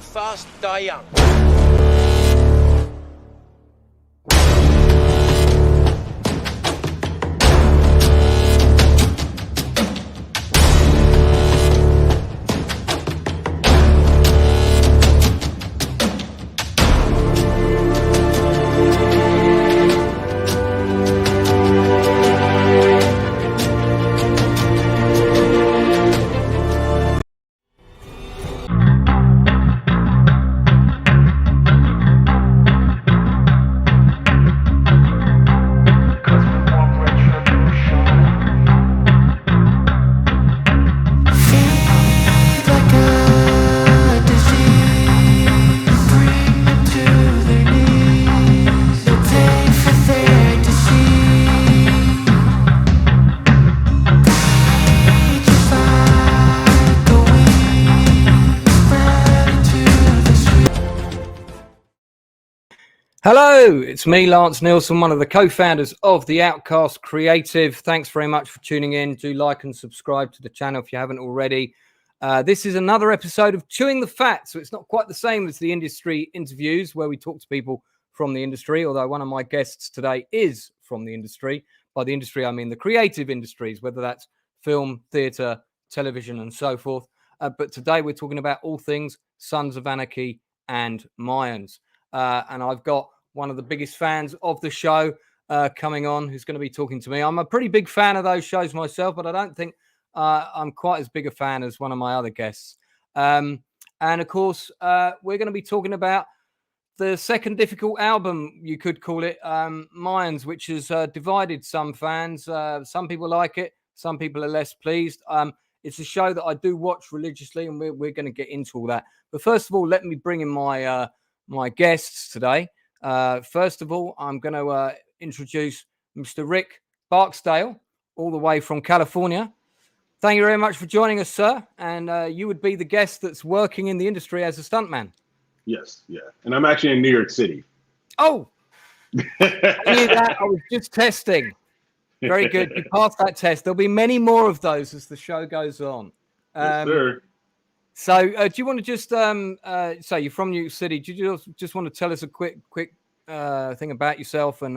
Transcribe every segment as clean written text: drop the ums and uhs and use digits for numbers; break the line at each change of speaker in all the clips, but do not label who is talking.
fast, die young.
Hello, it's me, Lance Nielsen, one of the co-founders of the Outcasts Creative. Thanks very much for tuning in. Do like and subscribe to the channel if you haven't already. This is another episode of Chewing the Fat, so it's not quite the same as the industry interviews where we talk to people from the industry, although one of my guests today is from the industry. By the industry, I mean the creative industries, whether that's film, theatre, television, and so forth. But today we're talking about all things Sons of Anarchy and Mayans. And I've got one of the biggest fans of the show coming on, who's going to be talking to me. I'm a pretty big fan of those shows myself, but I don't think I'm quite as big a fan as one of my other guests. And of course, we're going to be talking about the second difficult album, you could call it, Mayans, which has divided some fans. Some people like it, some people are less pleased. It's a show that I do watch religiously, and we're going to get into all that. But first of all, let me bring in my guests today. First of all, I'm going to introduce Mr. Rick Barksdale, all the way from California. Thank you very much for joining us, sir. And you would be the guest that's working in the industry as a stuntman.
Yes, yeah. And I'm actually in New York City.
Oh, I knew that. I was just testing. Very good. You passed that test. There'll be many more of those as the show goes on.
Yes, sir.
So do you want to just say you're from New York City? Do you just want to tell us a quick thing about yourself? And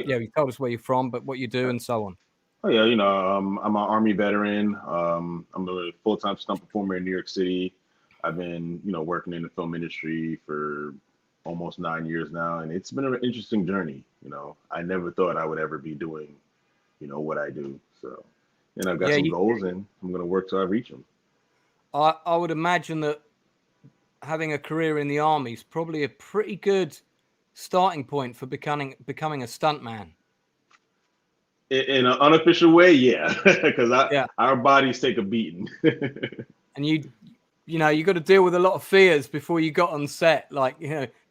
yeah, you told us where you're from, but what you do and so on.
Oh, yeah, I'm an Army veteran. I'm a full-time stunt performer in New York City. I've been, working in the film industry for almost 9 years now, and it's been an interesting journey. I never thought I would ever be doing, what I do. So, and I've got some goals, and I'm going to work till I reach them.
I would imagine that having a career in the Army is probably a pretty good starting point for becoming a stuntman.
In an unofficial way, yeah, because our bodies take a beating.
And you got to deal with a lot of fears before you got on set, like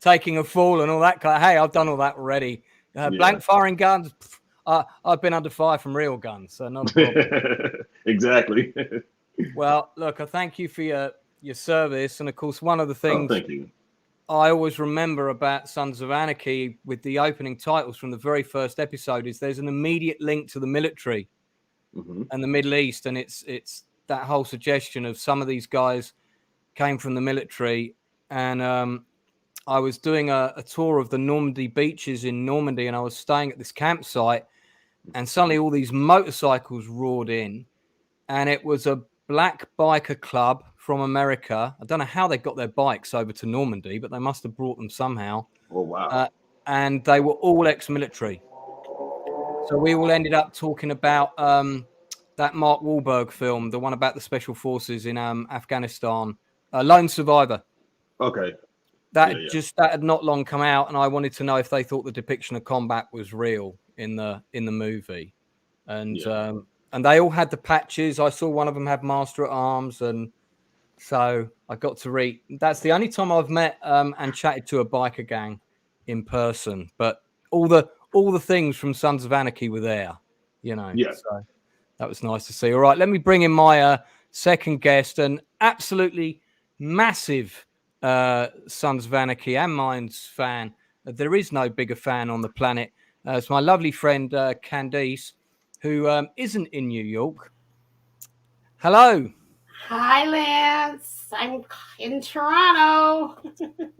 taking a fall and all that kind of. Hey, I've done all that already. Blank firing guns. I've been under fire from real guns, so not a problem.
Exactly.
Well, look, I thank you for your service. And, of course, one of the things
thank you.
I always remember about Sons of Anarchy with the opening titles from the very first episode is there's an immediate link to the military and the Middle East. And it's that whole suggestion of some of these guys came from the military. And I was doing a tour of the Normandy beaches in Normandy, and I was staying at this campsite. And suddenly all these motorcycles roared in, and it was a black biker club from America. I don't know how they got their bikes over to Normandy, but they must have brought them somehow.
Oh, wow.
And they were all ex-military. So we all ended up talking about that Mark Wahlberg film, the one about the special forces in Afghanistan, Lone Survivor.
Okay.
That had not long come out, and I wanted to know if they thought the depiction of combat was real in the movie. And they all had the patches. I saw one of them have Master at Arms, and so I got to read. That's the only time I've met and chatted to a biker gang in person. But all the things from Sons of Anarchy were there, Yeah. So that was nice to see. All right, let me bring in my second guest, an absolutely massive Sons of Anarchy and Mayans fan. There is no bigger fan on the planet. It's my lovely friend Candice, who isn't in New York. Hello.
Hi, Lance. I'm in Toronto.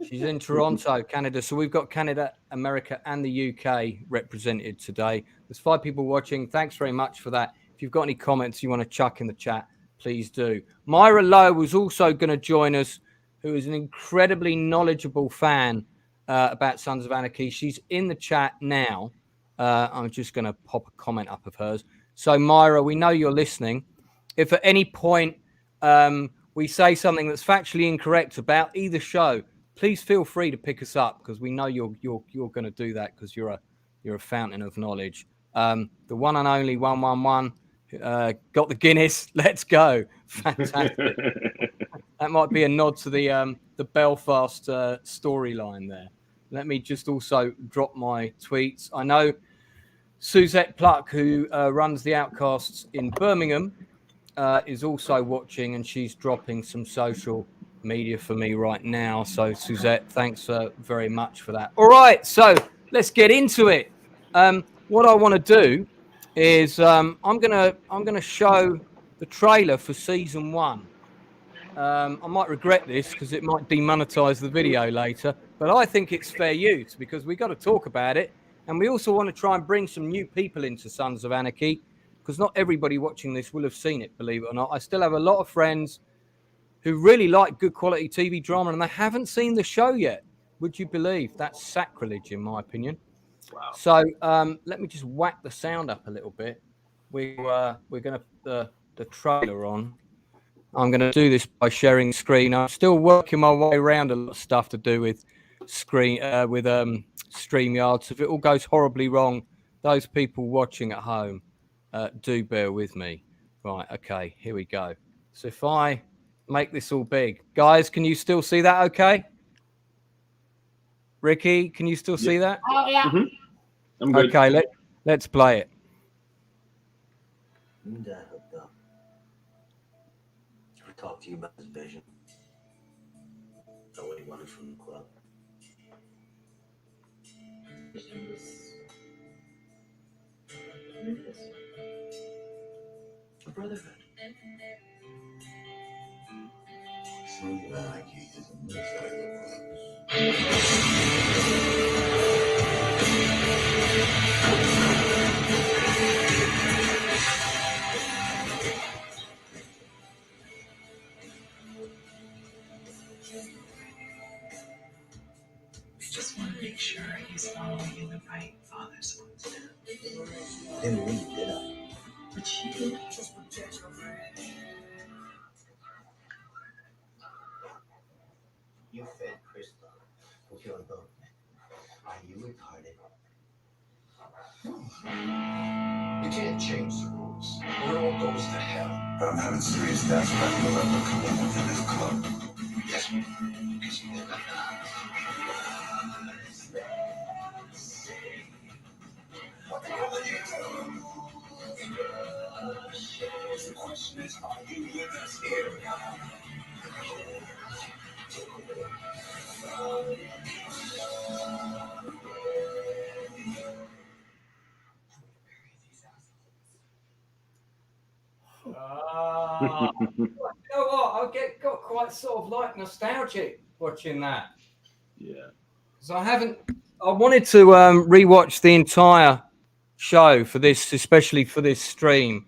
She's in Toronto, Canada. So we've got Canada, America, and the UK represented today. There's 5 people watching. Thanks very much for that. If you've got any comments you want to chuck in the chat, please do. Myra Lowe was also going to join us, who is an incredibly knowledgeable fan about Sons of Anarchy. She's in the chat now. I'm just going to pop a comment up of hers. So, Myra, we know you're listening. If at any point we say something that's factually incorrect about either show, please feel free to pick us up, because we know you're going to do that, because you're a fountain of knowledge. The one and only 111 got the Guinness. Let's go! Fantastic. That might be a nod to the Belfast storyline there. Let me just also drop my tweets. I know Suzette Pluck, who runs the Outcasts in Birmingham, is also watching, and she's dropping some social media for me right now. So Suzette, thanks very much for that. All right, so let's get into it. What I want to do is I'm gonna show the trailer for season 1. I might regret this because it might demonetize the video later, but I think it's fair use because we got to talk about it, and we also want to try and bring some new people into Sons of Anarchy, because not everybody watching this will have seen it, believe it or not. I still have a lot of friends who really like good quality TV drama, and they haven't seen the show yet. Would you believe? That's sacrilege, in my opinion.
Wow.
So let me just whack the sound up a little bit. We're going to put the trailer on. I'm going to do this by sharing screen. I'm still working my way around a lot of stuff to do with StreamYard. So if it all goes horribly wrong, those people watching at home, do bear with me. Right, okay, here we go. So if I make this all big, guys, can you still see that okay? Ricky, can you still see that?
Oh, yeah.
Mm-hmm. I'm good.
Okay, let's play it.
Dad hooked up. I talked to you about his vision. About what he wanted from the club. A brotherhood. Sons of Anarchy is a military recruits.
Just want to make sure he's following in the right father's footsteps.
Didn't leave, did I?
But she did. Just protect your friend.
You fed Krista. Who killed both? Are you retarded?
You can't change the rules, or it all goes to hell.
But I'm having serious doubts about you'll ever come into this club.
Yes, because you did that.
What the hell are you? The question is, are you with us here?
You know what? Got quite sort of like nostalgic watching that.
Yeah.
So I wanted to rewatch the entire show for this, especially for this stream.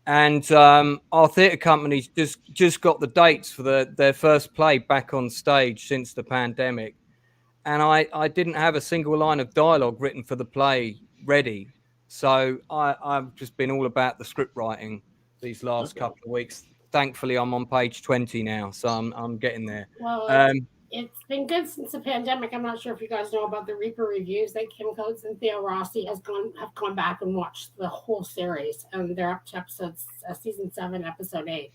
And our theatre company's just got the dates for their first play back on stage since the pandemic. And I didn't have a single line of dialogue written for the play ready. So I've just been all about the script writing these last couple of weeks. Thankfully, I'm on page 20 now, so I'm getting there.
Well, it's been good since the pandemic. I'm not sure if you guys know about the Reaper reviews that Kim Coates and Theo Rossi have gone back and watched the whole series, and they're up to episodes season 7, episode 8,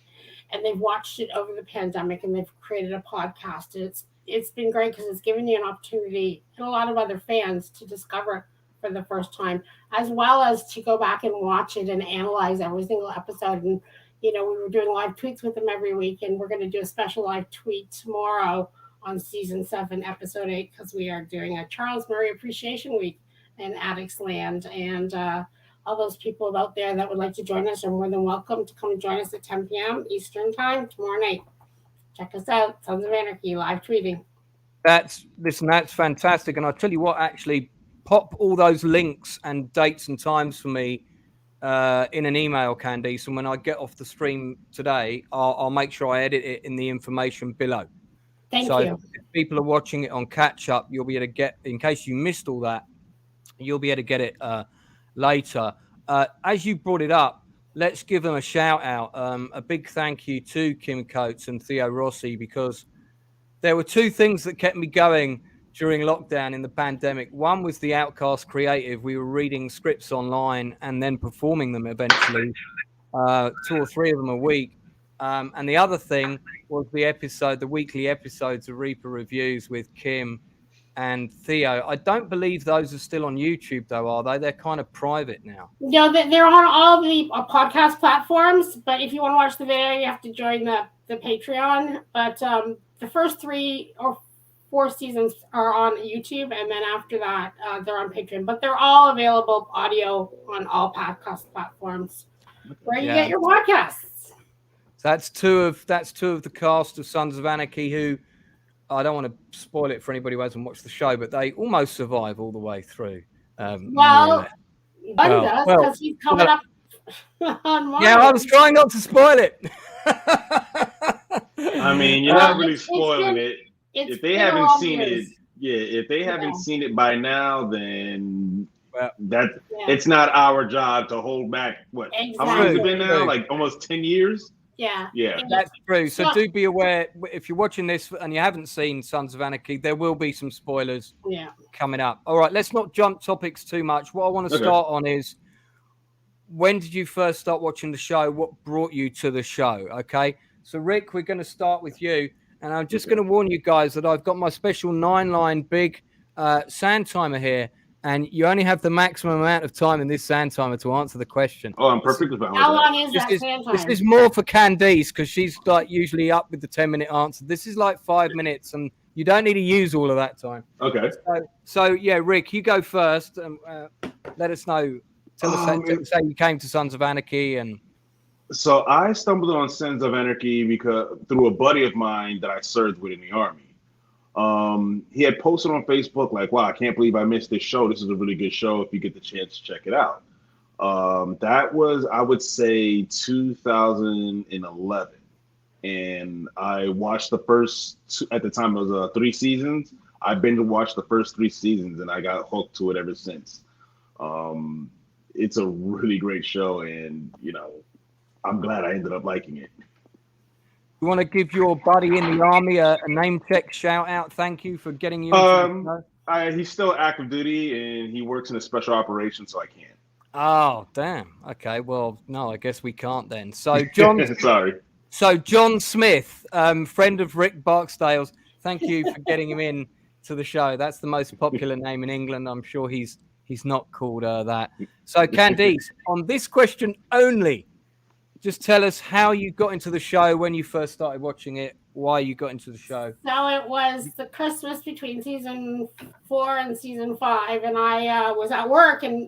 and they've watched it over the pandemic, and they've created a podcast. And it's been great because it's given you an opportunity and a lot of other fans to discover for the first time, as well as to go back and watch it and analyze every single episode. And we were doing live tweets with them every week, and we're going to do a special live tweet tomorrow on season 7, episode 8, because we are doing a Charles Murray Appreciation Week in Addicts Land. And all those people out there that would like to join us are more than welcome to come and join us at 10 p.m. Eastern Time tomorrow night. Check us out, Sons of Anarchy, live tweeting.
That's fantastic. And I'll tell you what, actually, pop all those links and dates and times for me in an email, Candice. And when I get off the stream today, I'll make sure I edit it in the information below.
Thank
so
you.
if people are watching it on catch up, you'll be able to get, in case you missed all that, you'll be able to get it later. As you brought it up, let's give them a shout out. A big thank you to Kim Coates and Theo Rossi, because there were two things that kept me going during lockdown in the pandemic. One was the Outcasts Creative. We were reading scripts online and then performing them eventually, 2 or 3 of them a week. And the other thing was the weekly episodes of Reaper Reviews with Kim and Theo. I don't believe those are still on YouTube, though, are they? They're kind of private now.
No, they're on all the podcast platforms. But if you want to watch the video, you have to join the Patreon. But the first 3 or 4 seasons are on YouTube, and then after that, they're on Patreon. But they're all available audio on all podcast platforms where you get your podcasts.
That's two of the cast of Sons of Anarchy who, I don't want to spoil it for anybody who hasn't watched the show, but they almost survive all the way through.
One does, because he's coming up on Mars.
Yeah, I was trying not to spoil it.
I mean, you're not really spoiling it. If they haven't seen it, if they haven't seen it by now, then it's not our job to hold back. What?
Exactly.
How long has it been now? Like almost 10 years?
Yeah,
that's true. So do be aware, if you're watching this and you haven't seen Sons of Anarchy, there will be some spoilers coming up. All right, let's not jump topics too much. What I want to start on is, when did you first start watching the show? What brought you to the show? Okay, so Rick, we're going to start with you, and I'm just going to warn you guys that I've got my special 9-line big sand timer here. And you only have the maximum amount of time in this sand timer to answer the question.
Oh, I'm perfectly fine.
How long is that sand timer?
This is more for Candice, because she's like usually up with the 10-minute answer. This is like 5 minutes, and you don't need to use all of that time.
Okay.
So yeah, Rick, you go first. Let us know. Tell us how you came to Sons of Anarchy. And
so I stumbled on Sons of Anarchy through a buddy of mine that I served with in the Army. He had posted on Facebook like, wow, I can't believe I missed this show. This is a really good show. If you get the chance to check it out. That was, I would say, 2011. And I watched the first, at the time it was 3 seasons. I binge watched the first 3 seasons and I got hooked to it ever since. It's a really great show, and, I'm glad I ended up liking it.
You want to give your buddy in the Army a name check shout out? Thank you for getting you.
He's still active duty and he works in a special operations, so I can't.
Oh, damn. Okay. Well, no, I guess we can't then. So, John.
Sorry.
So, John Smith, friend of Rick Barksdale's. Thank you for getting him in to the show. That's the most popular name in England. I'm sure he's not called that. So, Candice, on this question only, just tell us how you got into the show, when you first started watching it, why you got into the show.
So it was the Christmas between season 4 and season 5, and I was at work, and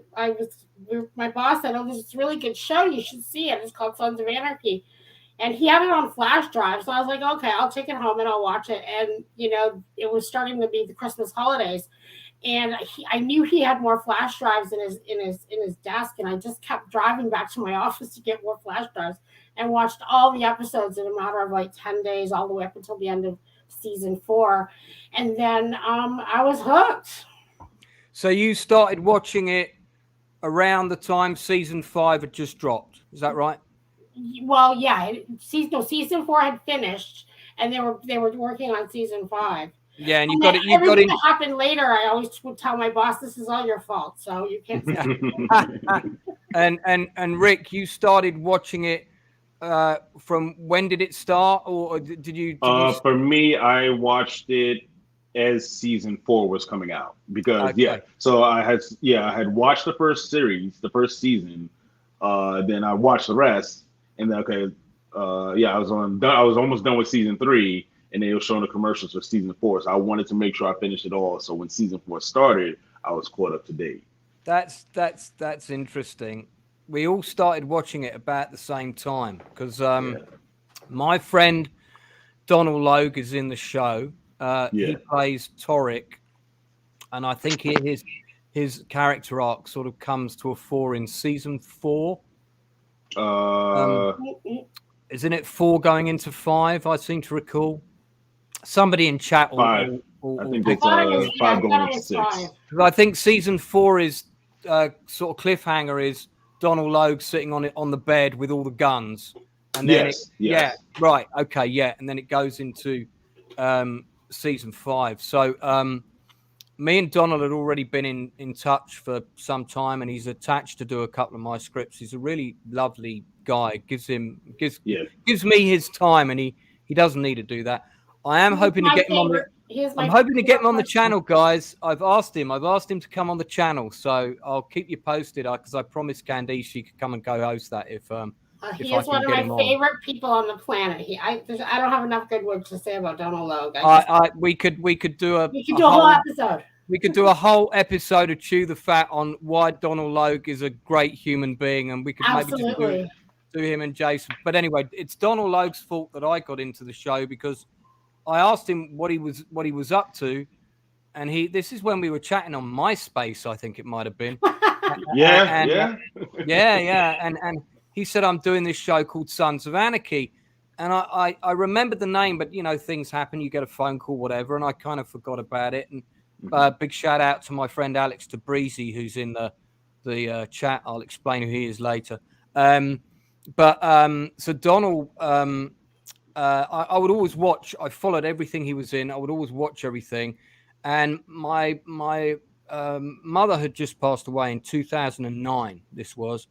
my boss said, "Oh, this is a really good show. You should see it. It's called Sons of Anarchy." And he had it on flash drive, so I was like, "Okay, I'll take it home and I'll watch it." And it was starting to be the Christmas holidays. And I knew he had more flash drives in his desk, and I just kept driving back to my office to get more flash drives, and watched all the episodes in a matter of like 10 days, all the way up until the end of season 4, and then I was hooked.
So you started watching it around the time season 5 had just dropped, is that right?
Well, yeah, season 4 had finished, and they were working on season 5.
Yeah, and
everything that happened later, I always would tell my boss, "This is all your fault, so you can't."
and Rick, you started watching it from when did it start, or did you?
For me, I watched it as season 4 was coming out, because so I had watched the first series, the first season, then I watched the rest, and then I was almost done with season 3. And they were showing the commercials for season 4. So I wanted to make sure I finished it all. So when season 4 started, I was caught up to date.
That's interesting. We all started watching it about the same time because my friend Donald Logue is in the show. He plays Toric, and I think his character arc sort of comes to a fore in season 4. Isn't it 4 going into 5? I seem to recall. Somebody in chat.
5. I think it's 5 going into 6.
I think season 4 is sort of cliffhanger is Donald Logue sitting on the bed with all the guns, and then right, okay, yeah, and then it goes into season 5. So me and Donald had already been in touch for some time, and he's attached to do a couple of my scripts. He's a really lovely guy. Gives me his time, and he doesn't need to do that. I am hoping to get him on. I'm hoping to get him on the channel, guys. I've asked him to come on the channel, so I'll keep you posted because I promised Candice she could come and co-host that if
he is one of my favorite people on the planet. I don't have enough good words to say about Donald Logue.
We could do a
whole episode.
We could do a whole episode of Chew the Fat on why Donald Logue is a great human being, and we could maybe just do him and Jason. But anyway, it's Donald Logue's fault that I got into the show because I asked him what he was up to, and this is when we were chatting on MySpace, I think it might have been.
Yeah.
And he said, I'm doing this show called Sons of Anarchy. And I remembered the name, but things happen, you get a phone call, whatever, and I kind of forgot about it. And big shout out to my friend Alex DeBreezy, who's in the chat. I'll explain who he is later. So Donald, I would always watch. I followed everything he was in. I would always watch everything. And my mother had just passed away in 2009. This was,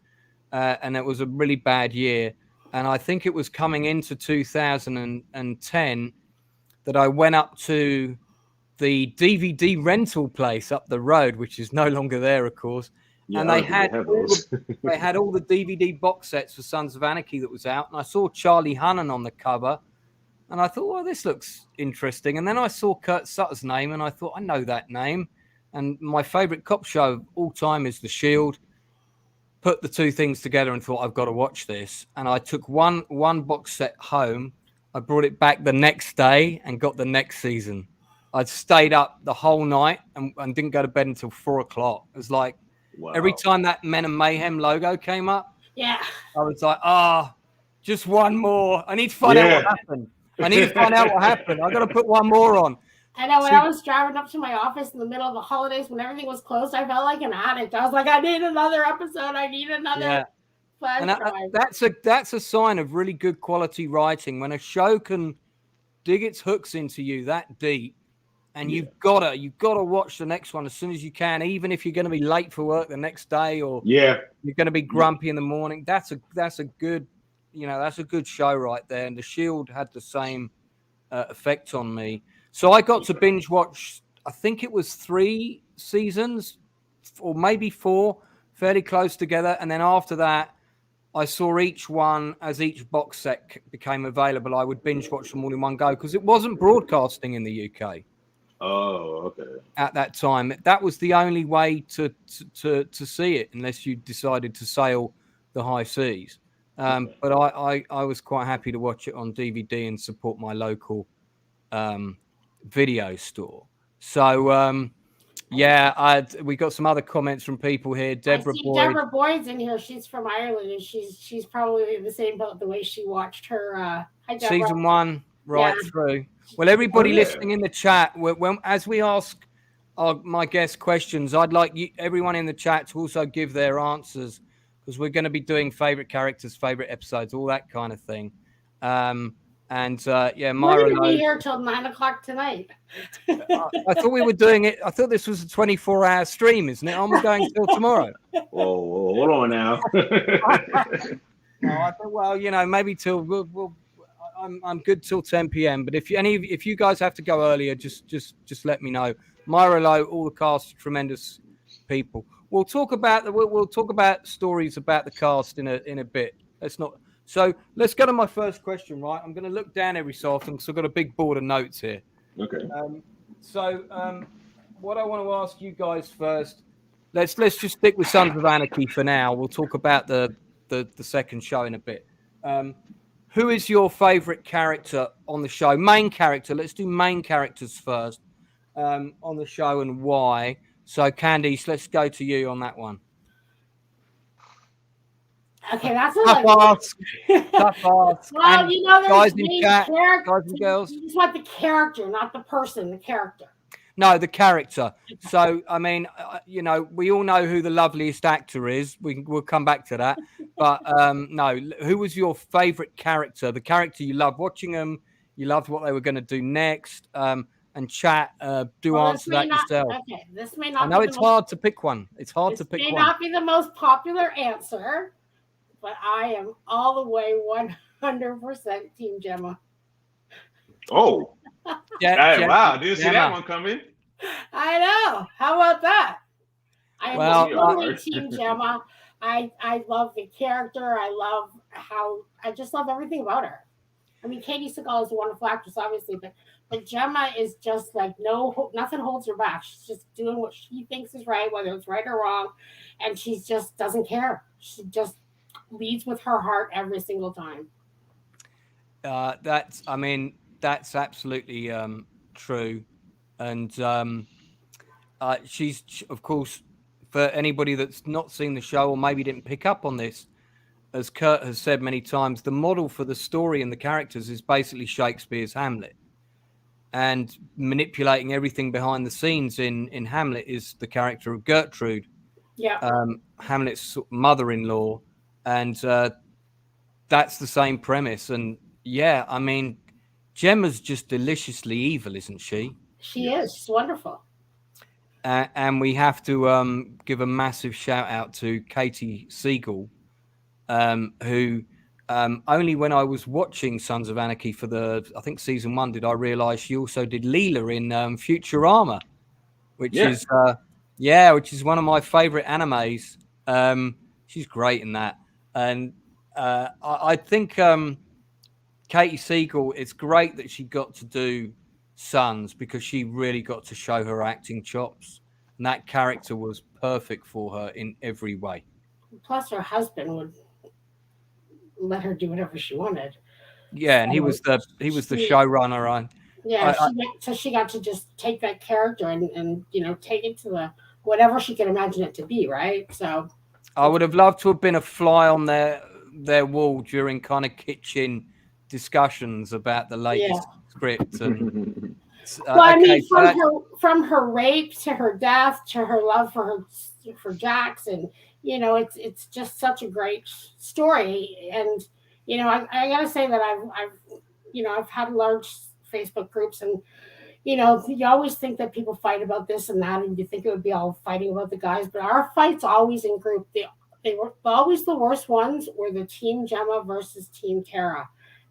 and it was a really bad year. And I think it was coming into 2010 that I went up to the DVD rental place up the road, which is no longer there, of course. Yeah, and they had all the DVD box sets for Sons of Anarchy that was out. And I saw Charlie Hunnam on the cover. And I thought, well, this looks interesting. And then I saw Kurt Sutter's name, and I thought, I know that name. And my favorite cop show of all time is The Shield. Put the two things together and thought, I've got to watch this. And I took one box set home. I brought it back the next day and got the next season. I'd stayed up the whole night and didn't go to bed until 4 o'clock. It was like every time that Men and Mayhem logo came up, I was like, just one more. I need to find out what happened. I've got to put one more on.
I know when I was driving up to my office in the middle of the holidays when everything was closed, I felt like an addict. I was like, I need another episode. I need another flash drive.
That's a sign of really good quality writing when a show can dig its hooks into you that deep, and you've got to watch the next one as soon as you can, even if you're going to be late for work the next day or you're going to be grumpy in the morning. That's a good, that's a good show right there. And The Shield had the same effect on me. So I got to binge watch, I think it was 3 seasons or maybe 4, fairly close together. And then after that, I saw each one as each box set became available. I would binge watch them all in one go because it wasn't broadcasting in the UK.
Oh, okay.
At that time, that was the only way to see it, unless you decided to sail the high seas. But I was quite happy to watch it on DVD and support my local video store. So we got some other comments from people here. Deborah
Boyd's in here. She's from Ireland, and she's probably the same about the way she watched her
season 1 through. Well, everybody listening in the chat, as we ask my guest questions, I'd like everyone in the chat to also give their answers because we're going to be doing favorite characters, favorite episodes, all that kind of thing. Myra,
we're going to be here till 9 o'clock tonight.
I thought we were doing it. I thought this was a 24-hour stream, isn't it? I'm going till tomorrow.
Whoa, hold on now.
No, I thought, maybe till we'll I'm good till 10 p.m. But if you guys have to go earlier, just let me know. Myra Lowe, all the cast, tremendous people. We'll talk about stories about the cast in a bit. So let's go to my first question. Right, I'm going to look down every so often because I've got a big board of notes here.
Okay.
What I want to ask you guys first let's just stick with Sons of Anarchy for now. We'll talk about the second show in a bit. Who is your favorite character on the show? Main character. Let's do main characters first on the show and why. So, Candice, let's go to you on that one.
Okay, that's a
Tough ask. Tough ask.
Well,
And
you know, there's
guys in
main
chat,
character.
guys and girls.
You just want the character, not the person. The character.
No, the character. So, I mean, you know, we all know who the loveliest actor is. We'll come back to that. But no, who was your favorite character? The character you loved watching them, you loved what they were going to do next. And chat, answer that yourself.
Okay, this may not.
I know it's hard to pick one. It's hard to pick one.
This may not be the most popular answer, but I am all the way 100% Team Gemma.
Oh,
Gemma.
wow! Didn't see that one coming.
I know. How about that? I am totally Team Gemma. I love the character. I just love everything about her. I mean, Katie Seagal is a wonderful actress, obviously, but Gemma is just like nothing holds her back. She's just doing what she thinks is right, whether it's right or wrong, and she just doesn't care. She just leads with her heart every single time.
That's absolutely true, and she's, of course, for anybody that's not seen the show or maybe didn't pick up on this, as Kurt has said many times, the model for the story and the characters is basically Shakespeare's Hamlet. And manipulating everything behind the scenes in Hamlet is the character of Gertrude, Hamlet's mother-in-law. And that's the same premise. And yeah, I mean, Gemma's just deliciously evil, isn't she?
She is. She's wonderful.
And we have to give a massive shout out to Katie Seagal, who only when I was watching Sons of Anarchy for I think season 1, did I realize she also did Leela in Futurama, which is one of my favorite animes. She's great in that. And I think Katie Seagal, it's great that she got to do Sons because she really got to show her acting chops. And that character was perfect for her in every way.
Plus, her husband would let her do whatever she wanted.
Yeah, and he was the showrunner.
So she got to just take that character and take it to whatever she could imagine it to be, right? So
I would have loved to have been a fly on their wall during kind of kitchen discussions about the latest script. And
I mean, from her rape to her death to her love for Jax, and it's just such a great story. And I gotta say that I've had large Facebook groups, and you always think that people fight about this and that, and you think it would be all fighting about the guys, but our fights always in group. They were always the worst ones were the Team Gemma versus Team Tara.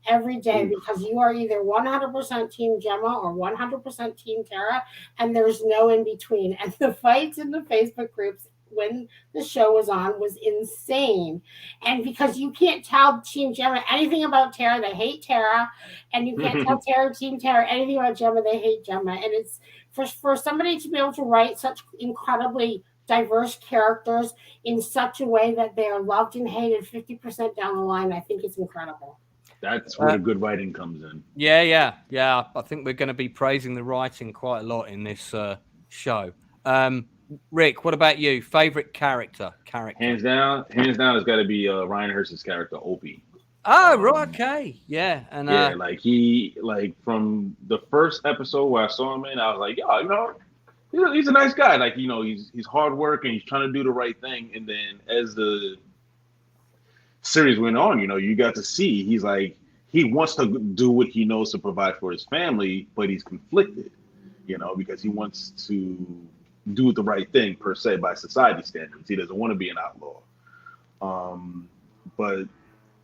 Every day, because you are either 100% Team Gemma or 100% Team Tara, and there's no in between. And the fights in the Facebook groups when the show was on was insane. And because you can't tell Team Gemma anything about Tara, they hate Tara, and you can't tell Team Tara anything about Gemma, they hate Gemma. And it's for somebody to be able to write such incredibly diverse characters in such a way that they are loved and hated 50% down the line, I think it's incredible.
That's where the good writing comes in.
Yeah. I think we're going to be praising the writing quite a lot in this show. Rick, what about you? Favorite character?
Hands down, it's got to be Ryan Hurst's character, Opie.
Oh, right, okay, yeah, and
from the first episode where I saw him in, I was like, he's a nice guy. Like, he's hard work and he's trying to do the right thing. And then as the series went on, you got to see he's like, he wants to do what he knows to provide for his family, but he's conflicted, because he wants to do the right thing per se by society standards. He doesn't want to be an outlaw. But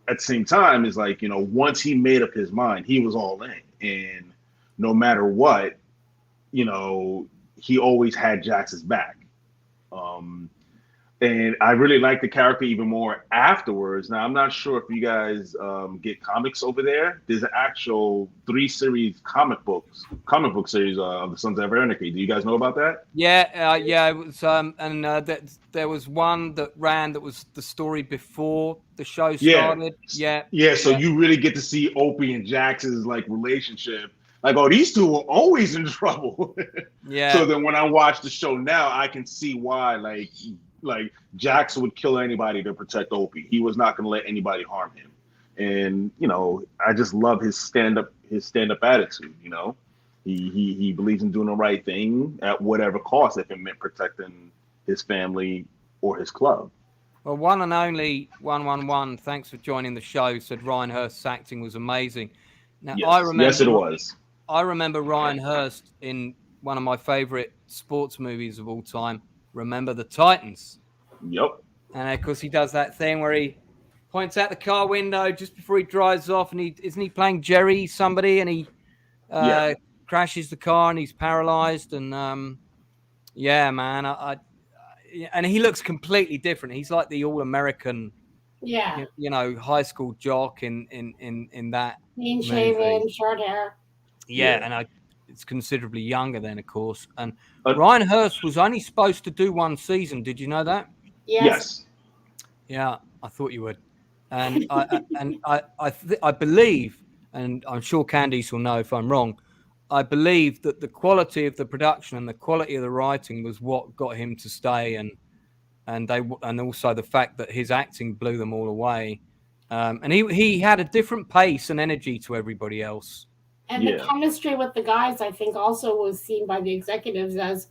at the same time, it's like, once he made up his mind, he was all in. And no matter what, he always had Jax's back. And I really like the character even more afterwards. Now, I'm not sure if you guys get comics over there. There's an actual 3-series comic book series of the Sons of Anarchy. Do you guys know about that?
Yeah, yeah. It was, there was one that ran that was the story before the show started. Yeah.
So you really get to see Opie and Jax's like relationship. Like, oh, these two were always in trouble.
Yeah.
So then when I watch the show now, I can see why like Jax would kill anybody to protect Opie. He was not going to let anybody harm him. And, you know, I just love his stand-up attitude, you know. He believes in doing the right thing at whatever cost, if it meant protecting his family or his club.
Well, one and only 111, thanks for joining the show, said Ryan Hurst's acting was amazing. Now,
Yes, it was.
I remember Ryan Hurst in one of my favorite sports movies of all time, Remember the Titans.
Yep.
And of course, he does that thing where he points out the car window just before he drives off, and isn't he playing Jerry somebody, and he crashes the car and he's paralyzed. And yeah, man, and he looks completely different. He's like the all-American, you know, high school jock in that.
Clean shaven, short hair.
Yeah, and it's considerably younger then, of course. And Ryan Hurst was only supposed to do one season. Did you know that?
Yes.
Yeah, I thought you would. And I believe, and I'm sure Candice will know if I'm wrong, I believe that the quality of the production and the quality of the writing was what got him to stay, and also the fact that his acting blew them all away. And he had a different pace and energy to everybody else.
And the chemistry with the guys, I think, also was seen by the executives as,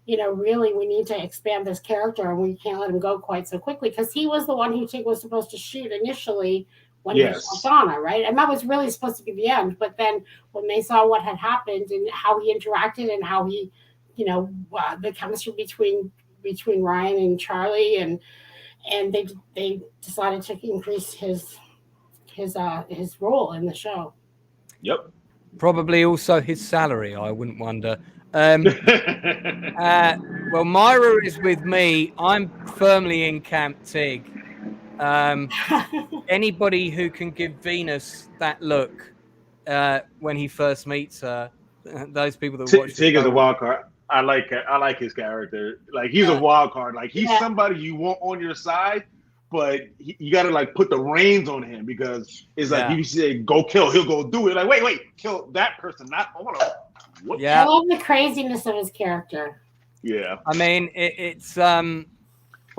you know, really we need to expand this character and we can't let him go quite so quickly, because he was the one who was supposed to shoot initially when he shot Donna, right? And that was really supposed to be the end. But then when they saw what had happened and how he interacted and how he, you know, the chemistry between Ryan and Charlie, and they decided to increase his role in the show.
Yep.
Probably also his salary, I wouldn't wonder. Well, Myra is with me. I'm firmly in Camp Tig. Anybody who can give Venus that look when he first meets her, those people that watch
Tig is a wild card. I like his character. Like, he's a wild card. Like, he's somebody you want on your side, but you got to like put the reins on him, because it's like you say go kill, he'll go do it. Like, wait, kill that person, not hold on.
Yeah, I love the craziness of his character.
Yeah,
I mean it's
Hold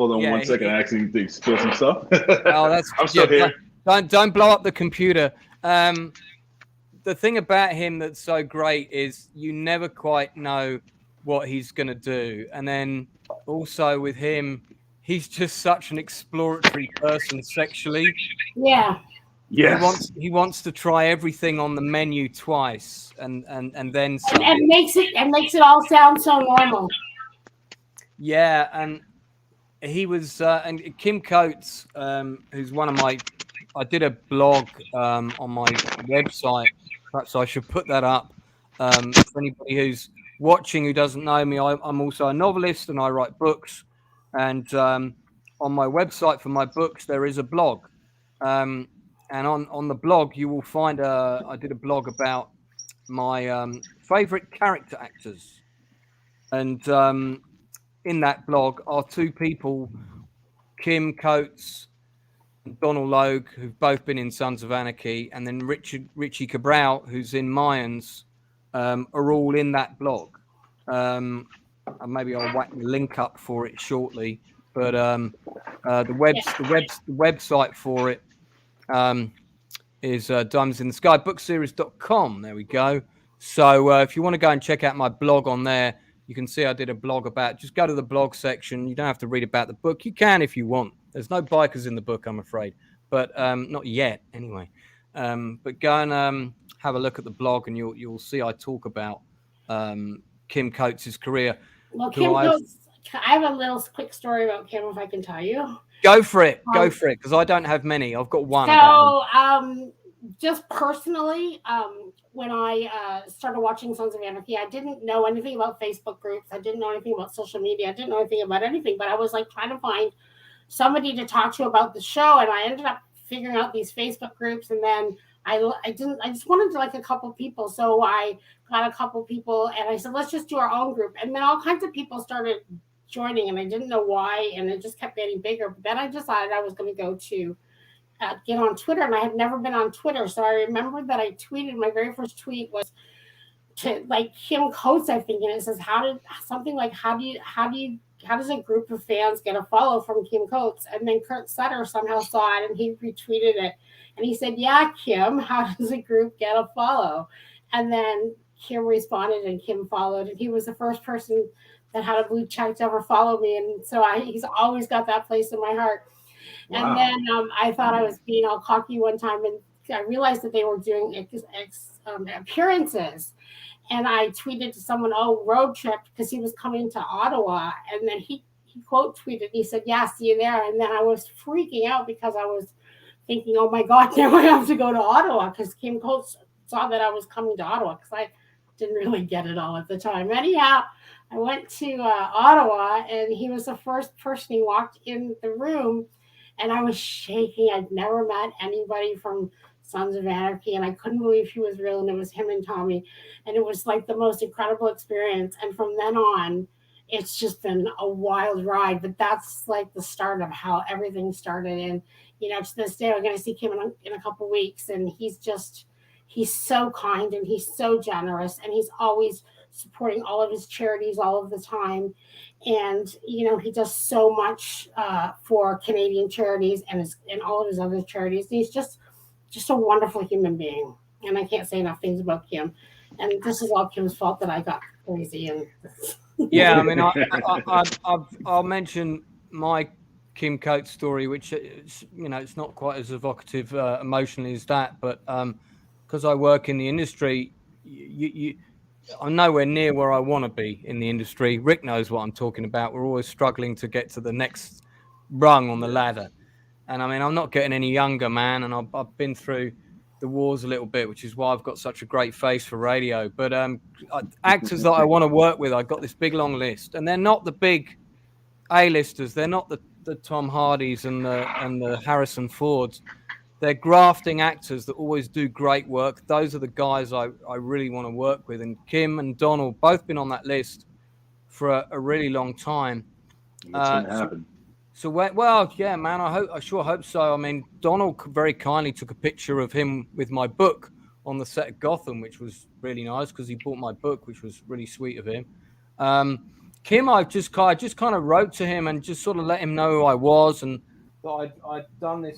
on 1 second. I actually need to spill some stuff.
Oh, that's
I'm still here.
Don't blow up the computer. The thing about him that's so great is you never quite know what he's gonna do, and then also with him, he's just such an exploratory person sexually.
Yeah.
Yes.
He wants to try everything on the menu twice, and then some.
And makes it all sound so normal.
Yeah, and he was and Kim Coates, who's one of my. I did a blog on my website. Perhaps I should put that up for anybody who's watching who doesn't know me. I'm also a novelist and I write books. And on my website for my books, there is a blog. And on the blog, you will find I did a blog about my favorite character actors. And in that blog are two people, Kim Coates and Donald Logue, who've both been in Sons of Anarchy, and then Richie Cabral, who's in Mayans, are all in that blog. And maybe I'll whack the link up for it shortly. But the website for it is diamondsinthesky.bookseries.com. There we go. So if you want to go and check out my blog on there, you can see I did a blog about. Just go to the blog section. You don't have to read about the book. You can if you want. There's no bikers in the book, I'm afraid, but not yet, anyway. But go and have a look at the blog, and you'll see I talk about Kim Coates' career.
Well, Kim Coates, I have a little quick story about Kim, if I can tell you.
Go for it, because I don't have many. I've got one.
So just personally, when I started watching Sons of Anarchy, I didn't know anything about Facebook groups. I didn't know anything about social media. I didn't know anything about anything, but I was like trying to find somebody to talk to about the show. And I ended up figuring out these Facebook groups. And then I just wanted like a couple people. So I got a couple people and I said, let's just do our own group. And then all kinds of people started joining and I didn't know why. And it just kept getting bigger. But then I decided I was going to go to get on Twitter, and I had never been on Twitter. So I remember that I tweeted, my very first tweet was to like Kim Coates, I think, and it says, how does a group of fans get a follow from Kim Coates? And then Kurt Sutter somehow saw it and he retweeted it. And he said, yeah, Kim, how does a group get a follow? And then Kim responded and Kim followed. And he was the first person that had a blue check to ever follow me. And so he's always got that place in my heart.
Wow.
And then I thought I was being all cocky one time, and I realized that they were doing appearances. And I tweeted to someone, "Oh, road trip," because he was coming to Ottawa. And then he quote tweeted. He said, "Yeah, see you there." And then I was freaking out because I was thinking, "Oh my God, now I have to go to Ottawa," because Kim Coates saw that I was coming to Ottawa because I didn't really get it all at the time. Anyhow, I went to Ottawa, and he was the first person. He walked in the room. And I was shaking. I'd never met anybody from Sons of Anarchy, and I couldn't believe he was real, and it was him and Tommy. And it was like the most incredible experience. And from then on, it's just been a wild ride. But that's like the start of how everything started. And, to this day, I'm going to see Kim in a couple of weeks, and he's so kind, and he's so generous, and he's always supporting all of his charities all of the time. And he does so much for Canadian charities and all of his other charities. He's just a wonderful human being, and I can't say enough things about Kim. And this is all Kim's fault that I got crazy. And
yeah, I mean, I'll mention my Kim Coates story, which it's not quite as evocative emotionally as that, but because I work in the industry, I'm nowhere near where I want to be in the industry. Rick knows what I'm talking about. We're always struggling to get to the next rung on the ladder. And I mean, I'm not getting any younger, man. And I've been through the wars a little bit, which is why I've got such a great face for radio. But actors that I want to work with, I've got this big, long list. And they're not the big A-listers. They're not the Tom Hardys and the Harrison Fords. They're grafting actors that always do great work. Those are the guys I really want to work with. And Kim and Donald both been on that list for a really long time.
It's going to happen.
Well, yeah, man, I sure hope so. I mean, Donald very kindly took a picture of him with my book on the set of Gotham, which was really nice because he bought my book, which was really sweet of him. Kim, I just kind of wrote to him and just sort of let him know who I was and that I'd done this.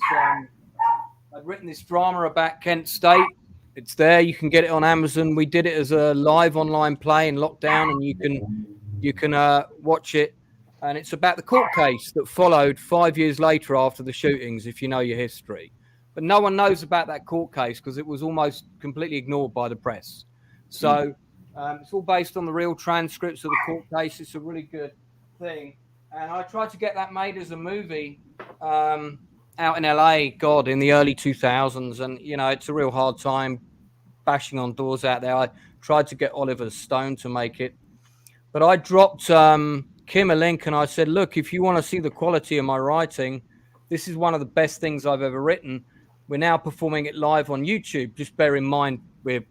I'd written this drama about Kent State. It's there. You can get it on Amazon. We did it as a live online play in lockdown, and you can watch it. And it's about the court case that followed 5 years later after the shootings, if you know your history. But no one knows about that court case because it was almost completely ignored by the press. So it's all based on the real transcripts of the court case. It's a really good thing. And I tried to get that made as a movie out in LA, God, in the early 2000s. And, it's a real hard time bashing on doors out there. I tried to get Oliver Stone to make it. But I dropped Kim a link and I said, look, if you want to see the quality of my writing, this is one of the best things I've ever written. We're now performing it live on YouTube. Just bear in mind, we're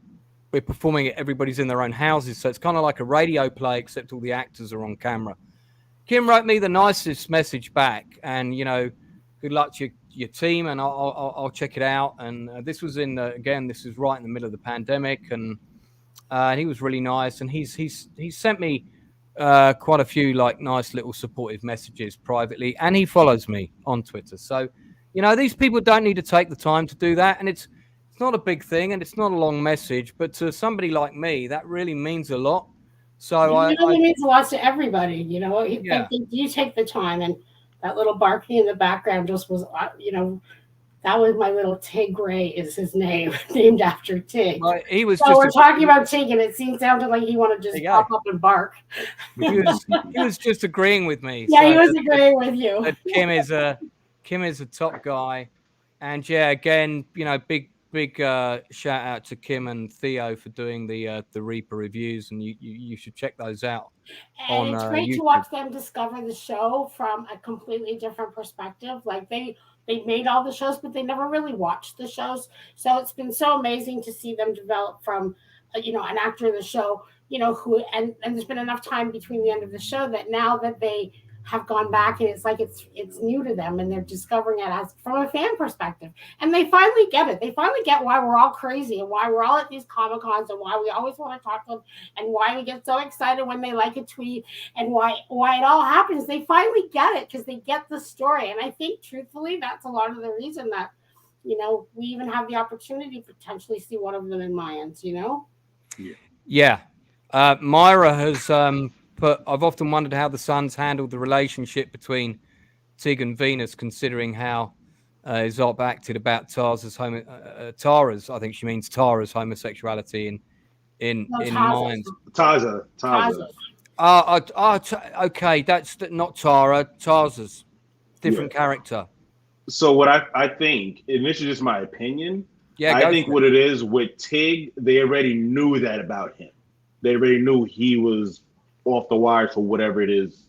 performing it. Everybody's in their own houses. So it's kind of like a radio play, except all the actors are on camera. Kim wrote me the nicest message back and, good luck to your team, and I'll check it out. And this was this was right in the middle of the pandemic, and he was really nice. And he's sent me quite a few nice little supportive messages privately, and he follows me on Twitter. So, these people don't need to take the time to do that, and it's not a big thing, and it's not a long message, but to somebody like me, that really means a lot. So
it means a lot to everybody. Yeah. You take the time, and that little barking in the background just was, that was my little Tig Ray is his name, named after Tig.
Well, he was.
So we're talking about Tig, and it sounded like he wanted to just pop up and bark.
He was just agreeing with me.
Yeah, so he was agreeing with you.
Kim is a top guy, and yeah, again, big big shout out to Kim and Theo for doing the Reaper reviews, and you should check those out.
And it's great
YouTube.
to watch them discover the show from a completely different perspective. Like they made all the shows, but they never really watched the shows. So it's been so amazing to see them develop from, an actor in the show, who and there's been enough time between the end of the show that now that they have gone back and it's like it's new to them and they're discovering it as from a fan perspective, and they finally get it. They finally get why we're all crazy and why we're all at these Comic-Cons and why we always want to talk to them and why we get so excited when they like a tweet and why it all happens. They finally get it because they get the story, and I think truthfully that's a lot of the reason that we even have the opportunity to potentially see one of them in Mayans.
Yeah. Myra has I've often wondered how the Suns handled the relationship between Tig and Venus, considering how Zop acted about Tara's, I think she means Tara's homosexuality in Minds.
Taza.
Okay, that's not Tara. Tarza's different character.
So what I think, and this is just my opinion, I think what it is with Tig, they already knew that about him. They already knew he was off the wire for whatever it is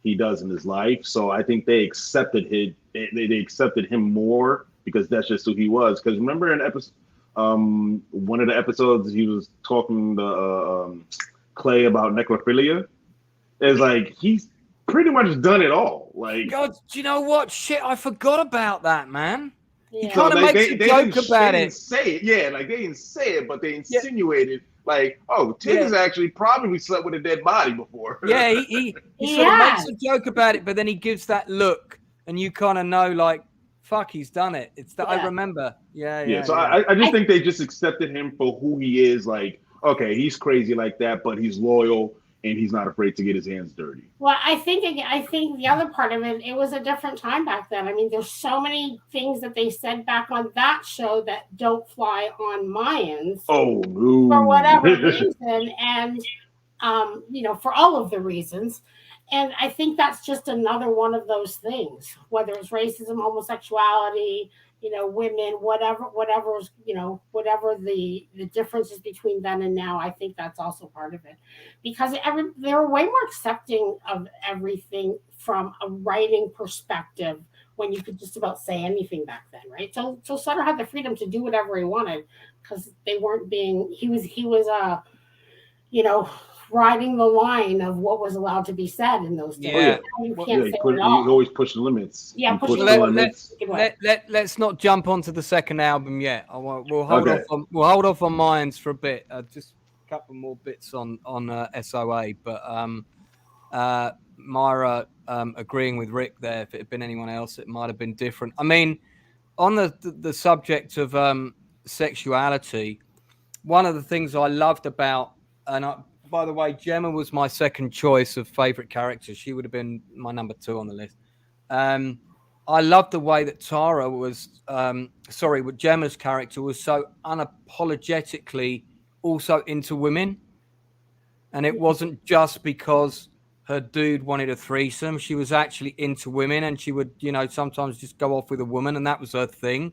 he does in his life. So I think they accepted they accepted him more because that's just who he was. Because remember in episode, one of the episodes, he was talking to Clay about necrophilia. It's like he's pretty much done it all. Like,
God, do you know what? Shit, I forgot about that, man.
Yeah.
He kind of makes a joke about it.
Say it, yeah, like they didn't say it, but they insinuated. Like, oh, Tig has actually probably slept with a dead body before.
Yeah, he sort of makes a joke about it, but then he gives that look, and you kind of know, like, fuck, he's done it. It's that I remember. Yeah.
So I just think they just accepted him for who he is. Like, okay, he's crazy like that, but he's loyal and he's not afraid to get his hands dirty.
Well, I think the other part of it was a different time back then. I mean, there's so many things that they said back on that show that don't fly on Mayans.
Oh, no.
For whatever reason, and for all of the reasons. And I think that's just another one of those things, whether it's racism, homosexuality, women, whatever the differences between then and now. I think that's also part of it, because they were way more accepting of everything from a writing perspective when you could just about say anything back then, right? So Sutter had the freedom to do whatever he wanted because they weren't being. He was riding the line of what was allowed to be said in those days.
Yeah.
You can't say it
you
all.
always push the limits.
Yeah,
push the limits.
Let's not jump onto the second album yet. We'll hold off on Mayans for a bit. Just a couple more bits on SOA, but Myra agreeing with Rick there. If it had been anyone else, it might have been different. I mean, on the subject of sexuality, one of the things I loved about, by the way, Gemma was my second choice of favorite characters. She would have been my number 2 on the list. I loved the way that Tara was, what Gemma's character was so unapologetically also into women. And it wasn't just because her dude wanted a threesome. She was actually into women, and she would, sometimes just go off with a woman, and that was her thing.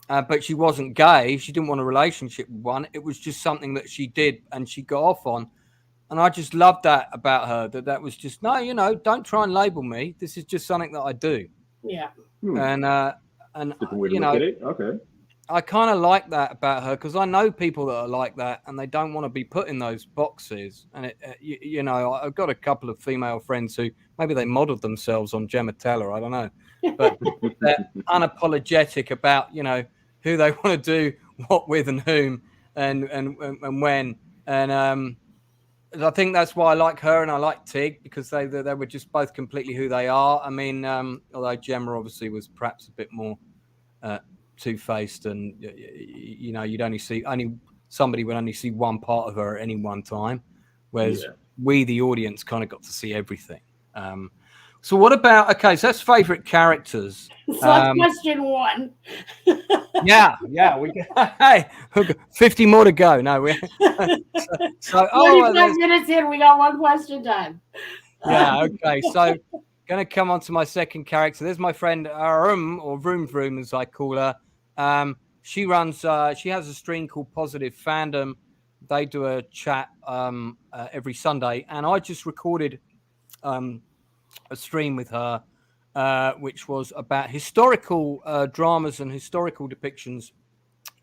But she wasn't gay. She didn't want a relationship with one. It was just something that she did and she got off on. And I just loved that about her, that was just, no, don't try and label me. This is just something that I do.
Yeah.
And
different way to look at it. Okay.
I kind of like that about her because I know people that are like that and they don't want to be put in those boxes. And, I've got a couple of female friends who maybe they modeled themselves on Gemma Teller. I don't know. But they're unapologetic about, who they want to do what with and whom and when. And I think that's why I like her and I like Tig, because they were just both completely who they are. I mean, although Gemma obviously was perhaps a bit more two-faced, and somebody would only see one part of her at any one time, whereas we, the audience, kind of got to see everything. So what about, so that's favorite characters.
So that's question 1.
Yeah. We got 50 more to go. No,
25 minutes in, we got one question done.
Yeah, okay. So going to come on to my second character. There's my friend Vroom, or Vroom Vroom as I call her. She runs. She has a stream called Positive Fandom. They do a chat every Sunday, and I just recorded a stream with her, which was about historical dramas and historical depictions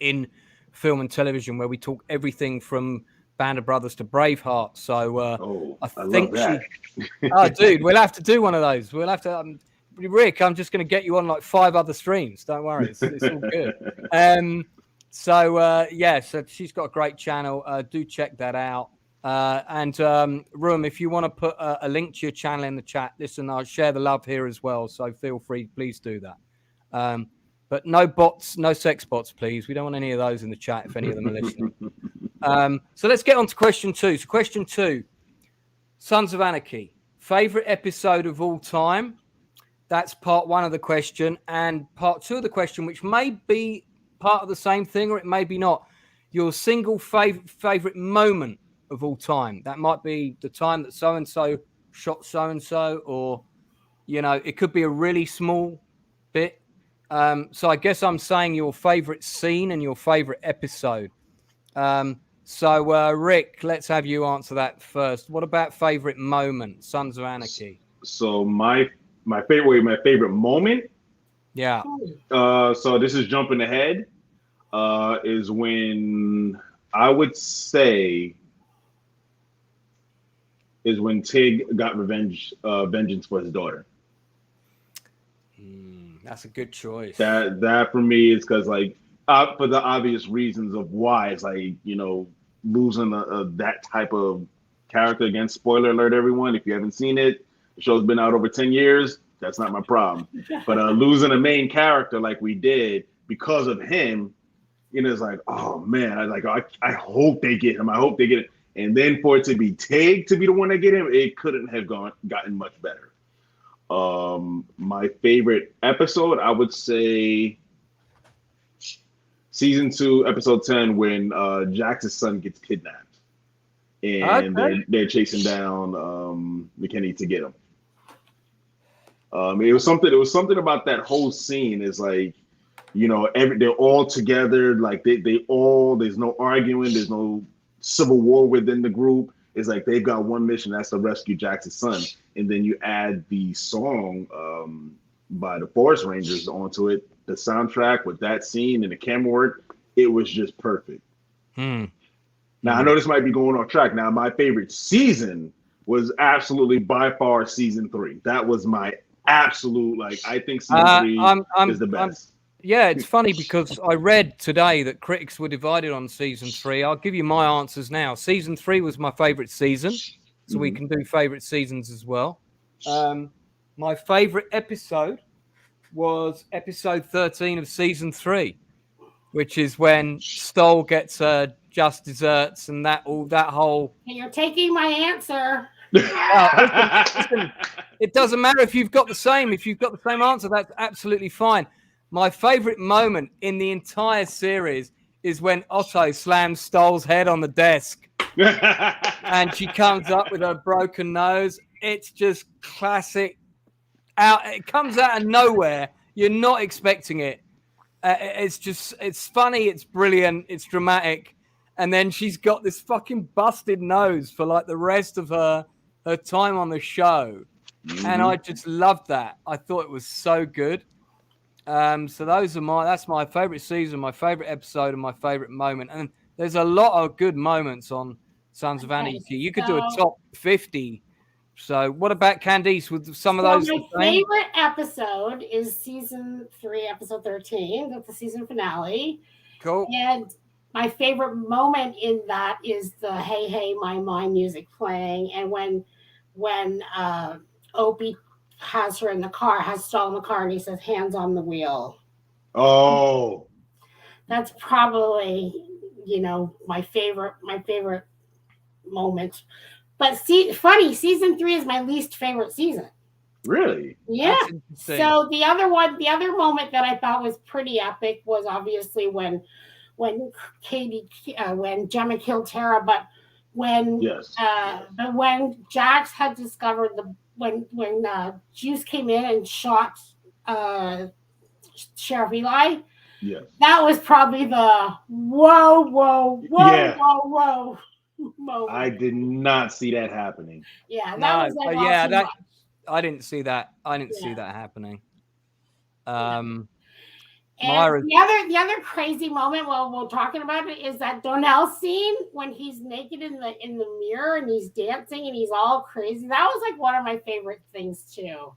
in film and television, where we talk everything from Band of Brothers to Braveheart. So
I love that.
Oh, dude, we'll have to do one of those. We'll have to. Rick, I'm just going to get you on like 5 other streams. Don't worry, it's all good. So she's got a great channel. Do check that out. Room, if you want to put a link to your channel in the chat, listen, I'll share the love here as well. So feel free, please do that. But no bots, no sex bots, please. We don't want any of those in the chat if any of them are listening. So let's get on to question 2. So question 2, Sons of Anarchy, favorite episode of all time. That's part 1 of the question. And part 2 of the question, which may be part of the same thing or it may be not, your single favorite moment of all time. That might be the time that so-and-so shot so-and-so, or, you know, it could be a really small bit. So I guess I'm saying your favorite scene and your favorite episode. So Rick, let's have you answer that first. What about favorite moment, Sons of Anarchy?
So my favorite moment.
Yeah.
So this is jumping ahead. Is when I would say is when Tig got vengeance for his daughter.
That's a good choice.
That for me is because like for the obvious reasons of why it's like, you know, losing that type of character. Again, spoiler alert, everyone, if you haven't seen it, the show's been out over 10 years. That's not my problem. But losing a main character like we did because of him, you know, it's like, oh man, I hope they get him. I hope they get it. And then for it to be Tig to be the one that get him, it couldn't have gotten much better. My favorite episode, I would say season 2, episode 10, when Jax's son gets kidnapped and they're chasing down McKinney to get him. It was something about that whole scene is like, you know, they're all together, like they all, there's no arguing, there's no civil war within the group. It's like they've got one mission, that's to rescue Jax's son. And then you add the song by the Forest Rangers onto it, the soundtrack with that scene and the camera work, it was just perfect. Now, I know this might be going off track. Now, my favorite season was absolutely by far season 3. That was my absolute, like, I think season 3 is the best.
Yeah, it's funny because I read today that critics were divided on season 3. I'll give you my answers now. Season 3 was my favorite season, so we can do favorite seasons as well. My favorite episode was episode 13 of season 3, which is when Stoll gets Just Desserts and that whole.
You're taking my answer.
Listen, it doesn't matter if you've got the same. If you've got the same answer, that's absolutely fine. My favorite moment in the entire series is when Otto slams Stoll's head on the desk and she comes up with her broken nose. It's just classic. It comes out of nowhere. You're not expecting it. It's funny. It's brilliant. It's dramatic. And then she's got this fucking busted nose for like the rest of her time on the show. And I just loved that. I thought it was so good. So that's my favorite season, my favorite episode, and my favorite moment. And there's a lot of good moments on Sons of Anarchy. You could do a top 50. So what about Candice with some of those?
My favorite episode is season 3, episode 13. That's the season finale.
Cool.
And my favorite moment in that is the Hey Hey My Mind music playing. And when Opie has her in the car, has Stoll in the car, and he says, hands on the wheel.
Oh.
That's probably, you know, my favorite moment. But funny, season 3 is my least favorite season.
Really?
Yeah. So the other moment that I thought was pretty epic was obviously when Gemma killed Tara, but when Jax had discovered when Juice came in and shot Sheriff Eli,
Yes.
That was probably the whoa moment.
I did not see that happening.
Yeah, that
No,
was like
but
all
yeah,
too
that
much.
I didn't see that. I didn't see
Yeah.
that happening.
And
Myra,
the other crazy moment while we're talking about it is that Donnell scene when he's naked in the mirror and he's dancing and he's all crazy. That was like one of my favorite things too.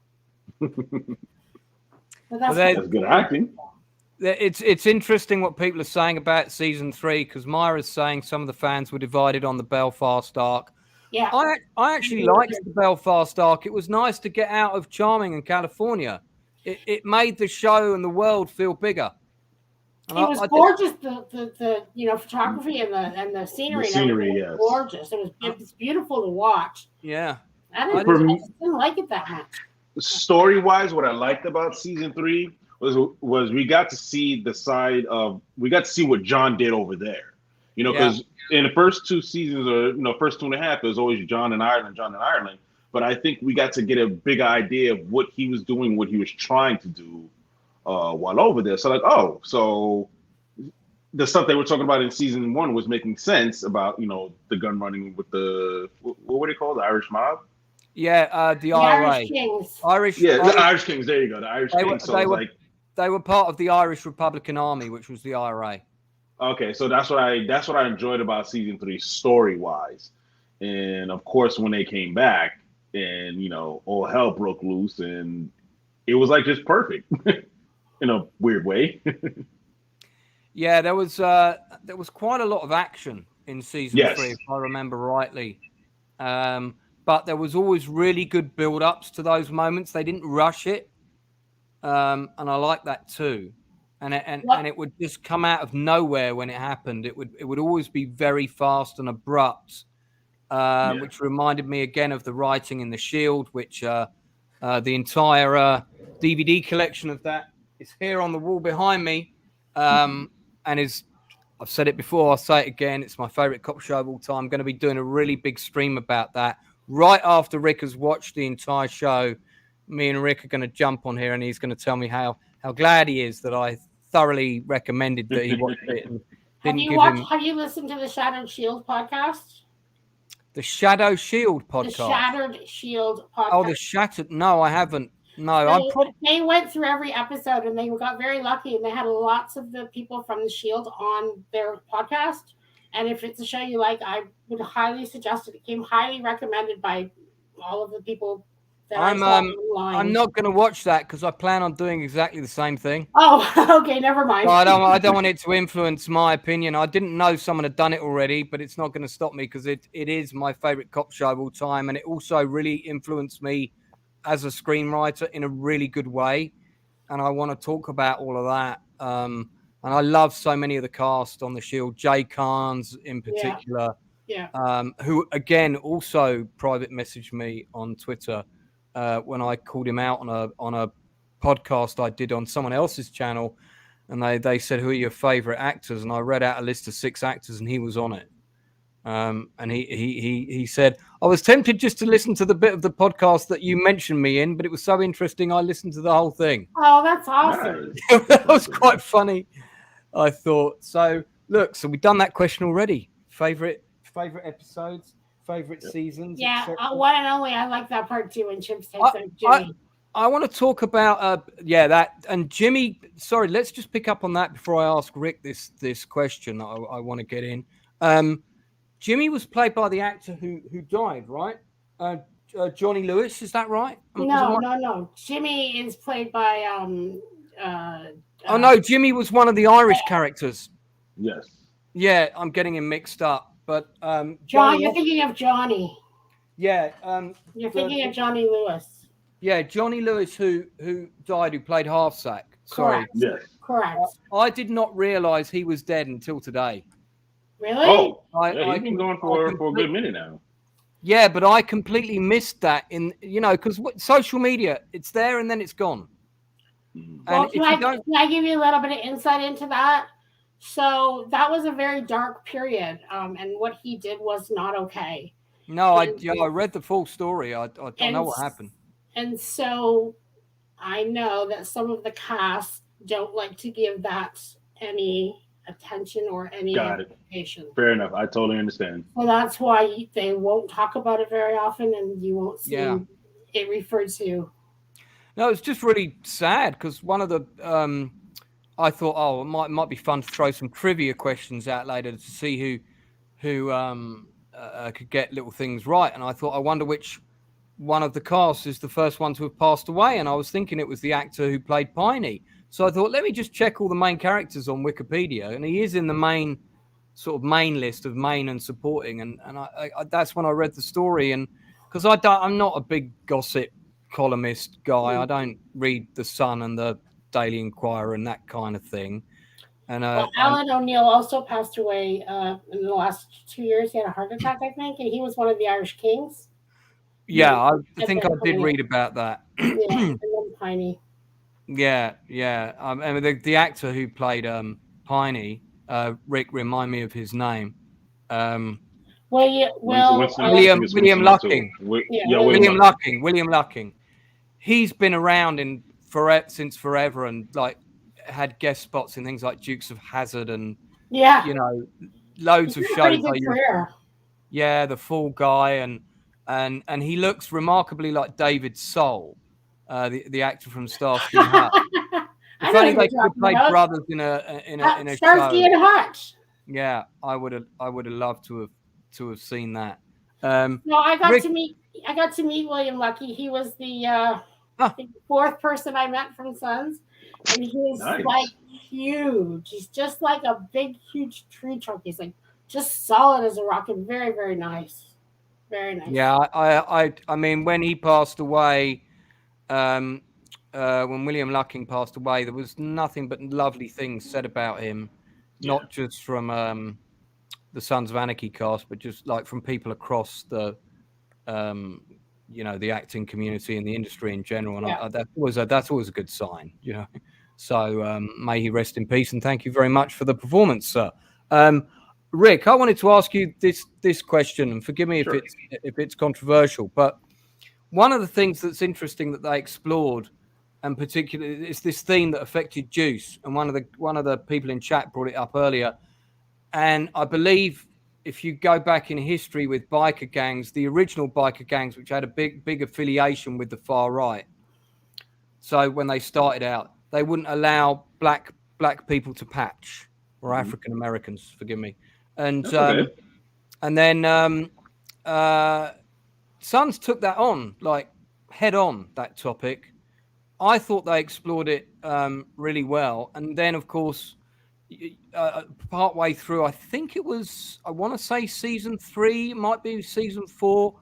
But
That's good acting.
it's interesting what people are saying about season 3 because Myra's saying some of the fans were divided on the Belfast arc.
Yeah,
I actually liked the Belfast arc. It was nice to get out of Charming in California. It made the show and the world feel bigger. And
it was gorgeous. The photography and the scenery.
The scenery,
was
yes.
gorgeous. It was beautiful to watch.
Yeah,
I just didn't like it that much.
Story-wise, what I liked about season 3 was we got to see what John did over there. Because in the first 2 seasons, or first 2.5, it was always John in Ireland. But I think we got to get a big idea of what he was doing, what he was trying to do while over there. So so the stuff they were talking about in season 1 was making sense about the gun running with the what were they called, the Irish mob?
Yeah, the IRA.
Irish Kings.
The Irish Kings. There you go, the Irish Kings. So
they were part of the Irish Republican Army, which was the IRA.
Okay, so that's what I enjoyed about season 3 story-wise, and of course when they came back and all hell broke loose and it was like just perfect in a weird way.
Yeah, there was quite a lot of action in season 3, if I remember rightly. But there was always really good build-ups to those moments. They didn't rush it, and I like that too. And it would just come out of nowhere when it happened. It would always be very fast and abrupt, which reminded me again of the writing in The Shield, which the entire DVD collection of that is here on the wall behind me, and I've said it before, I'll say it again. It's my favorite cop show of all time. I'm going to be doing a really big stream about that. Right after Rick has watched the entire show, me and Rick are going to jump on here and he's going to tell me how glad he is that I thoroughly recommended that he watched it. And
Have you listened to the Shattered Shield podcast?
The Shadow Shield podcast?
The Shattered Shield podcast.
Oh, the Shattered. No, I haven't. No,
they went through every episode and they got very lucky and they had lots of the people from the Shield on their podcast. And if it's a show you like, I would highly suggest it. It came highly recommended by all of the people that I saw online.
I'm not going to watch that because I plan on doing exactly the same thing.
Oh, okay, never mind.
So I don't want it to influence my opinion. I didn't know someone had done it already, but it's not going to stop me because it is my favorite cop show of all time. And it also really influenced me as a screenwriter in a really good way. And I want to talk about all of that. And I love so many of the cast on The Shield, Jay Carnes in particular, who, again, also private messaged me on Twitter when I called him out on a podcast I did on someone else's channel. And they said, who are your favorite actors? And I read out a list of 6 actors and he was on it. And he said, I was tempted just to listen to the bit of the podcast that you mentioned me in, but it was so interesting, I listened to the whole thing.
Oh, that's awesome.
That was quite funny, I thought. So, look, so we've done that question already. Favorite episodes, favorite seasons.
Yeah, one and only. I like that part too when Chip takes out Jimmy.
I want to talk about, that. And Jimmy, sorry, let's just pick up on that before I ask Rick this question I want to get in. Jimmy was played by the actor who died, right? Johnny Lewis, is that right?
No. Jimmy is played by
no, Jimmy was one of the Irish characters.
Yes.
Yeah, I'm getting him mixed up. But
John, you're thinking of Johnny.
Yeah.
You're thinking of Johnny Lewis.
Yeah, Johnny Lewis who died, who played Halfsack. Sorry.
Correct. Yes. Correct.
I did not realize he was dead until today.
Really?
Oh, he's been going for a good minute now.
Yeah, but I completely missed that because social media, it's there and then it's gone.
Well, can I give you a little bit of insight into that? So that was a very dark period, and what he did was not okay.
No, I read the full story. I don't know what happened.
And so I know that some of the cast don't like to give that any attention or any
Got it.
amplification.
Fair enough. I totally understand.
So that's why they won't talk about it very often, and you won't see
Yeah.
it referred to.
No, it's just really sad because one of the I thought, oh, it might be fun to throw some trivia questions out later to see who could get little things right. And I thought, I wonder which one of the cast is the first one to have passed away. And I was thinking it was the actor who played Piney. So I thought, let me just check all the main characters on Wikipedia, and he is in the main list of main and supporting. And I that's when I read the story, and because I'm not a big gossip columnist guy. I don't read the Sun and the Daily Inquirer and that kind of thing. And
well, Alan O'Neill also passed away in the last 2 years. He had a heart attack, I think, and he was one of the Irish Kings.
Yeah, I think I did read about that.
Yeah, and then Piney.
Yeah. And the actor who played Piney, Rick, remind me of his name.
William
Lucking.
William Lucking.
William Lucking. He's been around since forever, and like had guest spots in things like Dukes of Hazzard and loads of shows. Yeah, The Fall Guy, and he looks remarkably like David Soul, the actor from Starsky and Hutch. If only they could play brothers in a
Starsky
show.
and Hutch.
Yeah, I would have loved to have seen that.
No, I got to meet William Lucky. He was the fourth person I met from Sons, and he's like huge. He's just like a big, huge tree trunk. He's like just solid as a rock and very, very nice. Very nice.
Yeah, I mean, when he passed away, when William Lucking passed away, there was nothing but lovely things said about him, not just from the Sons of Anarchy cast, but just like from people across the, the acting community and the industry in general. And that's always a good sign, So may he rest in peace, and thank you very much for the performance, sir. Rick, I wanted to ask you this question, and forgive me if it's controversial, but one of the things that's interesting that they explored, and particularly it's this theme that affected Juice, and one of the people in chat brought it up earlier, and I believe if you go back in history with biker gangs, the original biker gangs, which had a big affiliation with the far right, so when they started out, they wouldn't allow black people to patch, or African Americans, forgive me. And then Sons took that on, like head on, that topic. I thought they explored it really well. And then, of course, partway through, I think it was, I want to say season 3, might be season 4,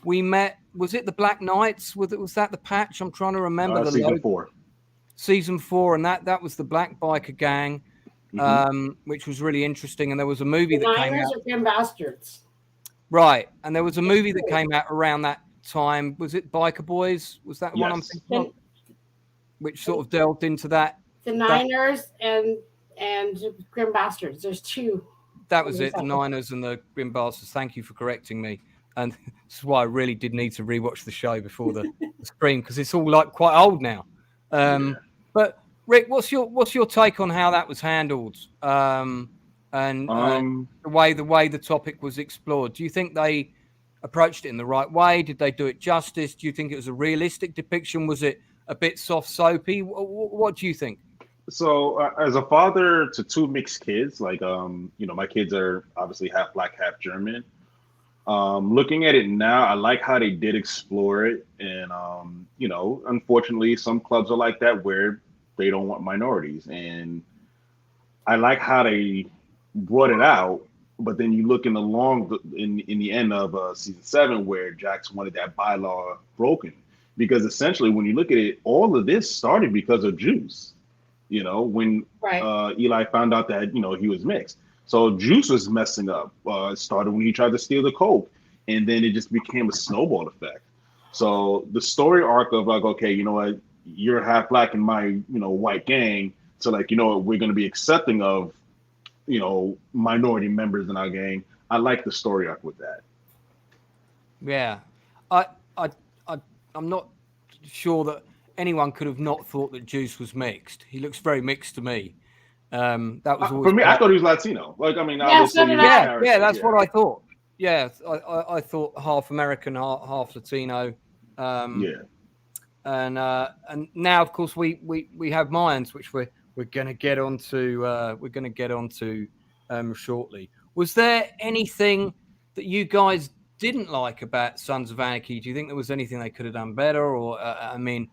we met, was it the Black Knights? Was that the patch? I'm trying to remember.
Season 4.
Season 4, and that was the Black Biker Gang. Which was really interesting, and there was a movie that came out.
Grim Bastards.
Right, and there was a movie that came out around that time. Was it Biker Boys? Was that the one I'm thinking of? Which sort of delved into that.
The Niners and Grim Bastards. There's two.
That was it. The Niners and the Grim Bastards. Thank you for correcting me. And this is why I really did need to rewatch the show before the stream, because it's all like quite old now. But Rick, what's your take on how that was handled, and the way the topic was explored? Do you think they approached it in the right way? Did they do it justice? Do you think it was a realistic depiction? Was it a bit soft soapy? What do you think?
So, as a father to 2 mixed kids, like my kids are obviously half black, half German. Looking at it now, I like how they did explore it, and unfortunately, some clubs are like that where they don't want minorities, and I like how they brought it out. But then you look in the end of season 7, where Jax wanted that bylaw broken, because essentially, when you look at it, all of this started because of Juice. When Eli found out that he was mixed, so Juice was messing up. It started when he tried to steal the coke, and then it just became a snowball effect. So the story arc of like, okay, you know what? You're half black in my, white gang. So like, we're going to be accepting of, minority members in our gang. I like the story arc with that.
Yeah. I'm not sure that anyone could have not thought that Juice was mixed. He looks very mixed to me. That was always
for me. I thought he was Latino. Like, I mean,
Yeah, so
obviously,
did
his
I.
character,
yeah, that's what I thought. Yeah, I thought half American, half Latino.
Yeah.
And now, of course, we have Mayans, which we're going to get onto. We're going to get onto shortly. Was there anything that you guys didn't like about Sons of Anarchy? Do you think there was anything they could have done better, or I mean,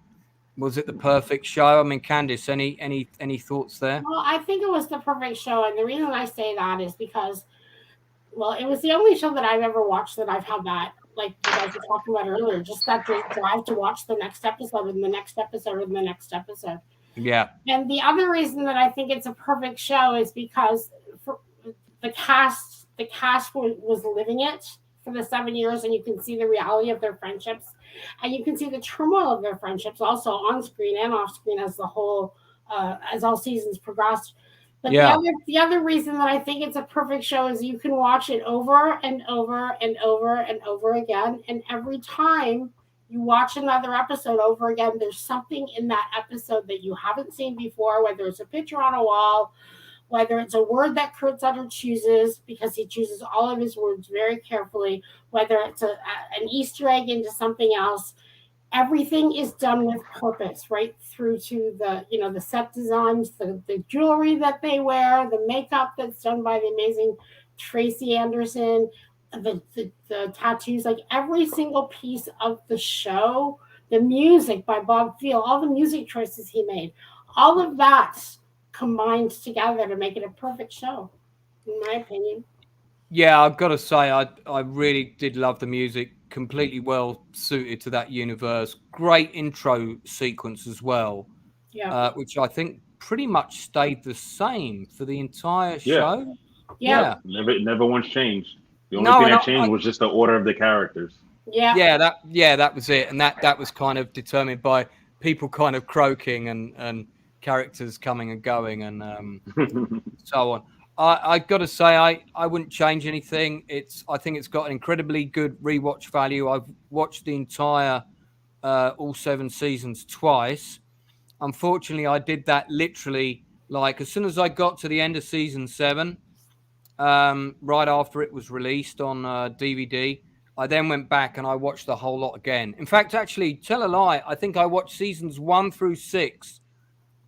was it the perfect show? I mean, Candice, any thoughts there?
Well, I think it was the perfect show, and the reason I say that is because, well, it was the only show that I've ever watched that I've had that, like you guys were talking about earlier, just that drive to watch the next episode and the next episode and the next episode.
Yeah.
And the other reason that I think it's a perfect show is because the cast was living it for the 7 years, and you can see the reality of their friendships, and you can see the turmoil of their friendships also on screen and off screen as the whole as all seasons progressed. But the other reason that I think it's a perfect show is you can watch it over and over and over and over again, and every time you watch another episode over again, there's something in that episode that you haven't seen before, whether it's a picture on a wall, whether it's a word that Kurt Sutter chooses, because he chooses all of his words very carefully, whether it's an Easter egg into something else. Everything is done with purpose, right through to the set designs, the jewelry that they wear, the makeup that's done by the amazing Tracy Anderson, the tattoos, like every single piece of the show, the music by Bob Field, all the music choices he made, all of that combined together to make it a perfect show, in my opinion.
Yeah, I've got to say, I really did love the music. Completely well suited to that universe. Great intro sequence as well.
Yeah.
Which I think pretty much stayed the same for the entire show.
Yeah.
Never once changed. The only thing that changed was just the order of the characters.
Yeah.
That was it. And that was kind of determined by people kind of croaking and characters coming and going and so on. I got to say, I wouldn't change anything. I think it's got an incredibly good rewatch value. I've watched the entire all 7 seasons twice. Unfortunately, I did that literally like as soon as I got to the end of season 7, right after it was released on DVD. I then went back and I watched the whole lot again. In fact, actually, tell a lie, I think I watched seasons 1 through 6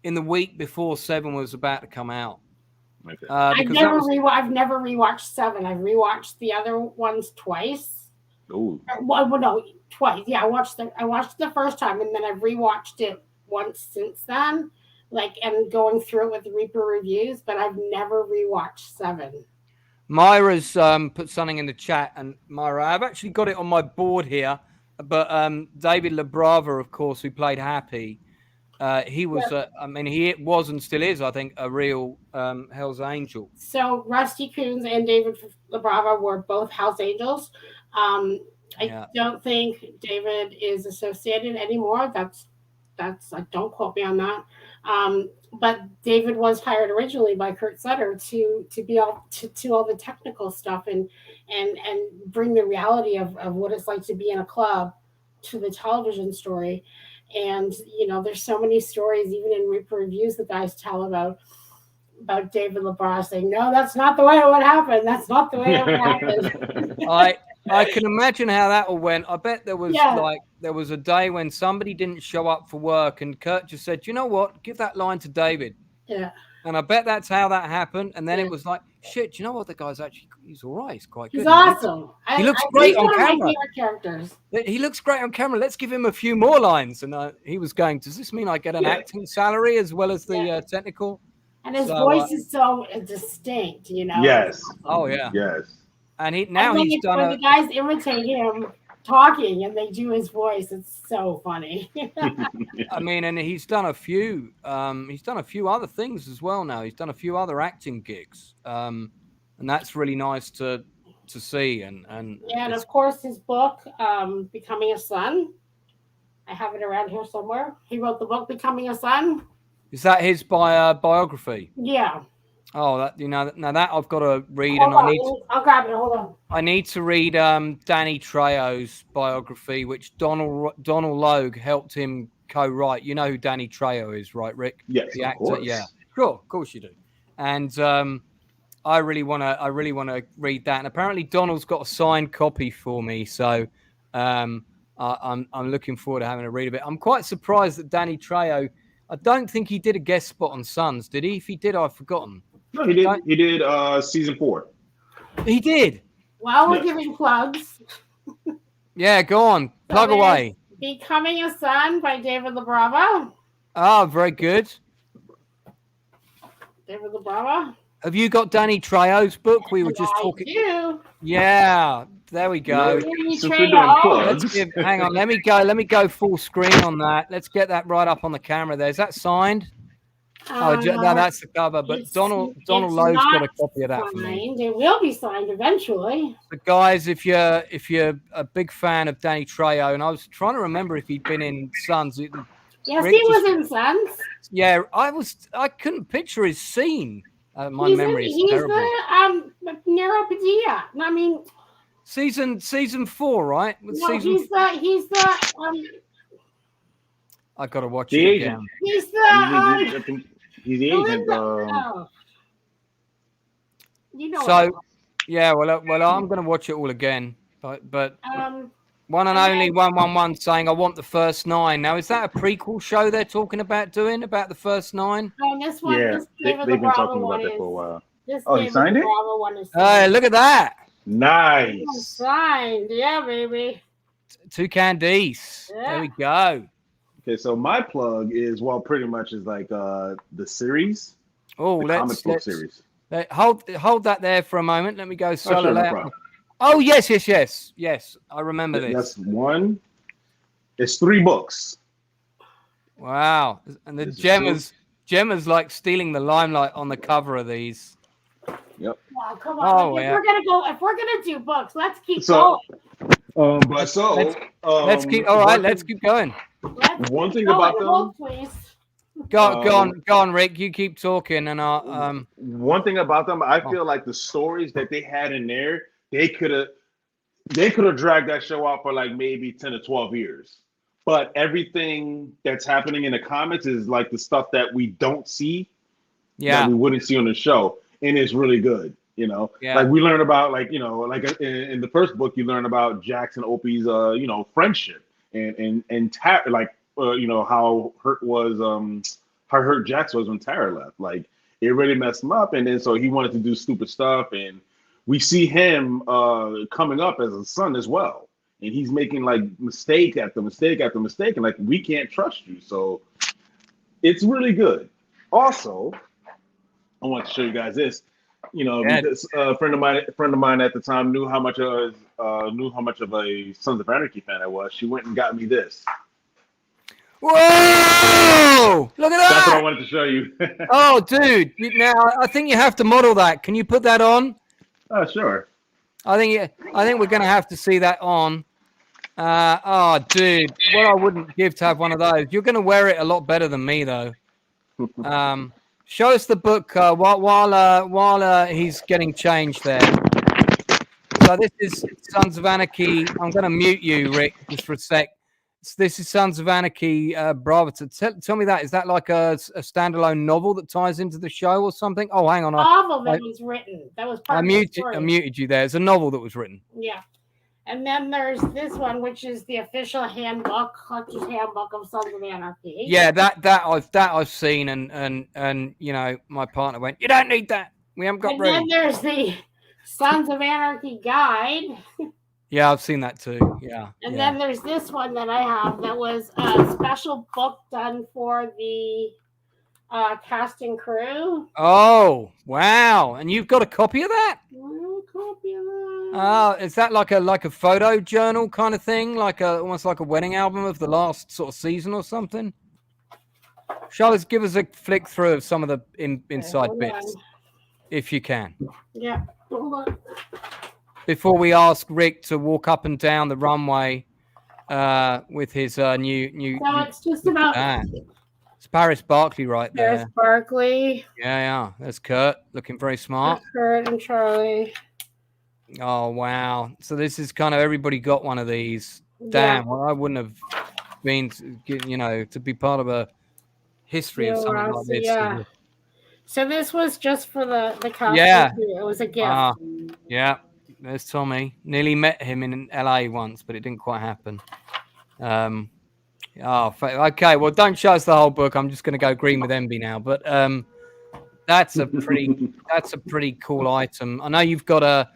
in the week before 7 was about to come out.
Okay.
I've never rewatched 7. I've rewatched the other ones twice.
Ooh.
Well, no, twice. Yeah, I watched the first time, and then I've rewatched it once since then, and going through it with Reaper reviews. But I've never rewatched 7.
Myra's put something in the chat, and Myra, I've actually got it on my board here. But David LaBrava, of course, who played Happy. He was, he was and still is, I think, a real Hell's Angel.
So Rusty Coons and David LaBrava were both Hell's Angels. I don't think David is associated anymore. That's don't quote me on that. But David was hired originally by Kurt Sutter to be all the technical stuff and bring the reality of what it's like to be in a club to the television story. And there's so many stories, even in Reaper reviews, the guys tell about David LaBrava saying, "No, that's not the way it would happen. That's not the way it would happen."
I can imagine how that all went. I bet there was a day when somebody didn't show up for work, and Kurt just said, "You know what? Give that line to David."
Yeah.
And I bet that's how that happened. And then it was like, shit, you know what? The guy's he's all right. He's quite good.
He's awesome.
He looks great on camera.
One of my favorite characters.
He looks great on camera. Let's give him a few more lines. And he was going, does this mean I get an acting salary as well as the technical?
And his voice is so distinct,
Yes.
Oh, yeah.
Yes.
And he's
when the guys imitate him talking and they do his voice, it's so funny.
I mean, and he's done a few other things as well now. He's done a few other acting gigs. And that's really nice to see. And
of course his book, Becoming a Son. I have it around here somewhere. He wrote the book Becoming a Son.
Is that his biography?
Yeah.
Oh, now that I've got to read,
I'll grab it. Hold on.
I need to read Danny Trejo's biography, which Donald Logue helped him co-write. You know who Danny Trejo is, right, Rick?
Yes,
The
of
actor.
course.
Yeah, sure, of course you do. And I really want to read that. And apparently Donald's got a signed copy for me, so I'm looking forward to having a read of it. I'm quite surprised that Danny Trejo. I don't think he did a guest spot on Sons, did he? If he did, I've forgotten.
No, he did. He did season 4.
He did.
Well, we're
Yes.
giving plugs.
Yeah, go on. Plug
there's
away.
Becoming a Son by David LaBrava.
Oh, very good.
David LaBrava.
Have you got Danny Trejo's book? We were just
I
talking.
do.
Yeah, there we go.
Danny
Since we're doing
Trejo.
plugs,
Hang on, let me go full screen on that. Let's get that right up on the camera there. Is that signed? No, that's the cover. But
it's
Donald
it's
Lowe's got a
not
copy of that for me.
signed. It will be signed eventually.
But guys, if you're a big fan of Danny Trejo, and I was trying to remember if he'd been in Sons.
Yes,
Rick
he was
just-
in Sons.
Yeah, I couldn't picture his scene. My
He's
memory is
he's
terrible.
the Nero Padilla. I mean,
Season 4, right? With
no,
season
he's the
I gotta watch
The
it
agent.
again.
he's
I think he's the agent.
You know.
So, yeah, well, I'm gonna watch it all again. But one and only 111 saying I want the first 9. Now, is that a prequel show they're talking about doing about the first 9?
And this one,
Yeah,
this
they've
David
been
LaBrava
talking
one
about that
is-
for a while.
This
Oh, he
David
signed it?
LaBrava one is
Hey, look at that!
Nice.
signed. Yeah, baby.
Toucan Dees.
Yeah.
There we go.
Okay, so my plug is pretty much is like the series,
Oh,
the comic
let's
book series.
hold that there for a moment. Let me go
Sure,
solo
no
out.
problem.
Oh, yes. I remember this.
That's one. It's 3 books.
Wow. And the
This is
Gemma's like stealing the limelight on the cover of these.
Yep.
Wow, come on.
Oh,
Like,
yeah.
if we're gonna do books, let's keep
So,
going.
but so
Let's keep all right, let's keep going.
Let's
one
keep
thing
going,
about them-
book, please.
Go on, Rick. You keep talking and I'll
one thing about them, I feel like the stories that they had in there, they could have dragged that show out for like maybe 10 to 12 years. But everything that's happening in the comics is like the stuff that we don't see, that we wouldn't see on the show, and it's really good.
Yeah.
Like we learn about like in the first book, you learn about Jax and Opie's friendship and how hurt Jax was when Tara left. Like it really messed him up, and then so he wanted to do stupid stuff, and we see him coming up as a son as well, and he's making like mistake after mistake after mistake, and like we can't trust you. So it's really good. Also, I want to show you guys this. Because a friend of mine at the time knew how much of a Sons of Anarchy fan I was. She went and got me this.
Whoa! Look at that!
That's what I wanted to show you.
Oh, dude! Now I think you have to model that. Can you put that on?
Oh, sure.
I think we're going to have to see that on. Oh, dude! What I wouldn't give to have one of those. You're going to wear it a lot better than me, though. Show us the book while he's getting changed there. So this is Sons of Anarchy. I'm going to mute you, Rick, just for a sec. This is Sons of Anarchy, Bravo. Tell me that. Is that like a standalone novel that ties into the show or something? Oh, hang on.
Novel that was written. That was part of the story.
I muted you there. It's a novel that was written.
Yeah. And then there's this one, which is the official handbook, Collector's Handbook of Sons of Anarchy.
Yeah, that I've seen, and my partner went, "You don't need that. We haven't got
And
room."
then there's the Sons of Anarchy guide.
Yeah, I've seen that too. Yeah.
And then there's this one that I have that was a special book done for the cast and crew.
Oh, wow! And you've got a copy of that?
Copy of that.
Oh, is that like a photo journal kind of thing, almost like a wedding album of the last sort of season or something? Charlotte, give us a flick through of some of the inside
hold
bits,
on.
if you can,
Yeah, hold on.
before we ask Rick to walk up and down the runway with his new.
So it's just about
It's Paris Barkley right there.
There's Barkley,
Yeah. There's Kurt, looking very smart.
Kurt, and Charlie.
Oh wow! So this is kind of everybody got one of these. Damn, well, I wouldn't have been, to be part of a history of something like this.
Yeah. So this was just for the cast.
Yeah.
It was a gift.
Yeah. There's Tommy. Nearly met him in LA once, but it didn't quite happen. Okay. Well, don't show us the whole book. I'm just going to go green with Envy now. But that's a pretty cool item. I know you've got a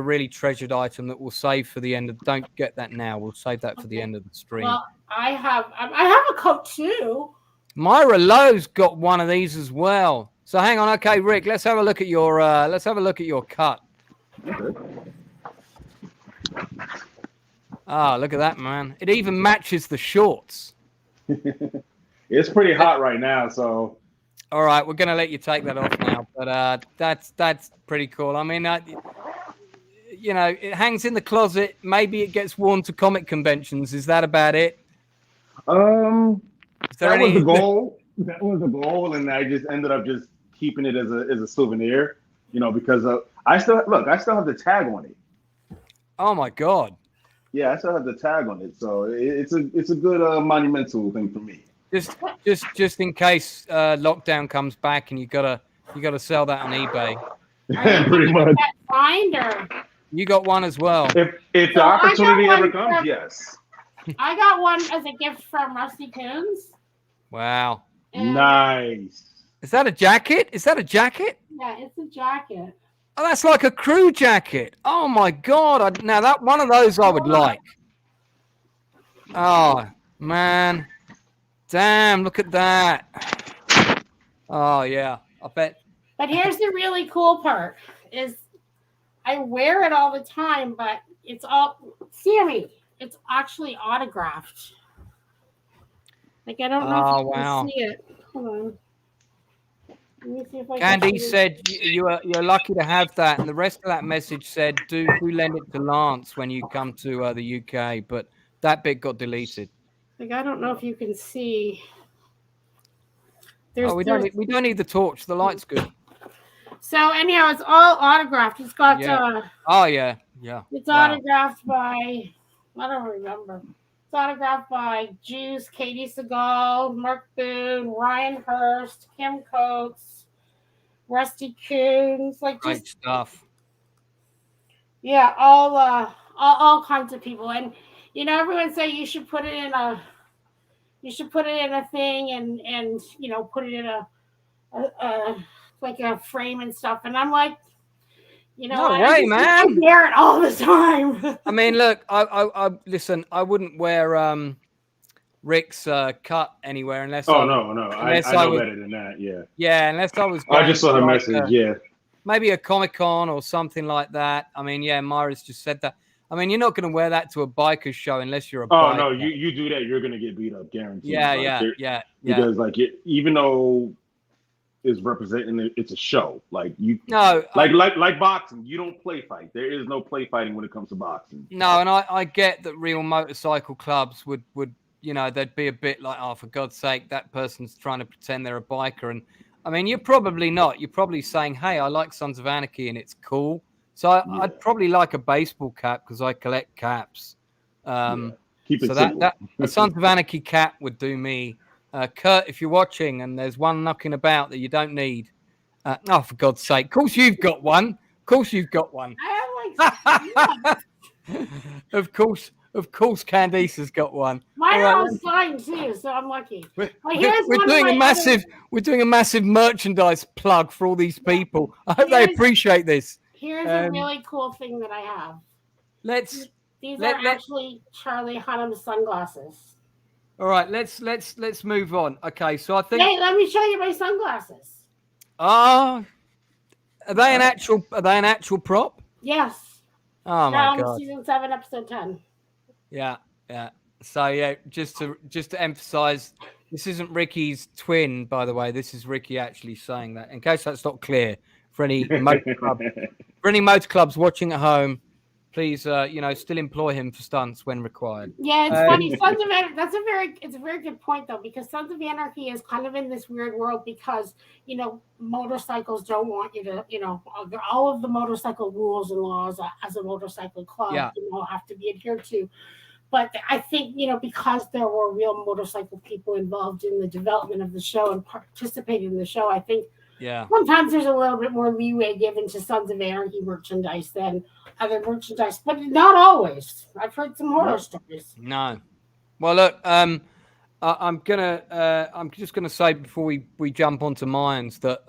really treasured item that we'll save for the end of. Don't get that now. We'll save that for the end of the stream.
Well, I have a coat too.
Myra Lowe's got one of these as well. So hang on. Okay, Rick, let's have a look at your cut.
Okay.
Look at that, man. It even matches the shorts.
It's pretty hot right now, so.
All right, we're gonna let you take that off now, but that's pretty cool. I mean, it hangs in the closet. Maybe it gets worn to comic conventions. Is that about it?
Was the goal. That was the goal, and I just ended up just keeping it as a souvenir. Because I still have the tag on it.
Oh my God.
Yeah, I still have the tag on it, so it's a good monumental thing for me.
Just in case lockdown comes back and you gotta sell that on eBay.
Pretty much.
Finder.
You got one as well.
If the opportunity ever comes, yes.
I got one as a gift from Rusty Coons.
Wow.
And
nice.
Is that a jacket?
Yeah, it's a jacket.
Oh, that's like a crew jacket. Oh my God! Now that one of those I would like. Oh man, damn! Look at that. Oh yeah, I bet.
But here's the really cool part: is I wear it all the time, but it's it's actually autographed. Like I don't know if you can see it. Hold on.
Candy said you're lucky to have that, and the rest of that message said do lend it to Lance when you come to the UK, but that bit got deleted.
Like I don't know if you can see.
We don't need the torch. The light's good.
So anyhow, it's all autographed. It's got
yeah.
It's autographed by I don't remember. It's autographed by Juice, Katie Seagal, Mark Boone, Ryan Hurst, Kim Coates, Rusty Coons, like
great
just
stuff.
Yeah, all kinds of people, and everyone say you should put it in a thing and put it in a like a frame and stuff, and I'm like.
No way, man! I
wear it all the time.
I mean, look, I listen. I wouldn't wear Rick's cut anywhere unless.
Oh no! I know better than that. Yeah.
Yeah, unless I was.
I just saw the message. Yeah.
Maybe a Comic-Con or something like that. I mean, yeah, Myra's just said that. I mean, you're not going to wear that to a biker's show unless you're a.
Oh no! You do that, you're going to get beat up, guaranteed.
Yeah.
Because even though. Is representing it's a show like boxing. You don't play fight. There is no play fighting when it comes to boxing.
No, and I get that real motorcycle clubs would they'd be a bit like, oh, for God's sake, that person's trying to pretend they're a biker. And I mean, you're probably not. You're probably saying, hey, I like Sons of Anarchy and it's cool. So I'd probably like a baseball cap because I collect caps.
Keep it
so
simple.
that a Sons of Anarchy cap would do me. Kurt, if you're watching and there's one knocking about that you don't need, for God's sake, of course you've got one.
I have
Of course, Candice has got one.
Mine are all signed too, so I'm lucky.
We're doing a massive merchandise plug for all these people. I hope they appreciate this.
Here's a really cool thing that I have. These are actually Charlie Hunnam's sunglasses.
All right, let's move on. Okay, so I think.
Hey, let me show you my sunglasses.
Are they an actual prop?
Yes.
Oh my God.
Season 7, episode 10.
Yeah. So yeah, just to emphasize, this isn't Ricky's twin, by the way. This is Ricky actually saying that. In case that's not clear for any motor clubs watching at home. Please, still employ him for stunts when required.
Yeah, it's funny. Sons of Anarchy. It's a very good point though, because Sons of Anarchy is kind of in this weird world because motorcycles don't want you to, all of the motorcycle rules and laws as a motorcycle club, have to be adhered to. But I think, because there were real motorcycle people involved in the development of the show and participating in the show, I think
Yeah.
sometimes there's a little bit more leeway given to Sons of Anarchy merchandise than other merchandise, but not always. I've heard some horror stories.
No. Well, look, I'm just gonna say before we jump onto Mayans that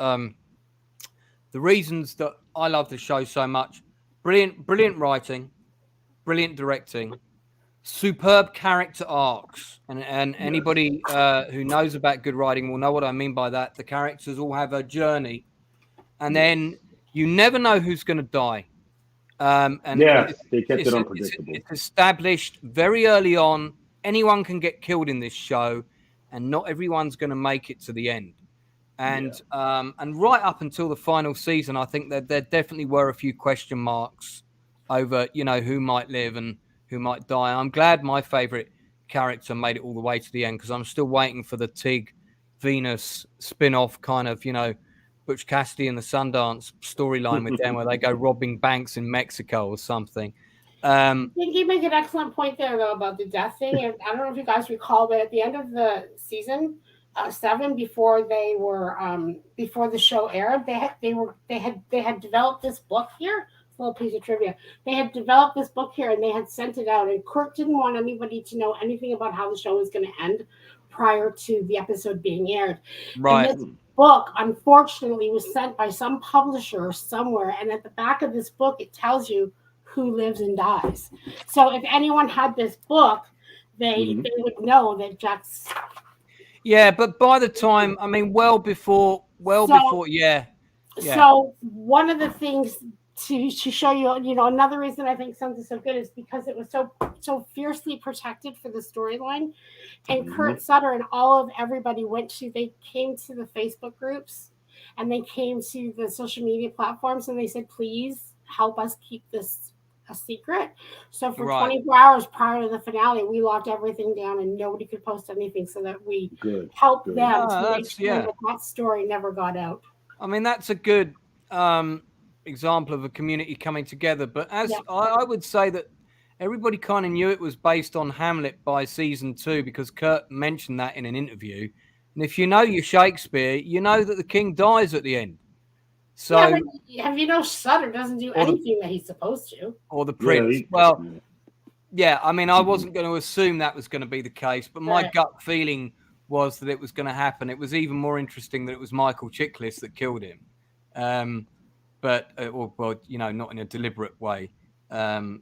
the reasons that I love the show so much: brilliant writing, brilliant directing, superb character arcs, and anybody who knows about good writing will know what I mean by that. The characters all have a journey, and then you never know who's going to die.
They kept it unpredictable.
It's established very early on. Anyone can get killed in this show, and not everyone's going to make it to the end. And right up until the final season, I think that there definitely were a few question marks over, who might live and who might die. I'm glad my favorite character made it all the way to the end, because I'm still waiting for the Tig Venus spin-off kind of, Butch Cassidy and the Sundance storyline with them, where they go robbing banks in Mexico or something.
I think you make an excellent point there, though, about the death thing. And I don't know if you guys recall, but at the end of the season 7, before the show aired, they had developed this book here. It's a little piece of trivia. They had developed this book here, and they had sent it out. And Kurt didn't want anybody to know anything about how the show was going to end prior to the episode being aired.
Right.
And this book, unfortunately, was sent by some publisher somewhere. And at the back of this book, it tells you who lives and dies. So if anyone had this book, they would know that Jack's.
Yeah, but by the time, well before, yeah.
So one of the things to show you, another reason I think Sons is so good is because it was so fiercely protected for the storyline. And Kurt Sutter and everybody they came to the Facebook groups, and they came to the social media platforms, and they said, please help us keep this a secret. So for 24 hours prior to the finale, we locked everything down, and nobody could post anything, so that we helped them to make sure that story never got out.
That's a good example of a community coming together. But I would say that everybody kind of knew it was based on Hamlet by season 2, because Kurt mentioned that in an interview. And if you know your Shakespeare, you know that the king dies at the end. So,
have Sutter doesn't do anything that he's supposed to,
or the prince? I wasn't going to assume that was going to be the case, but my gut feeling was that it was going to happen. It was even more interesting that it was Michael Chiklis that killed him, not in a deliberate way. All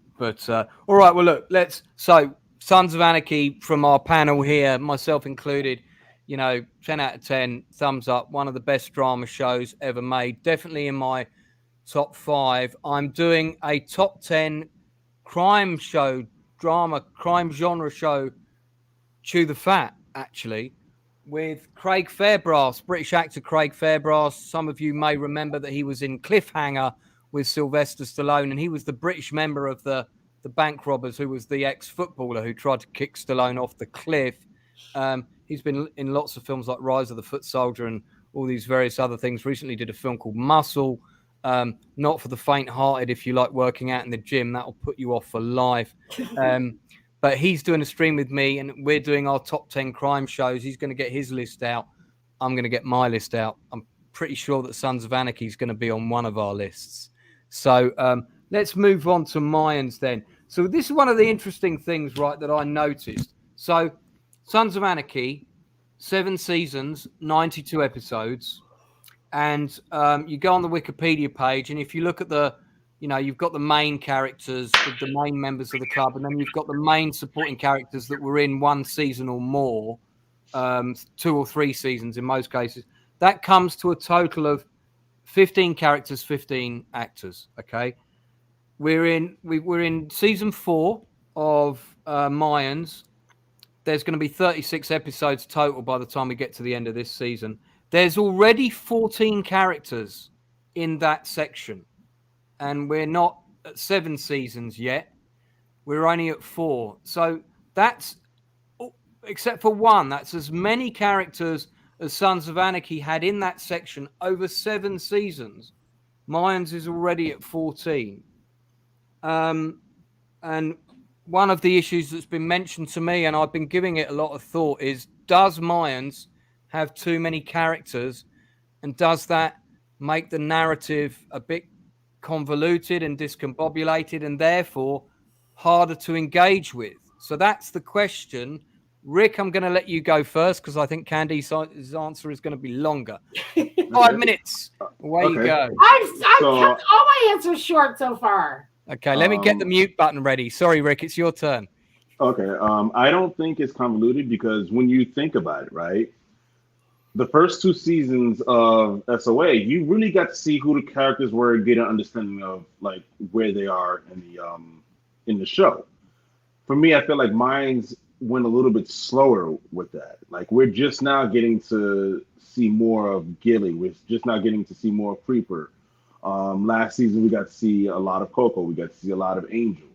right. Well, look. So Sons of Anarchy from our panel here, myself included. 10 out of 10, thumbs up. One of the best drama shows ever made. Definitely in my top 5. I'm doing a top 10 crime genre show, Chew the Fat, actually, with Craig Fairbrass, British actor Craig Fairbrass. Some of you may remember that he was in Cliffhanger with Sylvester Stallone, and he was the British member of the bank robbers, who was the ex-footballer who tried to kick Stallone off the cliff. He's been in lots of films like Rise of the Foot Soldier and all these various other things. Recently did a film called Muscle. Not for the faint-hearted. If you like working out in the gym, that'll put you off for life. But he's doing a stream with me, and we're doing our top 10 crime shows. He's going to get his list out. I'm going to get my list out. I'm pretty sure that Sons of Anarchy is going to be on one of our lists. So let's move on to Mayans then. So this is one of the interesting things, right, that I noticed. So Sons of Anarchy, 7 seasons, 92 episodes. And you go on the Wikipedia page, and if you look at you've got the main characters, the main members of the club, and then you've got the main supporting characters that were in 1 season or more, 2 or 3 seasons in most cases. That comes to a total of 15 characters, 15 actors. Okay, we're in season 4 of Mayans. There's going to be 36 episodes total by the time we get to the end of this season. There's already 14 characters in that section, and we're not at 7 seasons yet. We're only at 4. So that's, except for 1, that's as many characters as Sons of Anarchy had in that section over 7 seasons. Mayans is already at 14. And one of the issues that's been mentioned to me, and I've been giving it a lot of thought, is does Mayans have too many characters, and does that make the narrative a bit convoluted and discombobulated, and therefore harder to engage with? So that's the question. Rick, I'm going to let you go first because I think Candice's answer is going to be longer. 5 minutes. Away you go.
I've kept all my answers short so far.
Okay, let me get the mute button ready. Sorry, Rick, it's your turn.
Okay. I don't think it's convoluted because when you think about it, right? The first 2 seasons of SOA, you really got to see who the characters were and get an understanding of like where they are in the show. For me, I feel like Minds went a little bit slower with that. Like we're just now getting to see more of Gilly. We're just now getting to see more of Creeper. Last season, we got to see a lot of Coco. We got to see a lot of Angel.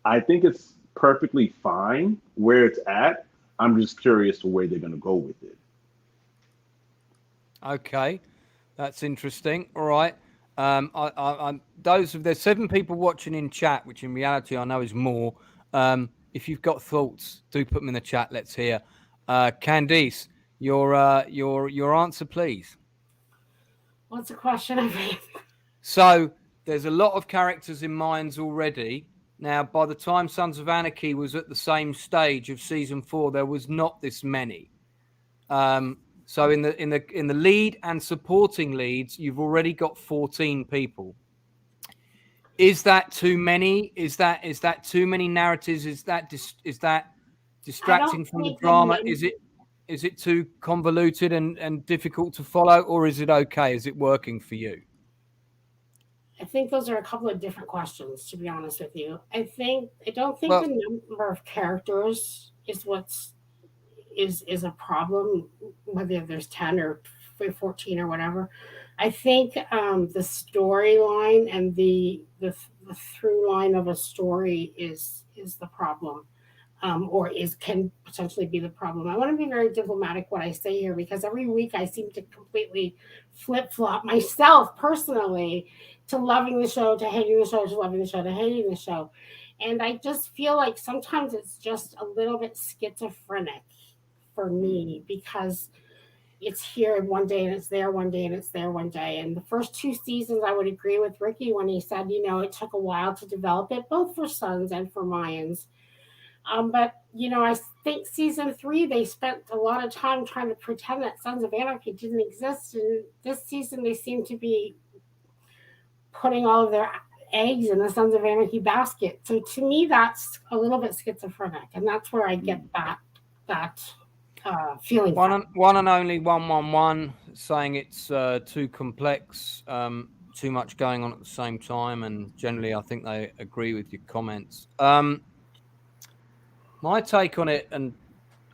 I think it's perfectly fine where it's at. I'm just curious to where they're going to go with it.
Okay, that's interesting. All right. There's 7 people watching in chat, which in reality I know is more. If you've got thoughts, do put them in the chat. Let's hear. Candice, your answer, please.
What's the question?
So there's a lot of characters in Minds already. Now, by the time Sons of Anarchy was at the same stage of season 4, there was not this many. So in the lead and supporting leads, you've already got 14 people. Is that too many? Is that too many narratives? Is that distracting from the drama? Is it too convoluted and difficult to follow, or is it okay? Is it working for you?
I think those are a couple of different questions, to be honest with you. I don't think the number of characters is is a problem, whether there's 10 or 14 or whatever. I think the storyline and the through line of a story is the problem, or can potentially be the problem. I want to be very diplomatic what I say here because every week I seem to completely flip flop myself personally to loving the show, to hating the show, to loving the show, to hating the show. And I just feel like sometimes it's just a little bit schizophrenic for me because it's here one day and it's there one day and it's there one day. And the first 2 seasons, I would agree with Ricky when he said, it took a while to develop it, both for Sons and for Mayans. But, I think season 3, they spent a lot of time trying to pretend that Sons of Anarchy didn't exist. And this season, they seem to be putting all of their eggs in the Sons of Anarchy basket. So to me, that's a little bit schizophrenic. And that's where I get that feeling.
One and only 111 saying it's too complex, too much going on at the same time. And generally, I think they agree with your comments. My take on it, and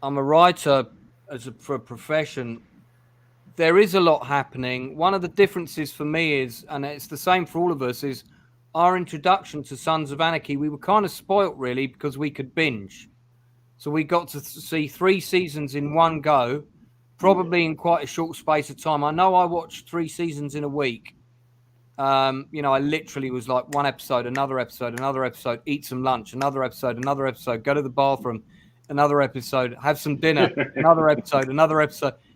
I'm a writer for a profession, there is a lot happening. One of the differences for me is, and it's the same for all of us, is our introduction to Sons of Anarchy. We were kind of spoilt, really, because we could binge. So we got to see 3 seasons in one go, probably in quite a short space of time. I know I watched 3 seasons in a week. I literally was like one episode, another episode, eat some lunch, another episode, go to the bathroom, another episode, have some dinner, another episode.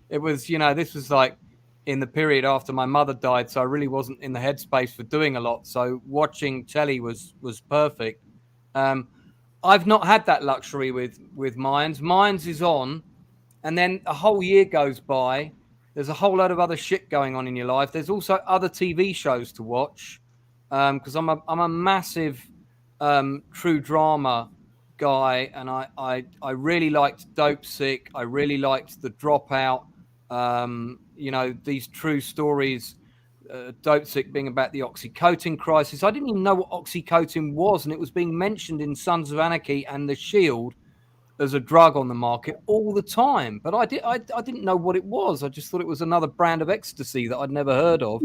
It was, this was like in the period after my mother died, so I really wasn't in the headspace for doing a lot. So watching telly was perfect. I've not had that luxury with Mayans. Mayans is on, and then a whole year goes by. There's a whole lot of other shit going on in your life. There's also other TV shows to watch, because I'm a massive true drama guy, and I really liked Dope Sick. I really liked The Dropout. These true stories. Dope Sick being about the oxycodone crisis. I didn't even know what oxycodone was, and it was being mentioned in Sons of Anarchy and The Shield as a drug on the market all the time. But I didn't know what it was. I just thought it was another brand of ecstasy that I'd never heard of.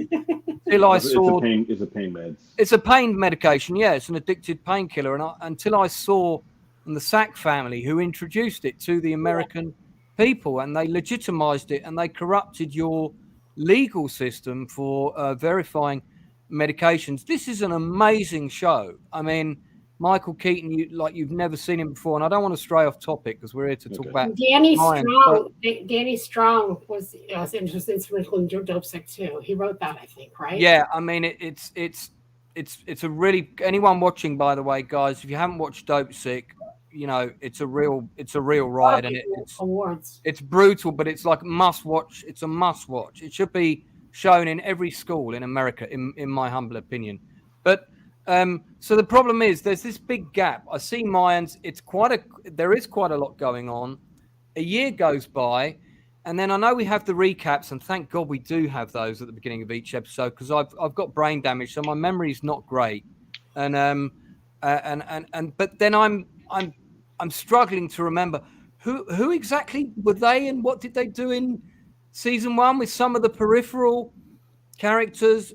Till I saw
it's a pain med.
It's a pain medication, yeah. It's an addicted painkiller, and until I saw the Sack family who introduced it to the American people, and they legitimized it, and they corrupted your legal system for verifying medications. This is an amazing show. I mean, Michael Keaton, you've never seen him before, and I don't want to stray off topic because we're here to talk about
Danny
Mayans,
Strong. Danny Strong was instrumental in Dope Sick too. He wrote that, I think, right?
Yeah, I mean it's a really, anyone watching, by the way, guys, if you haven't watched Dope Sick, it's a real ride, and it's brutal, but it's like must watch. It's a must watch. It should be shown in every school in America, in my humble opinion. But so the problem is there's this big gap. I see Mayans. There is quite a lot going on. A year goes by, and then I know we have the recaps, and thank God we do have those at the beginning of each episode, because I've got brain damage, so my memory is not great. And but then I'm struggling to remember who exactly were they and what did they do in season 1 with some of the peripheral characters.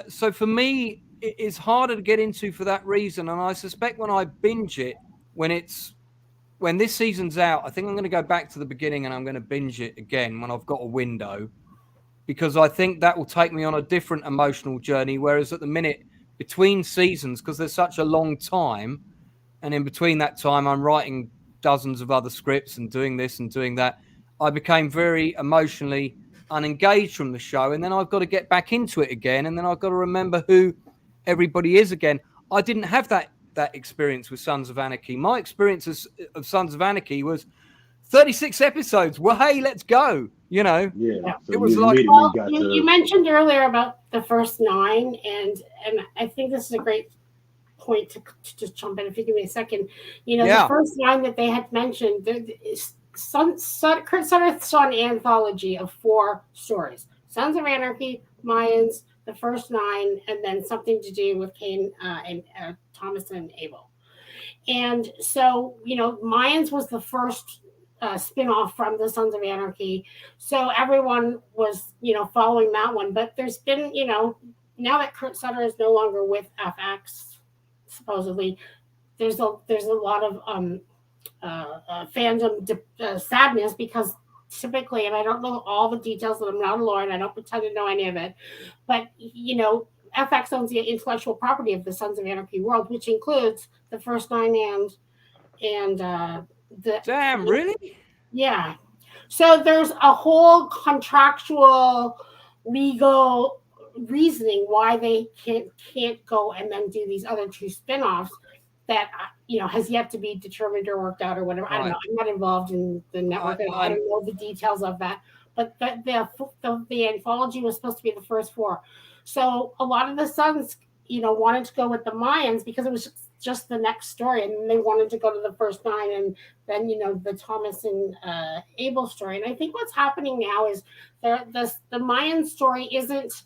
So for me, it's harder to get into for that reason. And I suspect when I binge it, when this season's out, I think I'm going to go back to the beginning and I'm going to binge it again when I've got a window, because I think that will take me on a different emotional journey. Whereas at the minute, between seasons, because there's such a long time, and in between that time, I'm writing dozens of other scripts and doing this and doing that, I became very emotionally unengaged from the show. And then I've got to get back into it again. And then I've got to remember who everybody is again. I didn't have that experience with Sons of Anarchy. My experience of Sons of Anarchy was 36 episodes. Well, hey, let's go.
Yeah. So
it was
you mentioned earlier about the first 9, and I think this is a great point to just jump in if you give me a second. The first 9 that they had mentioned, Kurt Sutter saw an anthology of 4 stories: Sons of Anarchy, Mayans, the first 9, and then something to do with Cain and Thomas and Abel. And so, Mayans was the first spin-off from the Sons of Anarchy. So everyone was, following that one. But there's been, now that Kurt Sutter is no longer with FX, supposedly, there's a lot of fandom sadness, because typically, and I don't know all the details, and I'm not a lawyer, and I don't pretend to know any of it, but FX owns the intellectual property of the Sons of Anarchy world, which includes the first 9 and the.
Damn, really?
Yeah. So there's a whole contractual, legal reasoning why they can't go and then do these other 2 spinoffs that has yet to be determined or worked out or whatever. I don't know. I'm not involved in the network. I don't know the details of that. But the anthology was supposed to be the first 4. So a lot of the Sons, wanted to go with the Mayans because it was just the next story, and they wanted to go to the first 9, and then the Thomas and Abel story. And I think what's happening now is the Mayan story isn't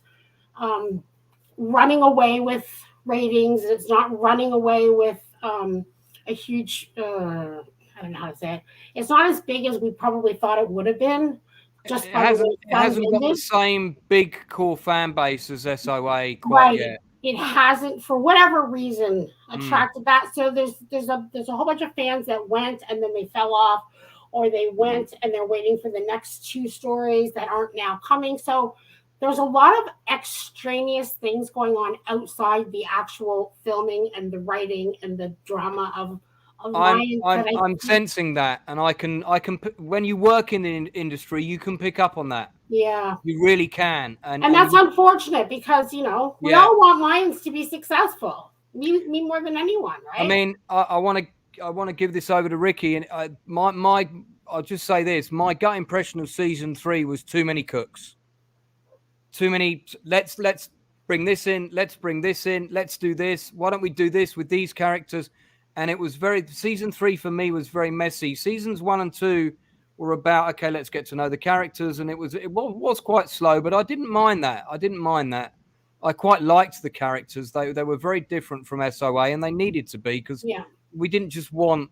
running away with ratings. It's not running away with a huge, I don't know how to say it. It's not as big as we probably thought it would have been. Just
it hasn't got the same big core fan base as SOA quite yet.
It hasn't, for whatever reason, attracted that. So there's a whole bunch of fans that went and then they fell off, or they went and they're waiting for the next 2 stories that aren't now coming. So there's a lot of extraneous things going on outside the actual filming and the writing and the drama of
I'm sensing that, and I can when you work in the industry, you can pick up on that.
Yeah,
you really can, and
that's unfortunate, because we all want Mayans to be successful. Me more than anyone, right?
I mean, I want to give this over to Ricky, and I'll just say this: my gut impression of season 3 was too many cooks, too many. Let's bring this in. Let's bring this in. Let's do this. Why don't we do this with these characters? And it was season 3 for me was very messy. Seasons 1 and 2 were about, okay, let's get to know the characters. And it was quite slow, but I didn't mind that. I quite liked the characters. They were very different from SOA, and they needed to be, because we didn't just want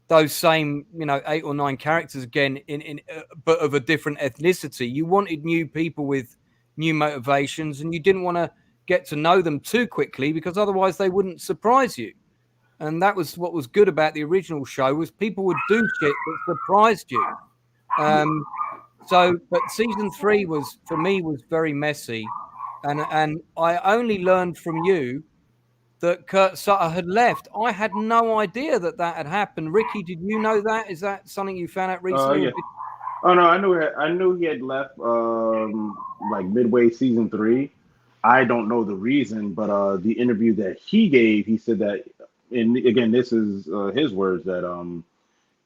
those same, 8 or 9 characters again, but of a different ethnicity. You wanted new people with new motivations, and you didn't want to get to know them too quickly, because otherwise they wouldn't surprise you. And that was what was good about the original show, was people would do shit that surprised you. But season 3 for me was very messy. And I only learned from you that Kurt Sutter had left. I had no idea that had happened. Ricky, did you know that? Is that something you found out recently?
Yeah. Oh no, I knew he had left like midway season 3. I don't know the reason, but the interview that he gave, he said that, and again, this is his words, that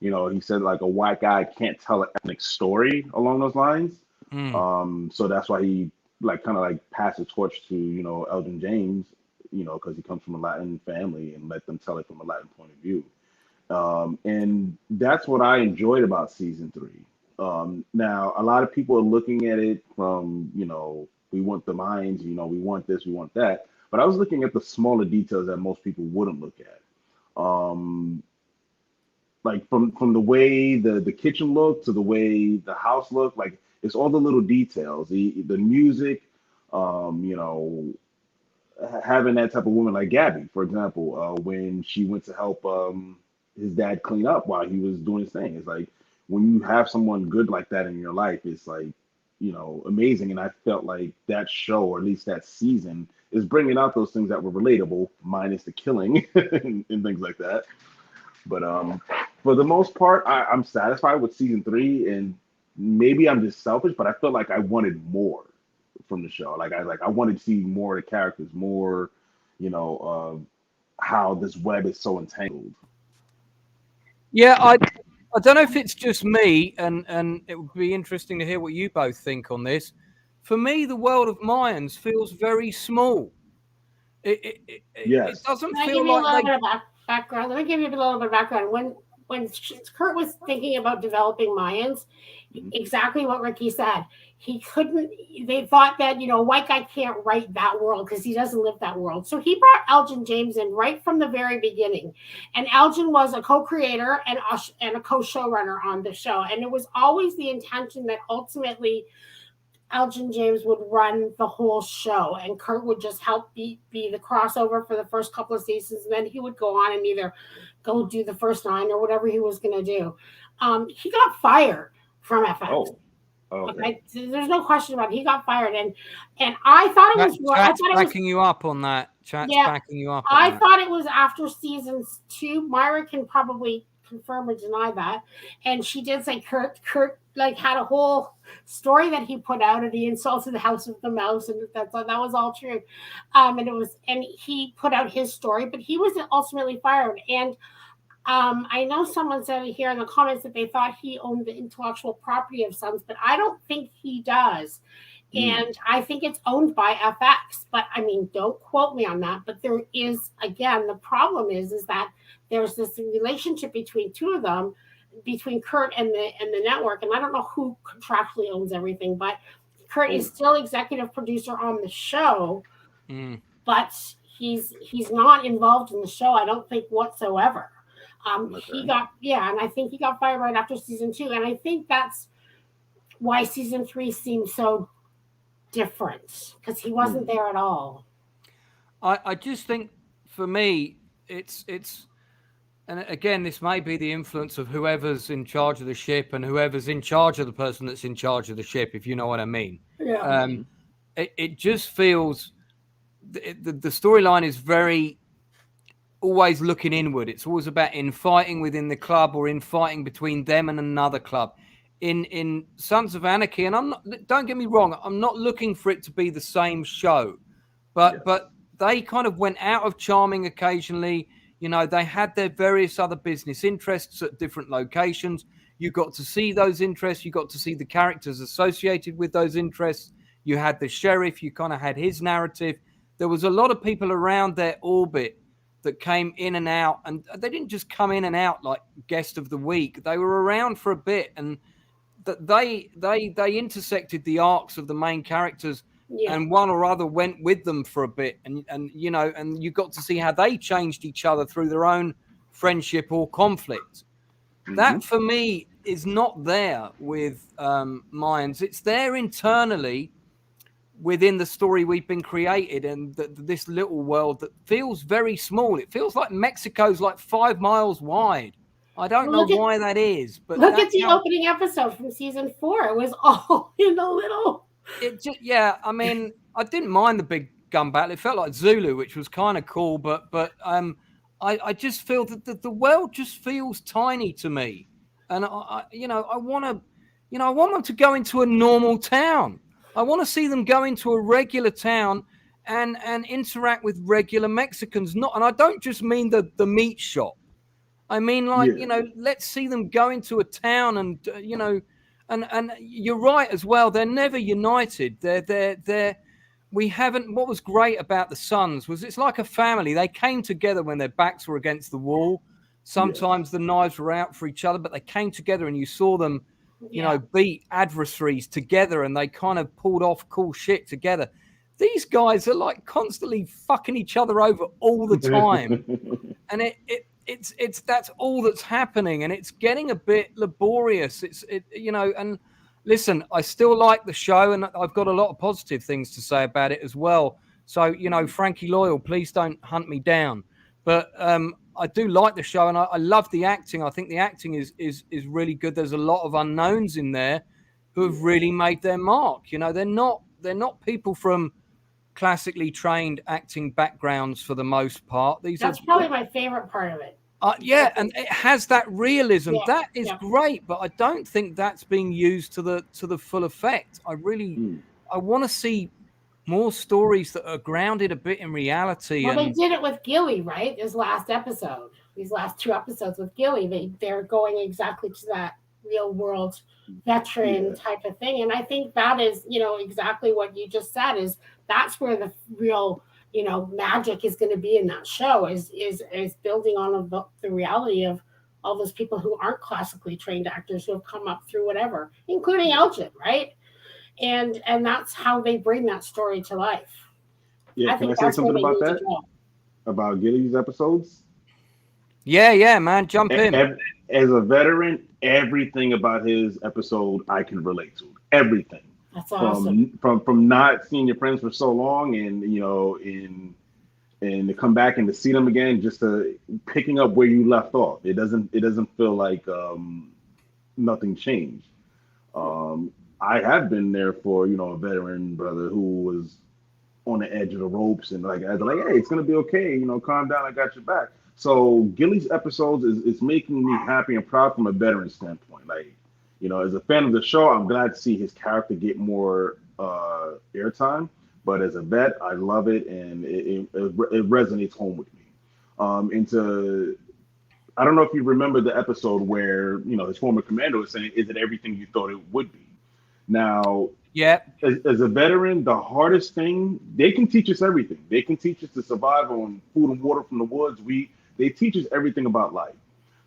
he said like a white guy can't tell an ethnic story along those lines. So that's why he like kind of like passed the torch to Elgin James, because he comes from a Latin family, and let them tell it from a Latin point of view. And that's what I enjoyed about season 3. Now, a lot of people are looking at it from, we want the minds, we want this, we want that. But I was looking at the smaller details that most people wouldn't look at. Like from the way the kitchen looked to the way the house looked, like it's all the little details, the music, having that type of woman like Gabby, for example, when she went to help his dad clean up while he was doing his thing. It's like when you have someone good like that in your life, it's like, amazing. And I felt like that show, or at least that season, is bringing out those things that were relatable, minus the killing and things like that. But for the most part, I'm satisfied with season 3, and maybe I'm just selfish, but I felt like I wanted more from the show. I wanted to see more of the characters, more, how this web is so entangled.
Yeah, I don't know if it's just me, and it would be interesting to hear what you both think on this. For me, the world of Mayans feels very small. It doesn't feel like
background. Let me give you a little bit of background. When Kurt was thinking about developing Mayans, exactly what Ricky said. He couldn't. They thought that a white guy can't write that world because he doesn't live that world. So he brought Elgin James in right from the very beginning, and Elgin was a co-creator and a co-showrunner on the show. And it was always the intention that ultimately Elgin James would run the whole show, and Kurt would just help be the crossover for the first couple of seasons, and then he would go on and either go do the first 9 or whatever he was going to do. He got fired from FX.
Oh, okay.
There's no question about it. He got fired, and I thought it was.
Chat's backing you up on that. Chat's backing you up.
I thought it was after season 2. Myra can probably confirm or deny that, and she did say Kurt like had a whole story that he put out, and he insulted the House of the Mouse, and that was all true. And he put out his story, but he was ultimately fired. And I know someone said here in the comments that they thought he owned the intellectual property of Sons, but I don't think he does. And I think it's owned by FX, but I mean, don't quote me on that. But there is, again, the problem is that there's this relationship between two of them, between Kurt and the network, and I don't know who contractually owns everything, but Kurt is still executive producer on the show, but he's not involved in the show, I don't think, whatsoever. He got and I think he got fired right after season 2, and I think that's why season 3 seems so different, because he wasn't there at all.
I just think, for me, it's and again, this may be the influence of whoever's in charge of the ship and whoever's in charge of the person that's in charge of the ship, if you know what I mean.
Yeah.
It just feels the storyline is very always looking inward. It's always about infighting within the club or infighting between them and another club. In Sons of Anarchy, and don't get me wrong, I'm not looking for it to be the same show, but they kind of went out of charming occasionally. They had their various other business interests at different locations. You got to see those interests. You got to see the characters associated with those interests. You had the sheriff. You kind of had his narrative. There was a lot of people around their orbit that came in and out, and they didn't just come in and out like guest of the week. They were around for a bit, and they intersected the arcs of the main characters. Yeah. And one or other went with them for a bit, and you got to see how they changed each other through their own friendship or conflict. That for me is not there with Mayans. It's there internally within the story we've been created, and this little world that feels very small. It feels like Mexico's like 5 miles wide. I don't know why that is, but
look at the opening episode from season 4. It was all in a little.
I mean, I didn't mind the big gun battle. It felt like Zulu, which was kind of cool, but I just feel that the world just feels tiny to me, and I want them to go into a normal town. I want to see them go into a regular town and interact with regular Mexicans. And I don't just mean the meat shop. I mean, let's see them go into a town and and you're right as well. They're never united. We haven't. What was great about the Sons was it's like a family. They came together when their backs were against the wall. Sometimes the knives were out for each other, but they came together, and you saw them, beat adversaries together, and they kind of pulled off cool shit together. These guys are like constantly fucking each other over all the time, and it's that's all that's happening, and it's getting a bit laborious. And listen, I still like the show, and I've got a lot of positive things to say about it as well. So, Frankie Loyal, please don't hunt me down. But I do like the show, and I love the acting. I think the acting is really good. There's a lot of unknowns in there who have really made their mark. They're not people from classically trained acting backgrounds for the most part.
That's probably my favorite part of it.
And it has that realism. That is great, but I don't think that's being used to the full effect. I want to see more stories that are grounded a bit in reality.
Well, they did it with Gilly, right? This last episode, these last 2 episodes with Gilly, they're going exactly to that real world veteran type of thing. And I think that is, exactly what you just said, is that's where the real magic is going to be in that show, is building on the reality of all those people who aren't classically trained actors who have come up through whatever, including Elgin, right? And that's how they bring that story to life.
Yeah, can I say something about that? About Gilly's episodes?
Yeah, man, jump in.
As a veteran, everything about his episode I can relate to. Everything.
That's awesome.
From not seeing your friends for so long, and and to come back and to see them again, just to picking up where you left off. It doesn't feel like nothing changed. I have been there for a veteran brother who was on the edge of the ropes, and I was like, hey, it's gonna be okay. Calm down. I got your back. So Gilly's episodes is making me happy and proud from a veteran standpoint. As a fan of the show, I'm glad to see his character get more airtime. But as a vet, I love it, and it resonates home with me. I don't know if you remember the episode where his former commander was saying, "Is it everything you thought it would be?" Now, as a veteran, the hardest thing, they can teach us everything. They can teach us to survive on food and water from the woods. They teach us everything about life.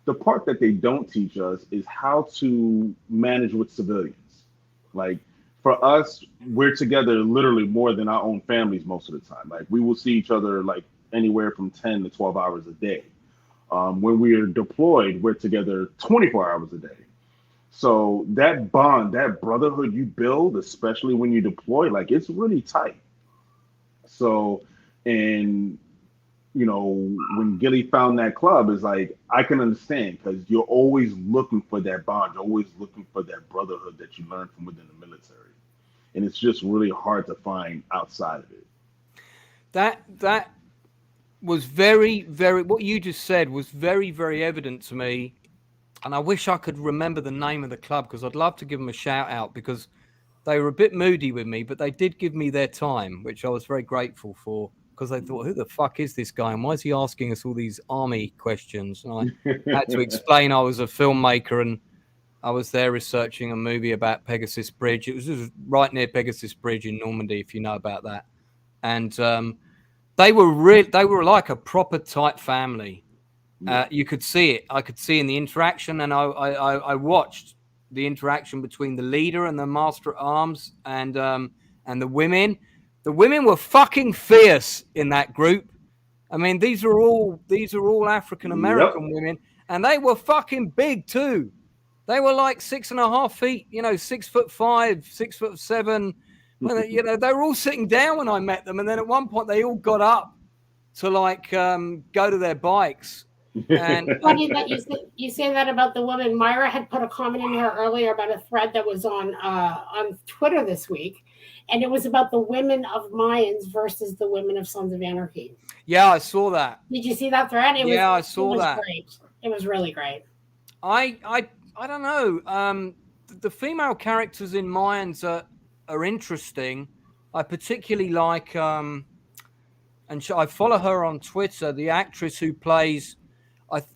The part that they don't teach us is how to manage with civilians. Like, for us, we're together literally more than our own families most of the time. Like, we will see each other like anywhere from 10 to 12 hours a day. When we are deployed, we're together 24 hours a day. So that bond, that brotherhood you build, especially when you deploy, like, it's really tight. So, and when Gilly found that club, is like, I can understand, because you're always looking for that bond. You're always looking for that brotherhood that you learn from within the military. And it's just really hard to find outside of it.
That was very, very, what you just said was very, very evident to me. And I wish I could remember the name of the club, because I'd love to give them a shout out, because they were a bit moody with me, but they did give me their time, which I was very grateful for, because they thought, who the fuck is this guy? And why is he asking us all these army questions? And I had to explain I was a filmmaker, and I was there researching a movie about Pegasus Bridge. It was just right near Pegasus Bridge in Normandy, if you know about that. And they were like a proper tight family. You could see it. I could see in the interaction, and I watched the interaction between the leader and the master at arms and the women. The women were fucking fierce in that group. I mean, these are all African American women, and they were fucking big too. They were like 6.5 feet, 6'5", 6'7". They were all sitting down when I met them, and then at one point they all got up to go to their bikes. And
funny that you say that about the woman. Myra had put a comment in here earlier about a thread that was on Twitter this week, and it was about the women of Mayans versus the women of Sons of Anarchy.
Yeah, I saw that.
Did you see that thread?
I saw that.
Great. It was really great.
I don't know. The female characters in Mayans are interesting. I particularly like and I follow her on Twitter. The actress who plays,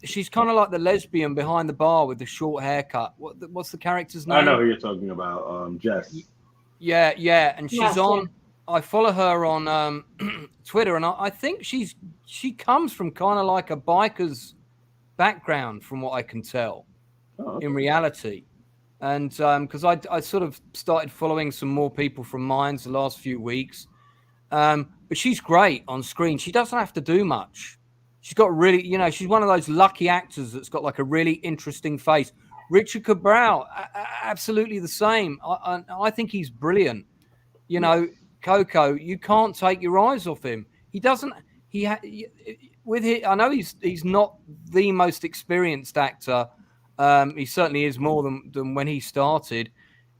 she's kind of like the lesbian behind the bar with the short haircut. What's the character's name?
I know who you're talking about. Jess.
Yeah, and she's on.
Yeah.
I follow her on Twitter, and I think she comes from kind of like a biker's background, from what I can tell, in reality. And because I sort of started following some more people from Mayans the last few weeks, but she's great on screen. She doesn't have to do much. She's got really, she's one of those lucky actors that's got like a really interesting face. Richard Cabral, absolutely the same. I think he's brilliant. Coco, you can't take your eyes off him. He doesn't. I know he's not the most experienced actor. He certainly is more than when he started.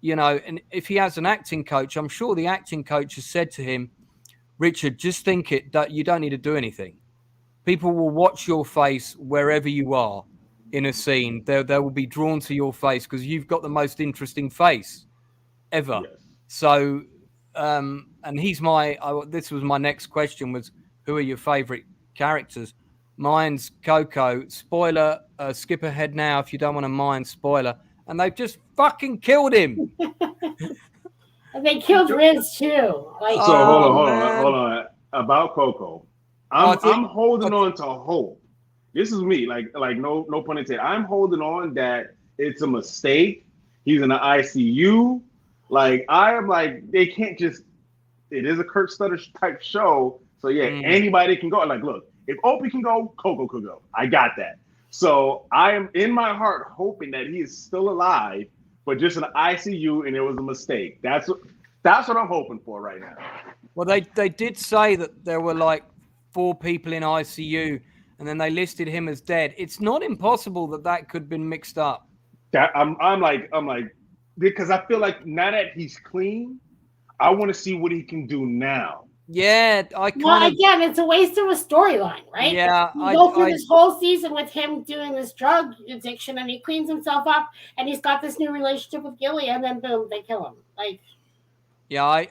And if he has an acting coach, I'm sure the acting coach has said to him, Richard, just think that you don't need to do anything. People will watch your face wherever you are in a scene. They will be drawn to your face because you've got the most interesting face ever.
Yes.
So, and this was my next question was, who are your favorite characters? Mine's Coco. Spoiler, skip ahead now if you don't want to mind spoiler. And they've just fucking killed him.
And they killed Riz too.
So hold on. About Coco, I'm holding on to hope. This is me, like no pun intended. I'm holding on that it's a mistake. He's in the ICU. Like I am like they can't just. It is a Kurt Sutter type show, so yeah, anybody can go. Like, look, if Opie can go, Coco could go. I got that. So I am in my heart hoping that he is still alive, but just in the ICU, and it was a mistake. That's what I'm hoping for right now.
Well, they did say that there were like 4 people in ICU, and then they listed him as dead. It's not impossible that could have been mixed up.
That I'm like because I feel like now that he's clean, I want to see what he can do now.
Yeah,
again, it's a waste of a storyline, right?
Yeah,
you go through this whole season with him doing this drug addiction, and he cleans himself up, and he's got this new relationship with Gilly, and then boom, they kill him. Like,
yeah,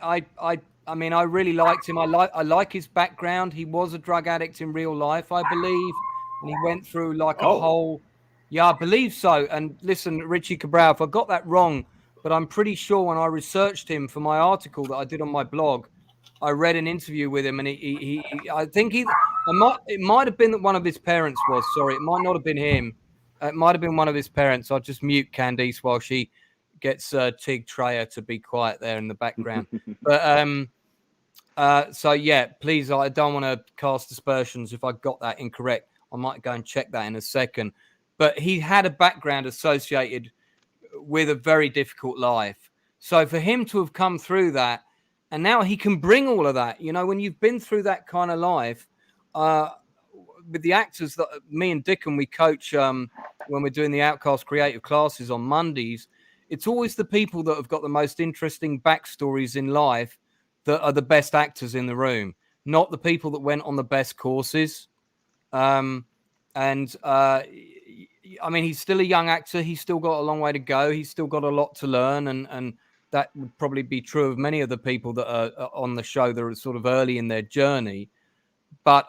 I mean, I really liked him. I like his background. He was a drug addict in real life, I believe, and he went through like a whole. Yeah, I believe so. And listen, Richie Cabral, if I got that wrong, but I'm pretty sure when I researched him for my article that I did on my blog, I read an interview with him, and I think it might have been that one of his parents was. Sorry, it might not have been him. It might have been one of his parents. I'll just mute Candice while she gets Tig Treyer to be quiet there in the background. But so yeah, please, I don't want to cast aspersions if I got that incorrect. I might go and check that in a second. But he had a background associated with a very difficult life. So for him to have come through that, and now he can bring all of that, when you've been through that kind of life, with the actors that me and Dickon, we coach when we're doing the Outcasts Creative classes on Mondays, it's always the people that have got the most interesting backstories in life that are the best actors in the room, not the people that went on the best courses. I mean, he's still a young actor. He's still got a long way to go. He's still got a lot to learn. And that would probably be true of many of the people that are on the show that are sort of early in their journey. But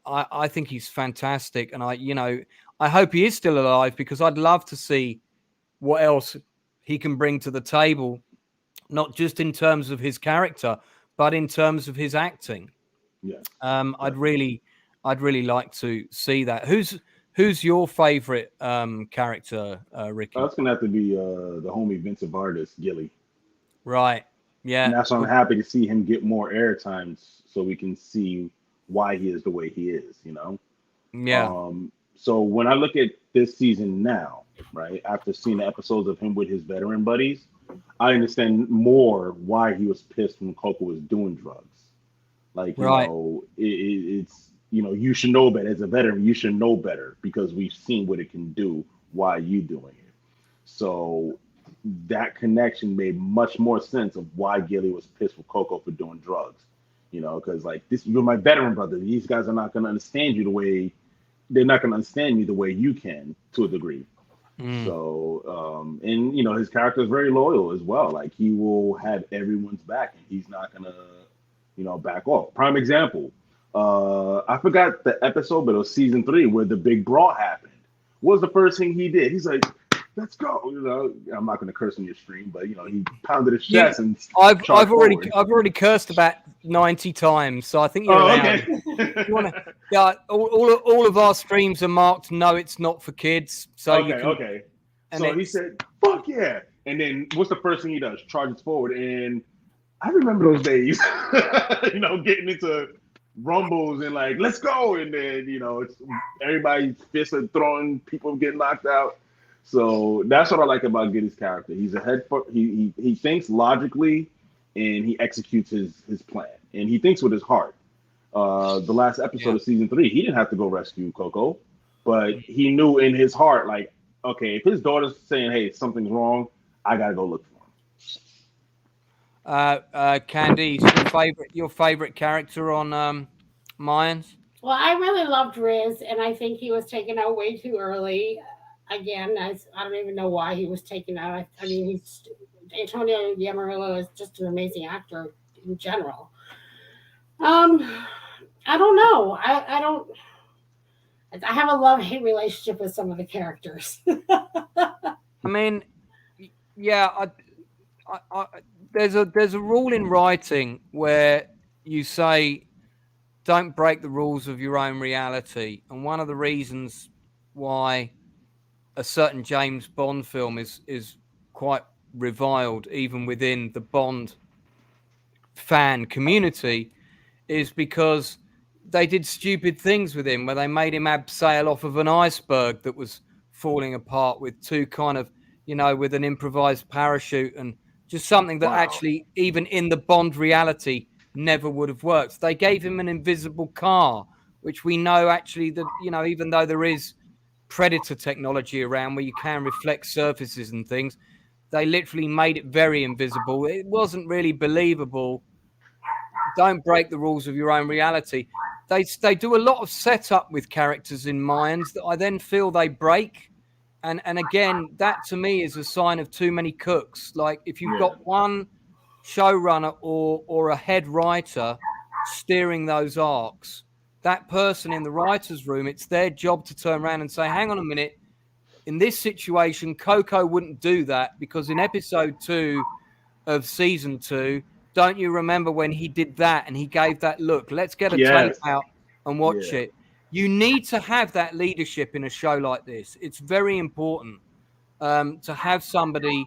I think he's fantastic. And I hope he is still alive, because I'd love to see what else he can bring to the table, not just in terms of his character, but in terms of his acting.
Yeah.
I'd really like to see that. Who's your favorite character, Ricky?
That's gonna have to be the homie Vincent Vardas, Gilly.
Right. Yeah.
And that's why I'm happy to see him get more airtime, so we can see why he is the way he is.
Yeah.
So when I look at this season now, right, after seeing the episodes of him with his veteran buddies, I understand more why he was pissed when Coco was doing drugs. Like, it's, you should know better. As a veteran, you should know better, because we've seen what it can do while you doing it. So that connection made much more sense of why Gilly was pissed with Coco for doing drugs. You know, because like this, you're my veteran brother. These guys are not going to understand you the way they're not going to understand me the way you can to a degree. So, and you know, his character is very loyal as well. Like he will have everyone's back, and he's not gonna, you know, back off. Prime example. I forgot the episode, but it was season 3 where the big brawl happened. What was the first thing he did? He's like, "Let's go." You know, I'm not gonna curse on your stream, but you know, he pounded his chest and
I've
forward.
already cursed about 90 times, so I think you're allowed.
Okay.
You wanna, yeah, all of our streams are marked. No, it's not for kids. So
okay. So he said, "Fuck yeah!" And then what's the first thing he does? Charges forward, and I remember those days. You know, getting into rumbles and like, "Let's go!" And then you know, it's everybody's fists are throwing, people get knocked out. So that's what I like about Giddy's character. He's he thinks logically, and he executes his plan, and he thinks with his heart. The last episode of season 3, he didn't have to go rescue Coco, but he knew in his heart, like, okay, if his daughter's saying, "Hey, something's wrong," I gotta go look for him.
Candy, your favorite character on Mayans?
Well, I really loved Riz, and I think he was taken out way too early. Again, I don't even know why he was taken out. I mean, Antonio Yamarillo is just an amazing actor in general. I don't know. I don't. I have a love-hate relationship with some of the characters.
I mean, yeah, there's a rule in writing where you say don't break the rules of your own reality, and one of the reasons why a certain James Bond film is quite reviled even within the Bond fan community is because they did stupid things with him where they made him abseil off of an iceberg that was falling apart with two kind of, you know, with an improvised parachute and just something that actually even in the Bond reality never would have worked. They gave him an invisible car, which we know actually that, you know, even though there is Predator technology around where you can reflect surfaces and things, they literally made it very invisible. It wasn't really believable. Don't break the rules of your own reality. They do a lot of setup with characters in Mayans that I then feel they break. And again, that to me is a sign of too many cooks. Like if you've got one showrunner or a head writer steering those arcs, that person in the writer's room, it's their job to turn around and say, hang on a minute, in this situation, Coco wouldn't do that because in episode 2 of season 2, don't you remember when he did that and he gave that look? Let's get a tape out and watch it. You need to have that leadership in a show like this. It's very important to have somebody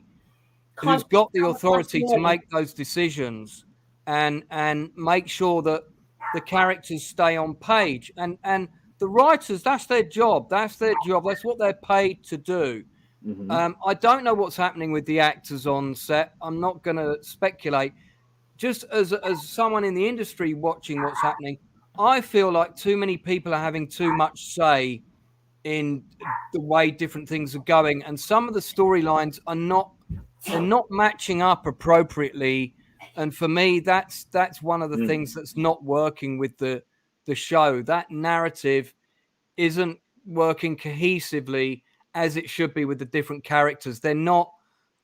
who's got the authority to make those decisions and make sure that the characters stay on page. And the writers, that's their job. That's their job. That's what they're paid to do. I don't know what's happening with the actors on set. I'm not going to speculate. Just as someone in the industry watching what's happening, I feel like too many people are having too much say in the way different things are going. And some of the storylines are not matching up appropriately. And for me, that's one of the things that's not working with the show. That narrative isn't working cohesively as it should be with the different characters. They're not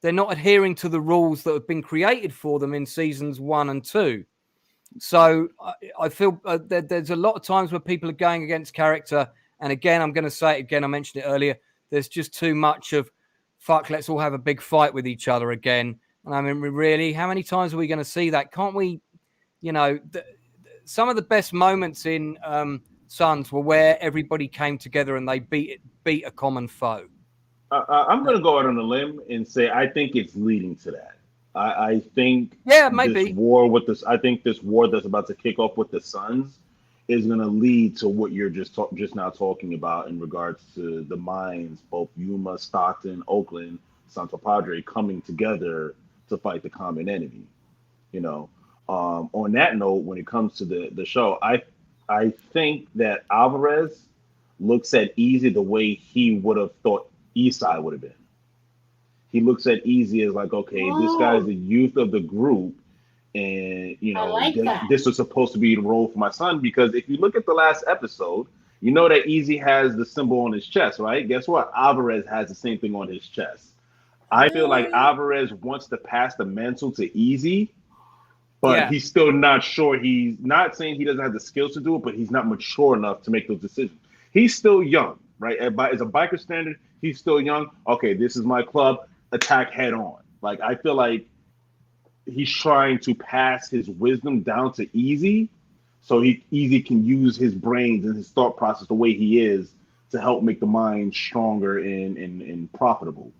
adhering to the rules that have been created for them in seasons 1 and 2. So I feel there's a lot of times where people are going against character. And again, I'm going to say it again. I mentioned it earlier. There's just too much of, fuck, let's all have a big fight with each other again. And I mean, really, how many times are we going to see that? Can't we, you know, some of the best moments in Sons were where everybody came together and they beat a common foe.
I'm going to go out on a limb and say I think it's leading to that. I think
maybe
this war with this. I think this war that's about to kick off with the Suns is going to lead to what you're just now talking about in regards to the mines, both Yuma, Stockton, Oakland, Santo Padre coming together to fight the common enemy. You know, on that note, when it comes to the show, I think that Alvarez looks at Easy the way he would have thought Eastside would have been. he looks at Easy as like, okay, this guy's the youth of the group, and
I like that.
this was supposed to be the role for my son. Because if you look at the last episode, you know that Easy has the symbol on his chest, right? Guess what? Alvarez has the same thing on his chest. I feel like Alvarez wants to pass the mantle to Easy, but he's still not sure. He's not saying he doesn't have the skills to do it, but he's not mature enough to make those decisions. He's still young, right? As a biker standard, he's still young. Okay, this is my club. Attack head on. Like, I feel like he's trying to pass his wisdom down to Easy, so Easy can use his brains and his thought process the way he is to help make the mind stronger and profitable.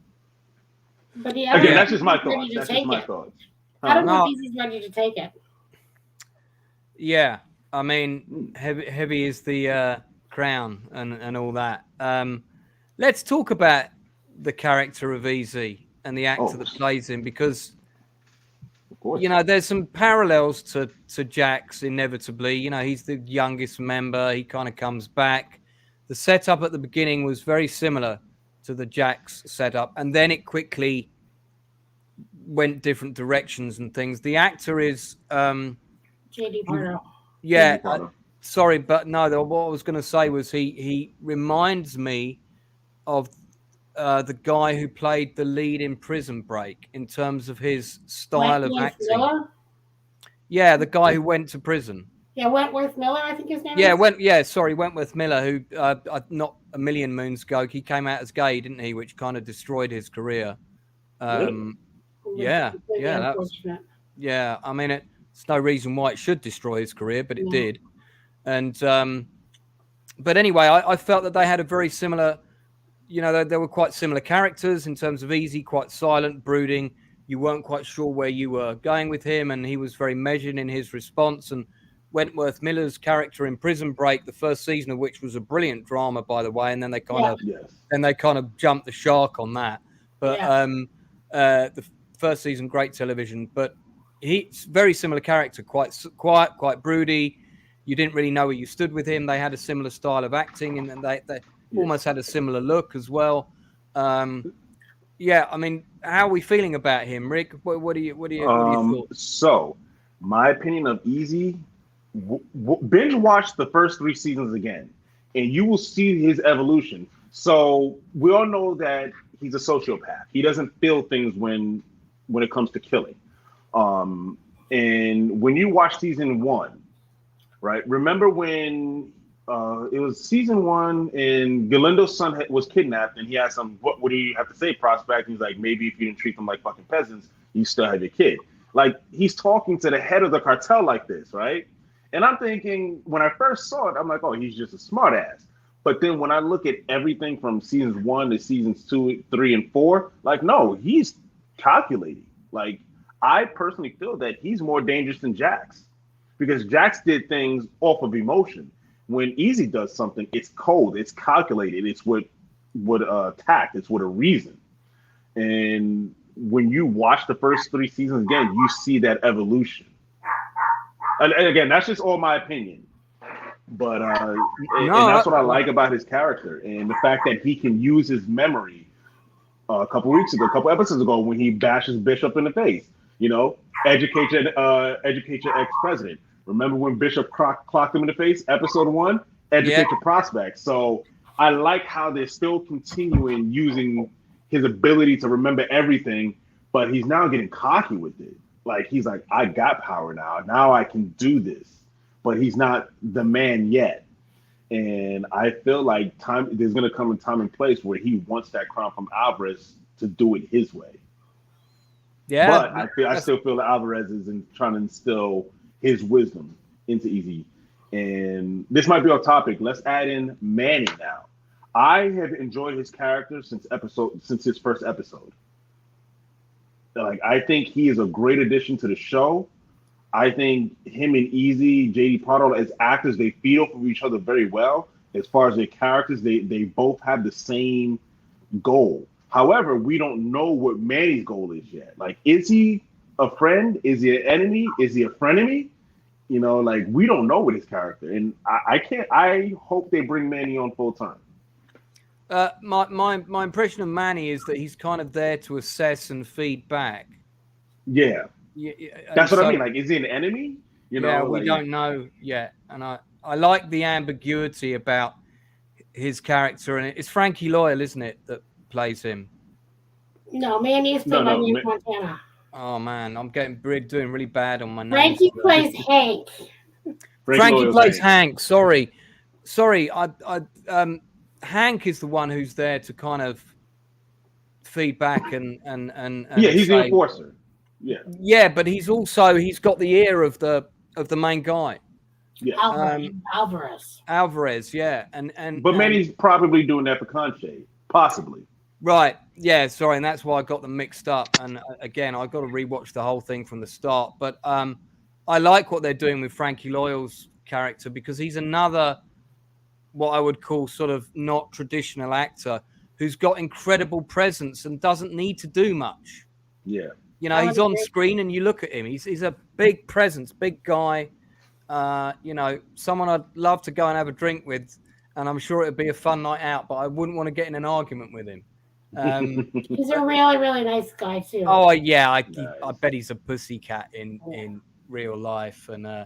But
again, that's just my thoughts. That's just my thoughts.
I don't know if Easy's ready to take it.
Yeah, I mean, heavy is the crown and all that. Let's talk about the character of Easy and the actor that plays him, because there's some parallels to Jax inevitably. He's the youngest member. He kind of comes back. The setup at the beginning was very similar to the Jax setup, and then it quickly went different directions and things. The actor is
JD Pardo.
Yeah, sorry, but no. What I was going to say was he reminds me of the guy who played the lead in Prison Break in terms of his style of acting.
Miller?
Yeah, the guy who went to prison.
Yeah, Wentworth Miller, I think his name is.
Wentworth Miller, who not a million moons ago, he came out as gay, didn't he? Which kind of destroyed his career.
Really?
Yeah. I mean, it's no reason why it should destroy his career, but it did. And but anyway, I felt that they had a very similar. They were quite similar characters in terms of Easy, quite silent, brooding. You weren't quite sure where you were going with him, and he was very measured in his response. And Wentworth Miller's character in Prison Break, the first season of which was a brilliant drama, by the way, and then they kind of jumped the shark on that. But the first season, great television. But he's very similar character, quite quiet, quite broody. You didn't really know where you stood with him. They had a similar style of acting, and they almost had a similar look as well. I mean, how are we feeling about him, Rick? What do you thought?
So, my opinion of Easy, binge watch the first 3 seasons again, and you will see his evolution. So we all know that he's a sociopath. He doesn't feel things when it comes to killing. And when you watch season 1, right? Remember when it was season 1 and Galindo's son was kidnapped, and he asked him, what do you have to say, Prospect? And he's like, maybe if you didn't treat them like fucking peasants, you still have your kid. Like, he's talking to the head of the cartel like this, right? And I'm thinking, when I first saw it, I'm like, oh, he's just a smart ass. But then when I look at everything from seasons 1 to seasons 2, 3, and 4, like, no, he's calculating. Like, I personally feel that he's more dangerous than Jax, because Jax did things off of emotion. When Easy does something, it's cold, it's calculated, it's with tact, it's with a reason. And when you watch the first 3 seasons again, you see that evolution. And again, that's just all my opinion. But and that's what I like about his character, and the fact that he can use his memory. A couple episodes ago, when he bashes Bishop in the face, educate your ex-president. Remember when Bishop clocked him in the face? Episode 1, educate your prospects. So I like how they're still continuing using his ability to remember everything, but he's now getting cocky with it. Like, he's like, I got power now. Now I can do this. But he's not the man yet. And I feel like there's going to come a time and place where he wants that crown from Alvarez to do it his way. Yeah. But I still feel that Alvarez is trying to instill his wisdom into Easy. And this might be off topic. Let's add in Manny now. I have enjoyed his character since his first episode. Like, I think he is a great addition to the show. I think him and Easy, JD Pardo, as actors, they feed off of each other very well. As far as their characters, they both have the same goal. However, we don't know what Manny's goal is yet. Like, is he a friend? Is he an enemy? Is he a frenemy? Like, we don't know with his character. And I hope they bring Manny on full time.
My impression of Manny is that he's kind of there to assess and feed back.
Yeah,
Yeah,
that's what I mean. Like, is he an enemy? You
yeah,
know,
we
like
don't know yet, and I like the ambiguity about his character, and it's Frankie Loyal, isn't it, that plays him?
No, Manny is
no,
played by
no.
Manny Montana.
Oh man, I'm doing really bad on my names.
Frankie plays Hank.
Frankie
Loyal's
plays
Hank.
Hank. Sorry. Hank is the one who's there to kind of feed back and
Yeah, he's the
say,
enforcer. Yeah,
yeah, but he's got the ear of the main guy.
yeah.
Alvarez.
Yeah, and
But Manny's probably doing that for Conche, possibly.
right, yeah, sorry, and that's why I got them mixed up. And again, I got to rewatch the whole thing from the start. But I like what they're doing with Frankie Loyal's character because he's another what I would call sort of not traditional actor who's got incredible presence and doesn't need to do much.
Yeah.
You know, he's on screen and you look at him. He's a big presence, big guy. You know, someone I'd love to go and have a drink with, and I'm sure it'd be a fun night out, but I wouldn't want to get in an argument with him.
He's a really, really nice guy too.
Oh yeah, I bet he's a pussycat in real life, and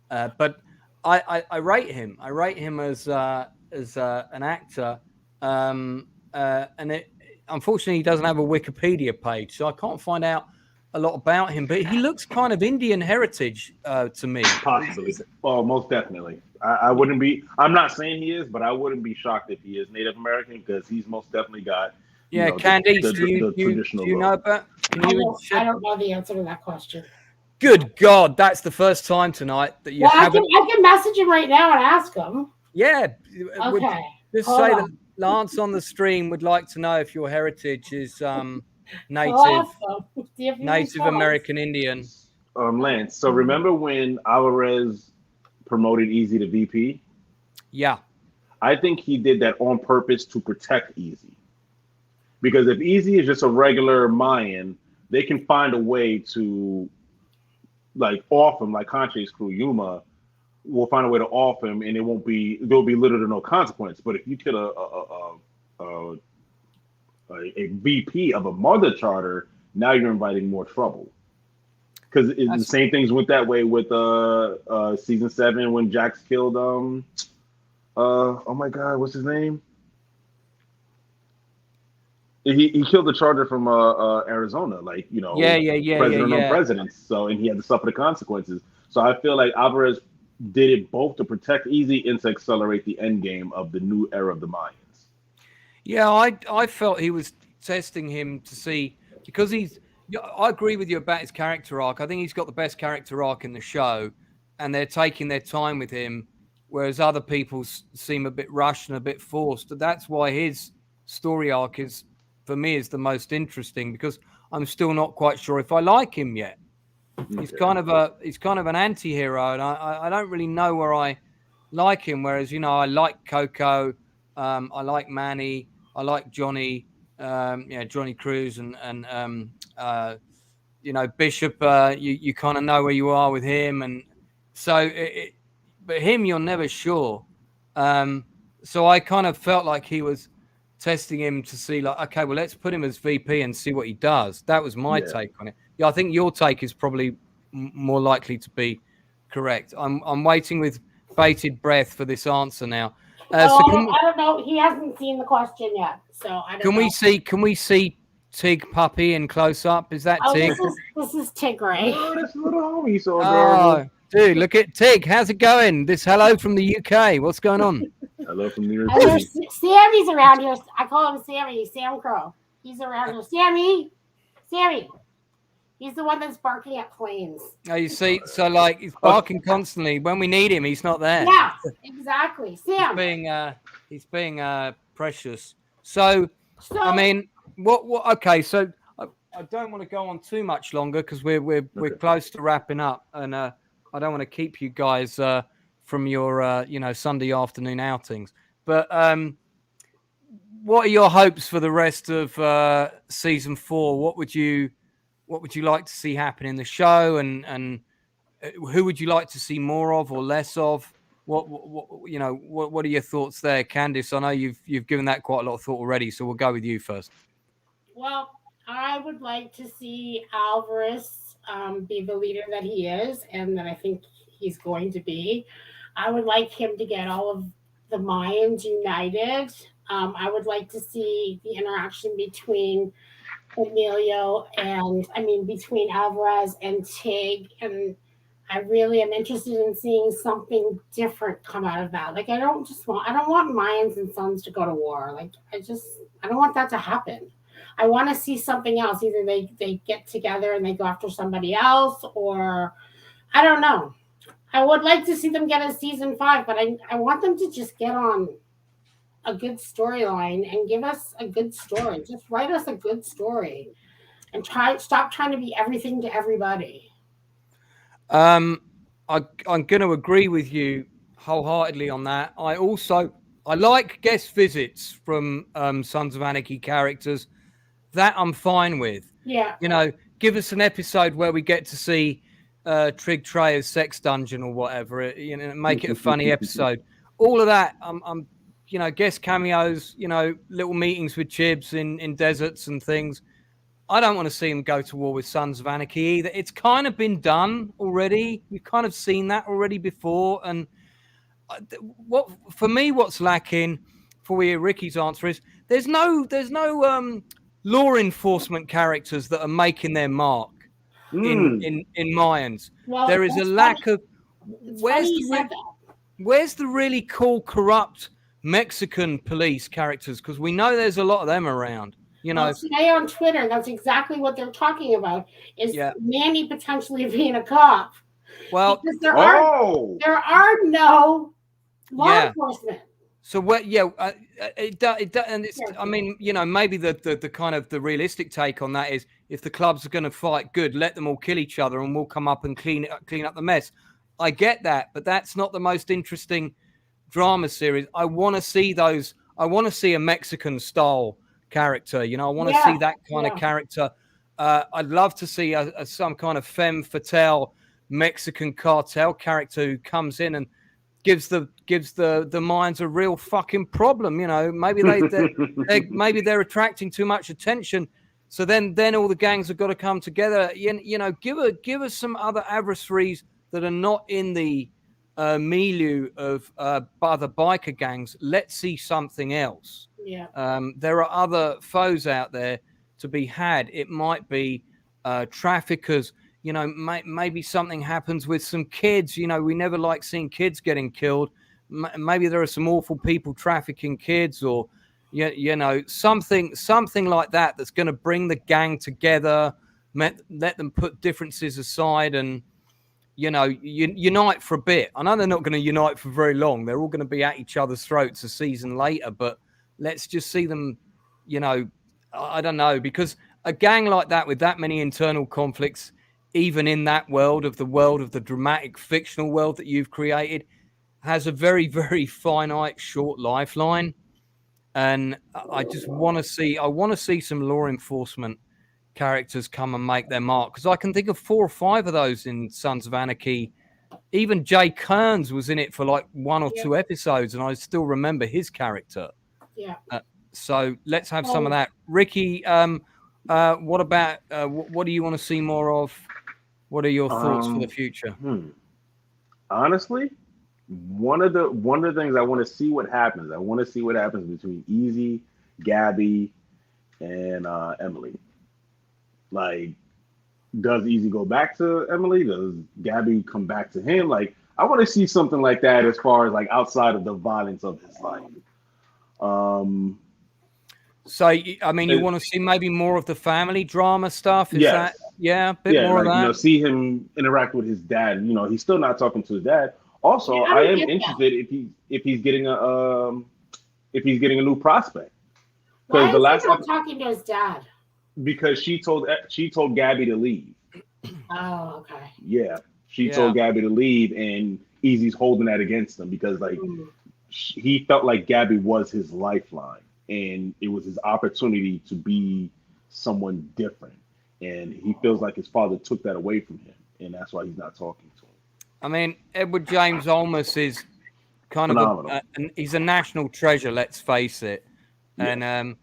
but I rate him. I rate him as an actor, and unfortunately he doesn't have a Wikipedia page, so I can't find out a lot about him. But he looks kind of Indian heritage to me.
Possibly. Oh, most definitely. I wouldn't be. I'm not saying he is, but I wouldn't be shocked if he is Native American because he's most definitely got.
Yeah, Candice, do you know about?
I don't know the answer to that question.
Good God, that's the first time tonight that you haven't.
I can message him right now and ask him.
Yeah.
Okay.
Just say that Lance on the stream would like to know if your heritage is Native American Indian.
Lance, so remember when Alvarez promoted Easy to VP?
Yeah.
I think he did that on purpose to protect Easy. Because if Easy is just a regular Mayan, they can find a way to like off him, like Conche's crew, Yuma will find a way to off him, and there'll be little to no consequence. But if you kill a VP of a mother charter, now you're inviting more trouble. Because the same things went that way with season 7 when Jax killed oh my God, what's his name? He killed the charger from Arizona, like president on presidents. So and he had to suffer the consequences. So I feel like Alvarez did it both to protect Easy and to accelerate the end game of the new era of the Mayans.
Yeah, I felt he was testing him to see because I agree with you about his character arc. I think he's got the best character arc in the show, and they're taking their time with him, whereas other people seem a bit rushed and a bit forced. That's why his story arc is, for me, is the most interesting because I'm still not quite sure if I like him yet. Okay. He's kind of an anti-hero, and I don't really know where I like him. Whereas I like Coco, I like Manny, I like Johnny, Johnny Cruz, and Bishop. You kind of know where you are with him, and so but him you're never sure. So I kind of felt like he was testing him to see, like, okay, well, let's put him as VP and see what he does. That was my take on it. Yeah, I think your take is probably more likely to be correct. I'm waiting with bated breath for this answer now.
I don't know. He hasn't seen the question yet, so I don't know.
Can we see Tig Puppy in close up? Is that Tig?
This is Tigray.
Oh, that's little homie. So adorable.
Dude, look at Tig. How's it going? This hello from the UK. What's going on?
Hello from New York
City. Sammy's around here. I call him Sammy. Sam Crow. He's around here. Sammy. He's the one that's barking at planes.
Oh, you see, so like he's barking constantly. When we need him, he's not there.
Yeah, exactly. Sam.
He's being precious. So I mean, what? Okay, so I don't want to go on too much longer because we're close to wrapping up, and I don't want to keep you guys from your Sunday afternoon outings. But what are your hopes for the rest of season 4? What would you like to see happen in the show, and who would you like to see more of or less of? what are your thoughts there, Candice? I know you've given that quite a lot of thought already, so we'll go with you first.
Well, I would like to see Alvarez be the leader that he is and that I think he's going to be. I would like him to get all of the Mayans united. I would like to see the interaction between between Alvarez and Tig. And I really am interested in seeing something different come out of that. Like, I don't want Mayans and Sons to go to war. Like, I don't want that to happen. I want to see something else. Either they get together and they go after somebody else, or I don't know. I would like to see them get a season 5, but I want them to just get on a good storyline and give us a good story. Just write us a good story and stop trying to be everything to everybody.
I'm going to agree with you wholeheartedly on that. I like guest visits from Sons of Anarchy characters. That I'm fine with.
Yeah.
Give us an episode where we get to see Trig Treyer's sex dungeon or whatever. Make it a funny episode. All of that. I'm guest cameos. Little meetings with Chibs in deserts and things. I don't want to see him go to war with Sons of Anarchy either. It's kind of been done already. We've kind of seen that already before. And what's lacking, before we hear Ricky's answer, is there's no law enforcement characters that are making their mark in Mayans.
Well,
there is a lack of. Where's the really cool, corrupt Mexican police characters? Because we know there's a lot of them around.
Well, today on Twitter, that's exactly what they're talking about. Is Manny potentially being a cop?
Well,
because there are no law enforcement.
So what? Yeah, it and it's. I mean, maybe the kind of the realistic take on that is if the clubs are going to fight, good, let them all kill each other, and we'll come up and clean up the mess. I get that, but that's not the most interesting drama series. I want to see those. I want to see a Mexican style character. I want to see that kind of character. I'd love to see some kind of femme fatale Mexican cartel character who comes in and gives the Mayans a real fucking problem. Maybe maybe they're attracting too much attention, so then all the gangs have got to come together. Give us some other adversaries that are not in the milieu of other biker gangs. Let's see something else. There are other foes out there to be had. It might be traffickers. Maybe something happens with some kids. We never like seeing kids getting killed. Maybe there are some awful people trafficking kids, or something like that that's going to bring the gang together. Let them put differences aside and unite for a bit. I know they're not going to unite for very long. They're all going to be at each other's throats a season later, but let's just see them. I don't know, because a gang like that with that many internal conflicts, even in that world of the dramatic fictional world that you've created, has a very, very finite, short lifeline. And I just want to see some law enforcement characters come and make their mark, because I can think of 4 or 5 of those in Sons of Anarchy. Even Jay Kearns was in it for like 1 or 2 episodes, and I still remember his character. So let's have some of that. Ricky, what about what do you want to see more of? What are your thoughts for the future?
Honestly, one of the things I want to see what happens. I want to see what happens between Easy, Gabby, and Emily. Like, does Easy go back to Emily? Does Gabby come back to him? Like, I want to see something like that as far as like outside of the violence of his life.
So, I mean, you want to see maybe more of the family drama stuff? Is that, a bit more of that?
See him interact with his dad. He's still not talking to his dad. Also, I am interested if he's getting a new prospect.
Why is he not talking to his dad?
Because she told Gabby to leave.
Oh, okay.
Yeah, she told Gabby to leave, and Easy's holding that against him because he felt like Gabby was his lifeline, and it was his opportunity to be someone different, and he feels like his father took that away from him, and that's why he's not talking to him.
I mean, Edward James Olmos is kind
Phenomenal.
of and he's a national treasure. Let's face it.
Yes.
And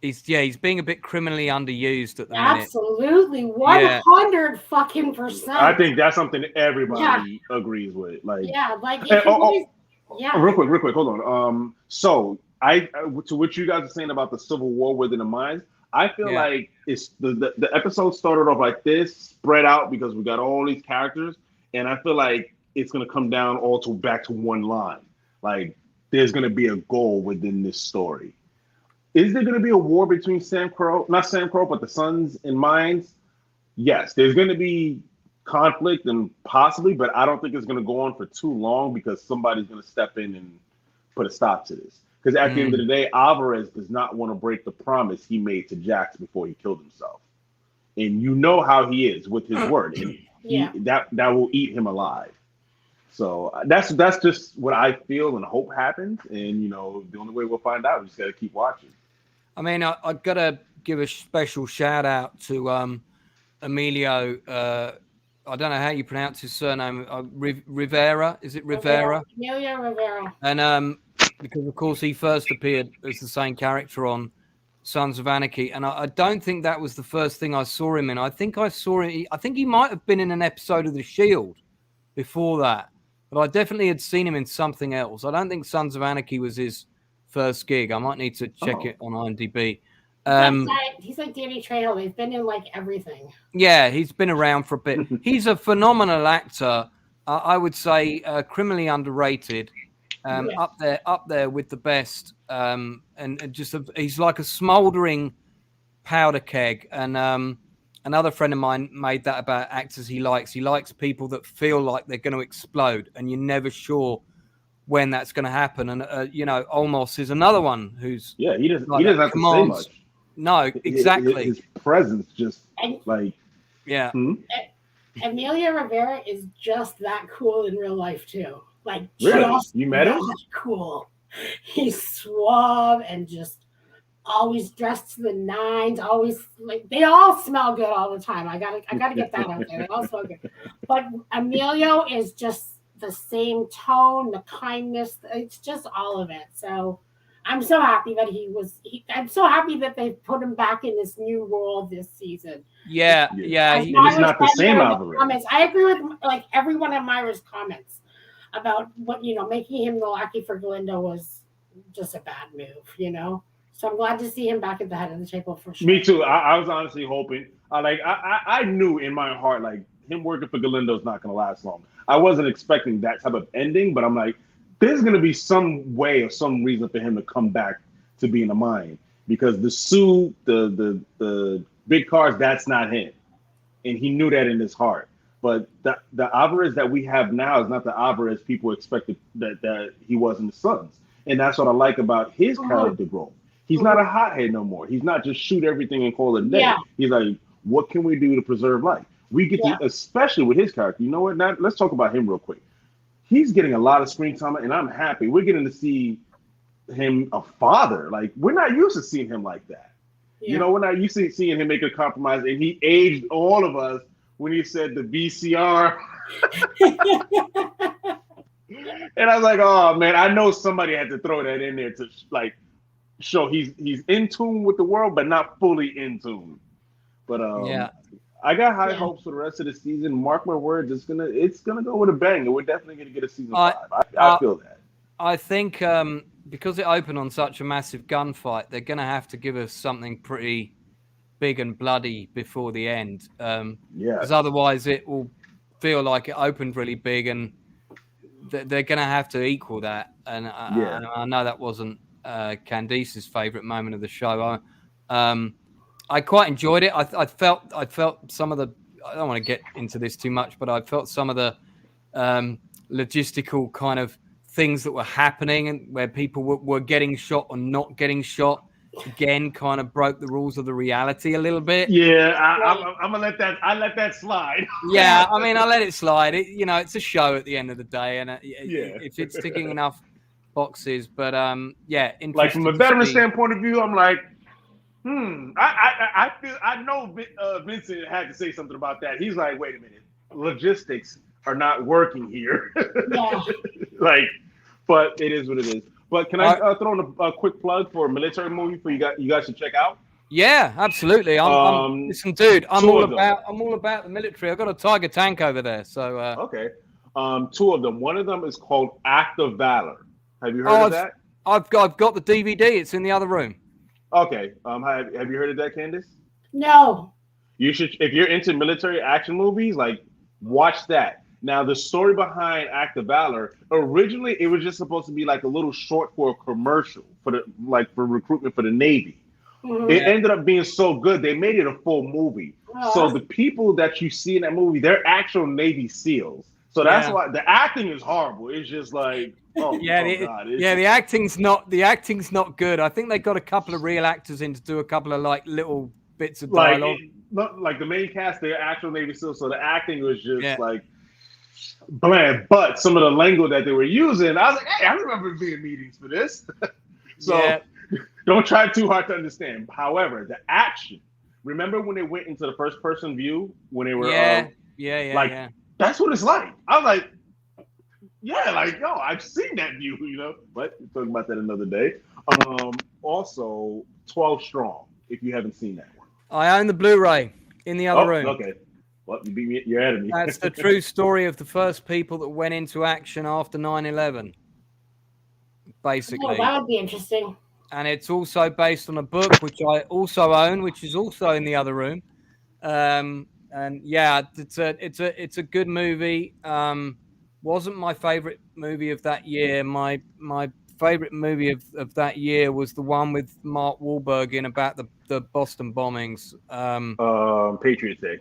he's being a bit criminally underused at the minute.
Absolutely, 100 fucking percent.
I think that's something everybody agrees with. Like,
like if
real quick, hold on. So to what you guys are saying about the Civil War within the minds, I feel like it's the episode started off like this, spread out because we got all these characters, and I feel like it's gonna come down all to back to one line. Like, there's gonna be a goal within this story. Is there gonna be a war between not Sam Crow, but the Sons and Minds? Yes, there's gonna be conflict and possibly, but I don't think it's going to go on for too long because somebody's going to step in and put a stop to this. Because at the end of the day, Alvarez does not want to break the promise he made to Jax before he killed himself. And you know how he is with his word. And that will eat him alive. So that's just what I feel and hope happens. And, you know, the only way we'll find out, we just got to keep watching.
I mean, I've got to give a special shout out to Emilio. I don't know how you pronounce his surname. Rivera, is it Rivera?
Emilio Rivera.
And because of course he first appeared as the same character on Sons of Anarchy, and I don't think that was the first thing I saw him in. I think he might have been in an episode of The Shield before that, but I definitely had seen him in something else. I don't think Sons of Anarchy was his first gig. I might need to check it on IMDb.
He's like Danny Trejo. He's been in like everything.
Yeah, he's been around for a bit. He's a phenomenal actor. I would say criminally underrated. Up there with the best. And just he's like a smouldering powder keg. And another friend of mine made that about actors he likes. He likes people that feel like they're going to explode, and you're never sure when that's going to happen. And you know, Olmos is another one who's
he doesn't have to say much.
No, exactly.
His presence just
Emilio Rivera is just that cool in real life too. Like,
really? You met him?
Cool. He's suave and just always dressed to the nines. Always like they all smell good all the time. I gotta get that out there. They all smell good. But Emilio is just the same tone, the kindness. It's just all of it. So I'm so happy that I'm so happy that they put him back in this new role this season.
Yeah.
He's not the same Alvarez.
I agree with like everyone in Myra's comments about what, you know, making him the lackey for Galindo was just a bad move, you know? So I'm glad to see him back at the head of the table for sure.
Me too. I was honestly hoping. I knew in my heart, like, him working for Galindo is not going to last long. I wasn't expecting that type of ending, but I'm like, there's going to be some way or some reason for him to come back to being a Mayan, because the suit, the big cars, that's not him, and he knew that in his heart. But the Alvarez that we have now is not the Alvarez people expected that he was in the Sons, and that's what I like about his character growth. He's not a hothead no more. He's not just shoot everything and call it a day.
Yeah.
He's like, what can we do to preserve life? We get to, especially with his character. You know what? Now, let's talk about him real quick. He's getting a lot of screen time, and I'm happy. We're getting to see him a father. Like, we're not used to seeing him like that. Yeah. You know, we're not used to seeing him make a compromise, and he aged all of us when he said the VCR. And I was like, oh, man, I know somebody had to throw that in there to, like, show he's in tune with the world, but not fully in tune. But I got high hopes for the rest of the season. Mark my words, it's gonna go with a bang, and we're definitely gonna get a season 5. I feel that.
I think because it opened on such a massive gunfight, they're gonna have to give us something pretty big and bloody before the end. Because otherwise it will feel like it opened really big, and they're gonna have to equal that. And I know that wasn't Candice's favorite moment of the show. I quite enjoyed it. I felt some of the. I don't want to get into this too much, but I felt some of the logistical kind of things that were happening, and where people were getting shot or not getting shot. Again, kind of broke the rules of the reality a little bit.
Yeah, I'm gonna let that slide.
Yeah, I mean, I let it slide. It's a show at the end of the day, and if it's ticking enough boxes, but
like from a veteran standpoint of view, I'm like. I know Vincent had to say something about that. He's like, wait a minute, logistics are not working here.
Yeah.
Like, But it is what it is. But can I throw in a quick plug for a military movie for you guys should check out?
Yeah, absolutely. Listen, dude, I'm all about the military. I've got a Tiger tank over there. So
okay. Two of them. One of them is called Act of Valor. Have you heard of that?
I've got the DVD. It's in the other room.
Okay. Have you heard of that, Candace?
No.
You should, if you're into military action movies, like watch that. Now, the story behind Act of Valor, originally it was just supposed to be like a little short for a commercial for recruitment for the Navy. Mm-hmm. It ended up being so good they made it a full movie. So the people that you see in that movie, they're actual Navy SEALs. So that's why the acting is horrible. It's just like, the
acting's not good. I think they got a couple of real actors in to do a couple of like little bits of dialogue.
Like the main cast, they're actual Navy SEALs, so the acting was just like bland. But some of the lingo that they were using, I was like, hey, I remember being in meetings for this. So don't try too hard to understand. However, the action. Remember when they went into the first person view when they were that's what it's like. I was like, I've seen that view, But we'll talk about that another day. Also 12 Strong, if you haven't seen that one.
I own the Blu-ray in the other room.
Okay. Well, you beat me. You're ahead of me.
That's the true story of the first people that went into action after 9/11. Basically.
Oh, that would be interesting.
And it's also based on a book which I also own, which is also in the other room. And yeah, it's a good movie. Wasn't my favorite movie of that year. My favorite movie of that year was the one with Mark Wahlberg in about the Boston bombings.
Patriots Day.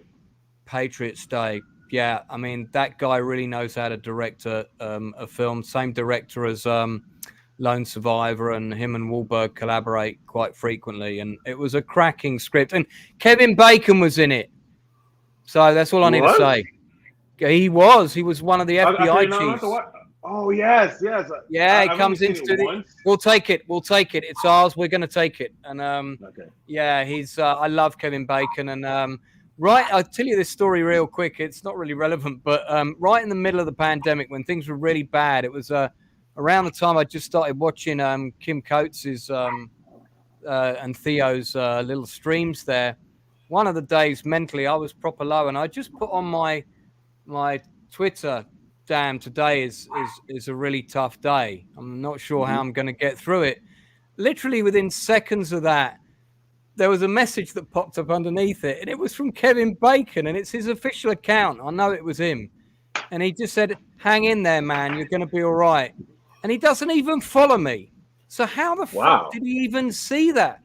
Patriots Day. Yeah, I mean that guy really knows how to direct a film. Same director as Lone Survivor, and him and Wahlberg collaborate quite frequently. And it was a cracking script. And Kevin Bacon was in it. So that's all I need to say. He was one of the FBI chiefs.
Oh, yes.
Yeah, he comes into the. We'll take it. It's ours. We're going to take it. And yeah, he's. I love Kevin Bacon. And right, I'll tell you this story real quick. It's not really relevant, but right in the middle of the pandemic, when things were really bad, it was around the time I just started watching Kim Coates's and Theo's little streams there. One of the days mentally I was proper low, and I just put on my Twitter, damn, today is a really tough day. I'm not sure how I'm going to get through it. Literally within seconds of that, there was a message that popped up underneath it, and it was from Kevin Bacon, and it's his official account. I know it was him. And he just said, hang in there, man, you're going to be all right. And he doesn't even follow me. So how the fuck did he even see that?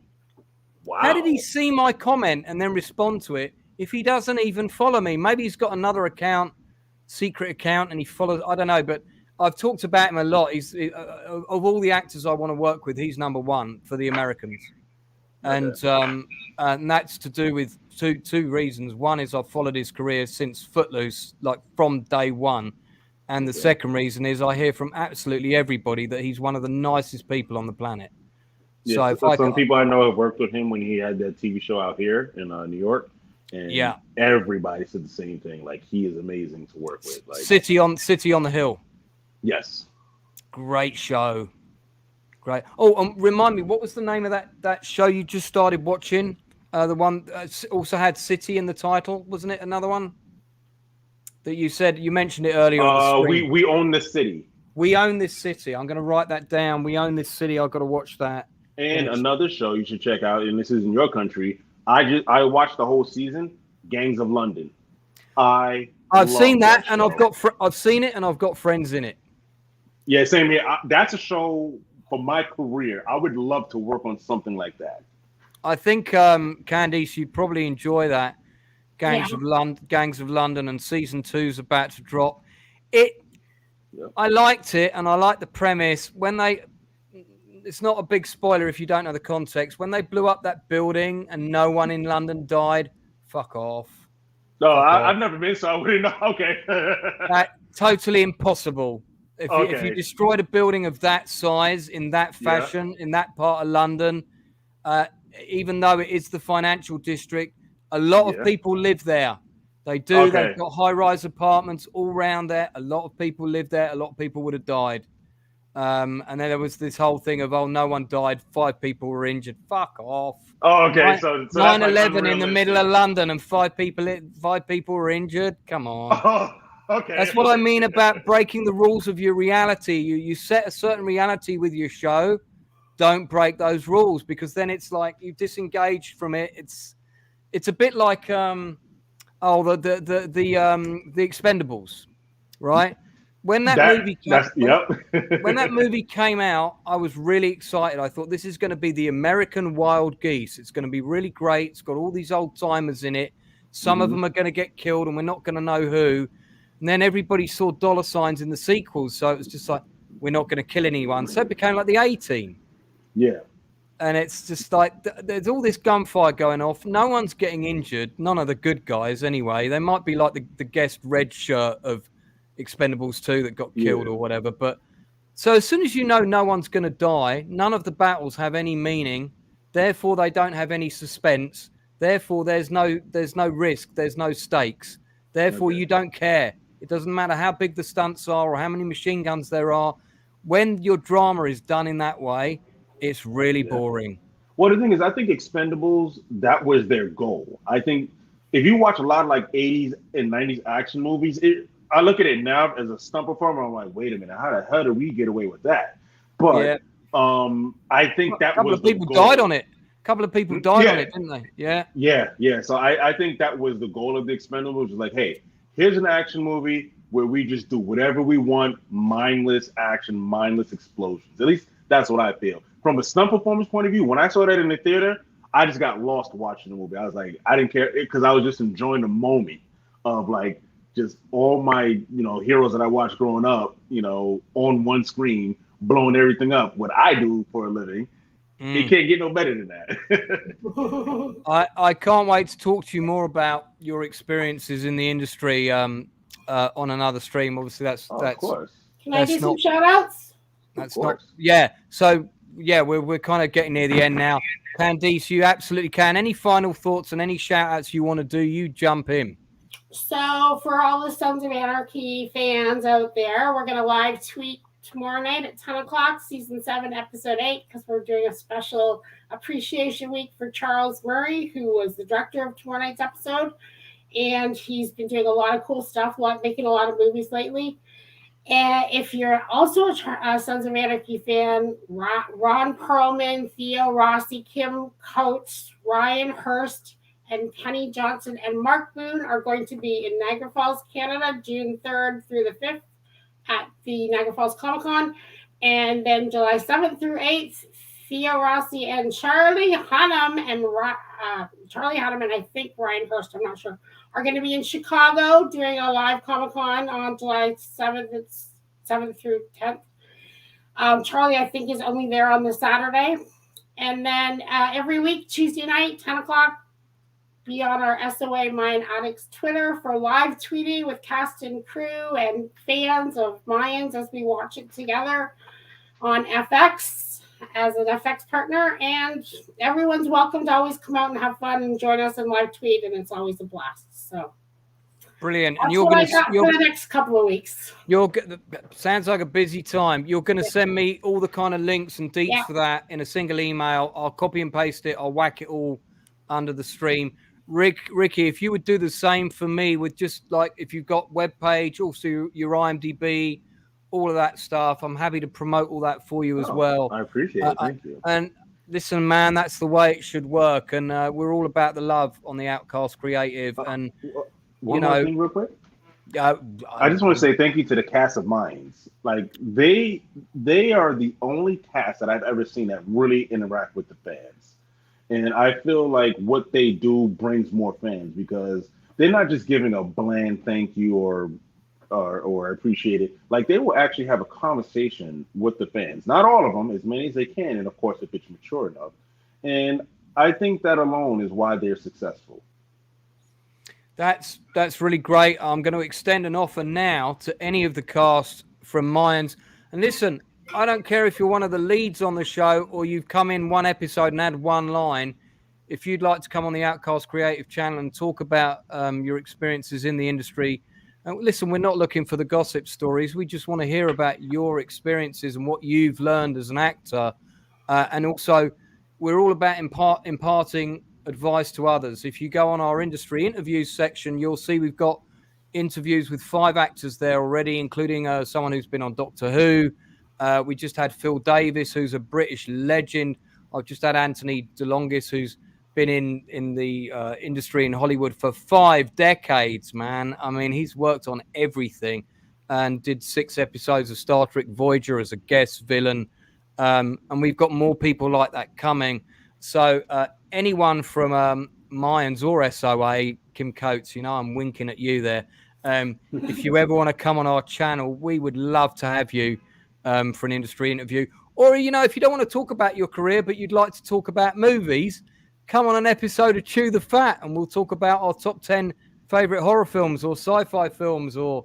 Wow. How did he see my comment and then respond to it if he doesn't even follow me? Maybe he's got another account, secret account, and he follows. I don't know, but I've talked about him a lot. He's of all the actors I want to work with, he's number one for the Americans. And that's to do with two reasons. One is I've followed his career since Footloose, like from day one. And the second reason is I hear from absolutely everybody that he's one of the nicest people on the planet.
Yeah, so some people I know have worked with him when he had that TV show out here in New York. And everybody said the same thing. Like, he is amazing to work with. Like,
City on the Hill.
Yes.
Great show. Great. Oh, remind me, what was the name of that show you just started watching? The one also had City in the title, wasn't it? Another one that you mentioned it earlier.
We own this city.
We own this city. I'm going to write that down. We own this city. I've got to watch that.
And another show you should check out, and this is in your country. I watched the whole season. Gangs of London. I've
seen that, and I've seen it, and I've got friends in it.
Yeah, same here. That's a show for my career. I would love to work on something like that.
I think Candice, you'd probably enjoy that. Gangs of London, and season 2 is about to drop. I liked it, and I liked the premise. It's not a big spoiler if you don't know the context. When they blew up that building and no one in London died, fuck off.
No, I've never been, so I wouldn't know. Okay.
Totally impossible. If you destroyed a building of that size, in that fashion, in that part of London, even though it is the financial district, a lot of people live there. They do. Okay. They've got high-rise apartments all around there. A lot of people live there. A lot of people would have died. And then there was this whole thing of, oh, no one died, 5 people were injured. Fuck off.
Oh, okay. So
9/11 in the middle of London and 5 people were injured. Come on.
Oh, okay.
That's what I mean about breaking the rules of your reality. You set a certain reality with your show. Don't break those rules, because then it's like you disengage from it. It's a bit like the Expendables, right? When that movie came out, I was really excited. I thought this is going to be the American Wild Geese. It's going to be really great. It's got all these old timers in it. Some of them are going to get killed, and we're not going to know who. And then everybody saw dollar signs in the sequels, so it was just like, we're not going to kill anyone. So it became like the A-Team.
Yeah.
And it's just like there's all this gunfire going off. No one's getting injured. None of the good guys, anyway. They might be like the guest red shirt of Expendables 2 that got killed or whatever. But so as soon as you know no one's going to die, none of the battles have any meaning. Therefore, they don't have any suspense. Therefore, there's no risk. There's no stakes. Therefore, you don't care. It doesn't matter how big the stunts are or how many machine guns there are. When your drama is done in that way, it's really boring.
Well, the thing is, I think Expendables, that was their goal. I think if you watch a lot of like 80s and 90s action movies, I look at it now as a stunt performer. I'm like, wait a minute, how the hell did we get away with that? But I think that was the goal.
Died on it. A couple of people died on it, didn't they?
Yeah. So I think that was the goal of the Expendables. Was like, hey, here's an action movie where we just do whatever we want, mindless action, mindless explosions. At least that's what I feel. From a stunt performance point of view, when I saw that in the theater, I just got lost watching the movie. I was like, I didn't care, because I was just enjoying the moment of like just all my, heroes that I watched growing up, on one screen, blowing everything up. What I do for a living, it can't get no better than that.
I can't wait to talk to you more about your experiences in the industry on another stream. Obviously, that's
of course.
Can I do some shout outs?
That's not. Yeah. So we're kind of getting near the end now. Candice, you absolutely can. Any final thoughts and any shout outs you want to do, you jump in.
So for all the Sons of Anarchy fans out there, we're going to live tweet tomorrow night at 10 o'clock, season 7, episode 8, because we're doing a special appreciation week for Charles Murray, who was the director of tomorrow night's episode. And he's been doing a lot of cool stuff, making a lot of movies lately. And if you're also a Sons of Anarchy fan, Ron Perlman, Theo Rossi, Kim Coates, Ryan Hurst, and Penny Johnson and Mark Boone are going to be in Niagara Falls, Canada, June 3rd through the 5th at the Niagara Falls Comic-Con. And then July 7th through 8th, Theo Rossi and Charlie Hunnam and I think Ryan Hurst, I'm not sure, are going to be in Chicago doing a live Comic-Con on July 7th through 10th. Charlie, I think, is only there on the Saturday. And then every week, Tuesday night, 10 o'clock, be on our SOA Mayan Addicts Twitter for live tweeting with cast and crew and fans of Mayans as we watch it together on FX as an FX partner. And everyone's welcome to always come out and have fun and join us in live tweet, and it's always a blast. So
brilliant.
And you're going to for the next couple of weeks.
Sounds like a busy time. You're going to send me all the kind of links and deets for that in a single email. I'll copy and paste it. I'll whack it all under the stream. Ricky, if you would do the same for me with just like if you've got webpage, also your IMDb, all of that stuff, I'm happy to promote all that for you as well.
I appreciate it. Thank you.
And listen, man, that's the way it should work. And we're all about the love on the Outcasts Creative. And
one more thing real quick. I just want to say thank you to the cast of Minds. Like they are the only cast that I've ever seen that really interact with the fans. And I feel like what they do brings more fans because they're not just giving a bland thank you or appreciate it. Like they will actually have a conversation with the fans. Not all of them, as many as they can, and of course if it's mature enough. And I think that alone is why they're successful.
That's really great. I'm going to extend an offer now to any of the cast from Mayans. And listen, I don't care if you're one of the leads on the show or you've come in one episode and had one line. If you'd like to come on the Outcasts Creative channel and talk about your experiences in the industry, Listen, we're not looking for the gossip stories. We just want to hear about your experiences and what you've learned as an actor. And also, we're all about imparting advice to others. If you go on our industry interviews section, you'll see we've got interviews with 5 actors there already, including someone who's been on Doctor Who. We just had Phil Davis, who's a British legend. I've just had Anthony DeLongis, who's been in the industry in Hollywood for 5 decades, man. I mean, he's worked on everything and did 6 episodes of Star Trek Voyager as a guest villain. And we've got more people like that coming. So anyone from Mayans or SOA, Kim Coates, I'm winking at you there. If you ever want to come on our channel, we would love to have you for an industry interview. Or, if you don't want to talk about your career, but you'd like to talk about movies, come on an episode of Chew the Fat and we'll talk about our top 10 favorite horror films or sci-fi films or,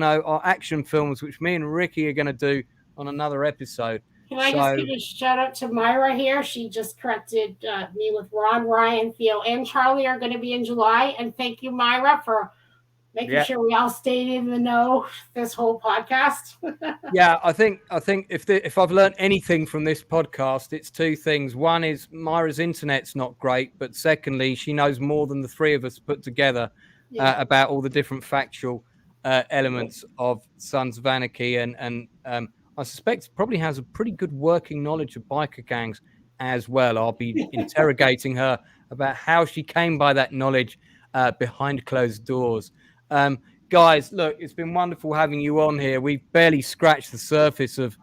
our action films, which me and Ricky are going to do on another episode.
Can I just give a shout out to Myra here? She just corrected me with Ron, Ryan, Theo, and Charlie are going to be in July. And thank you, Myra, for making sure we all stayed in the know this whole podcast.
Yeah, I think if I've learned anything from this podcast, it's 2 things. One is Myra's internet's not great, but secondly, she knows more than the 3 of us put together about all the different factual elements of Sons of Anarchy, and I suspect probably has a pretty good working knowledge of biker gangs as well. I'll be interrogating her about how she came by that knowledge behind closed doors. Guys, look, it's been wonderful having you on here. We've barely scratched the surface of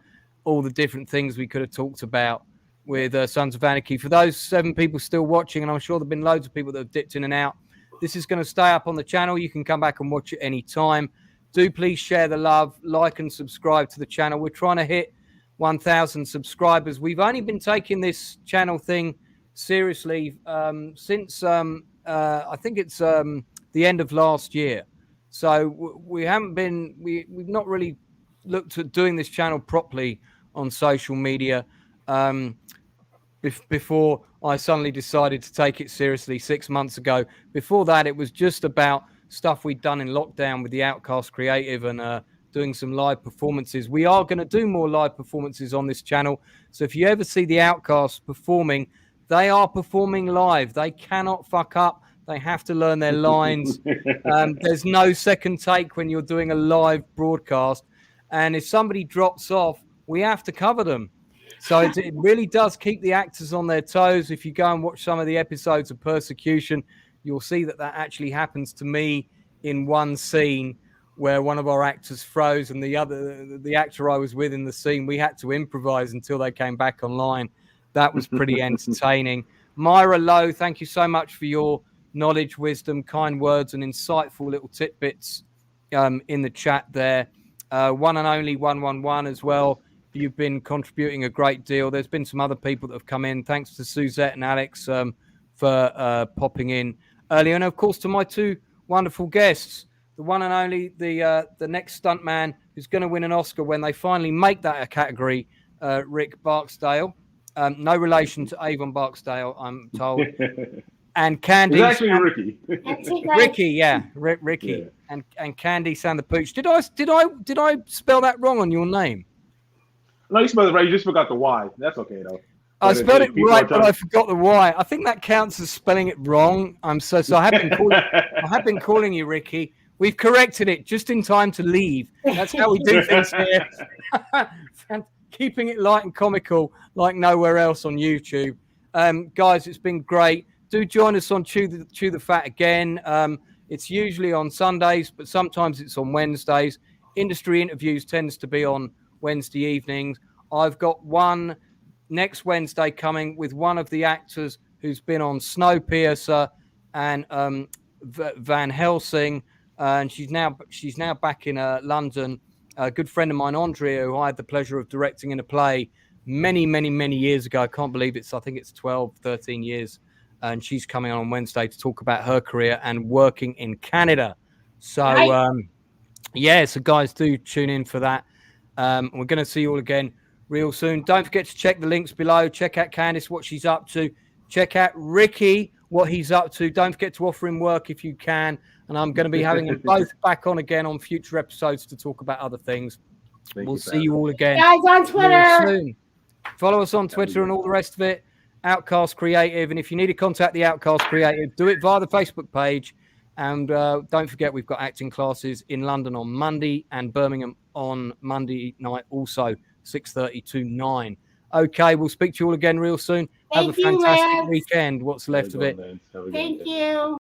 all the different things we could have talked about with Sons of Anarchy. For those 7 people still watching, and I'm sure there have been loads of people that have dipped in and out, this is going to stay up on the channel. You can come back and watch it any time. Do please share the love, like and subscribe to the channel. We're trying to hit 1,000 subscribers. We've only been taking this channel thing seriously since I think it's the end of last year. So we've not really looked at doing this channel properly on social media before I suddenly decided to take it seriously 6 months ago. Before that, it was just about stuff we'd done in lockdown with the Outcasts Creative and doing some live performances. We are going to do more live performances on this channel. So if you ever see the Outcasts performing, they are performing live. They cannot fuck up. They have to learn their lines. There's no second take when you're doing a live broadcast. And if somebody drops off, we have to cover them. So it really does keep the actors on their toes. If you go and watch some of the episodes of Persecution, you'll see that actually happens to me in one scene where one of our actors froze and the actor I was with in the scene, we had to improvise until they came back online. That was pretty entertaining. Myra Lowe, thank you so much for your knowledge, wisdom, kind words, and insightful little tidbits in the chat there. One and only 111 as well. You've been contributing a great deal. There's been some other people that have come in. Thanks to Suzette and Alex for popping in earlier. And, of course, to my 2 wonderful guests, the one and only, the next stuntman who's going to win an Oscar when they finally make that a category, Rick Barksdale. No relation to Avon Barksdale, I'm told. And Candy.
It's actually Ricky.
Ricky, yeah. Ricky. Yeah. And Candy Sandapooch. Did I spell that wrong on your name?
No, you spelled it right. You just forgot the Y. That's okay, though.
I spelled it right, but I forgot the Y. I think that counts as spelling it wrong. I'm so I have been calling you Ricky. We've corrected it just in time to leave. That's how we do things here. Keeping it light and comical like nowhere else on YouTube. Guys, it's been great. Do join us on Chew the Fat again. It's usually on Sundays, but sometimes it's on Wednesdays. Industry interviews tends to be on Wednesday evenings. I've got one next Wednesday coming with one of the actors who's been on Snowpiercer and Van Helsing, and she's now back in London. A good friend of mine, Andrea, who I had the pleasure of directing in a play many, many, many years ago. I can't believe I think it's 12, 13 years. And she's coming on Wednesday to talk about her career and working in Canada. So, so guys, do tune in for that. We're going to see you all again real soon. Don't forget to check the links below. Check out Candice, what she's up to. Check out Ricky, what he's up to. Don't forget to offer him work if you can. and I'm going to be having them both back on again on future episodes to talk about other things. We'll see you all again
Guys on
real
Twitter.
soon. Follow us on Twitter and all the rest of it. Outcasts Creative, and if you need to contact the Outcasts Creative, do it via the Facebook page. And don't forget, we've got acting classes in London on Monday and Birmingham on Monday night, also 6:30 to 9. Okay, we'll speak to you all again real soon. Have a
Thank you,
fantastic
Lance.
weekend. What's left of it.
Have a good
Thank
day.
you.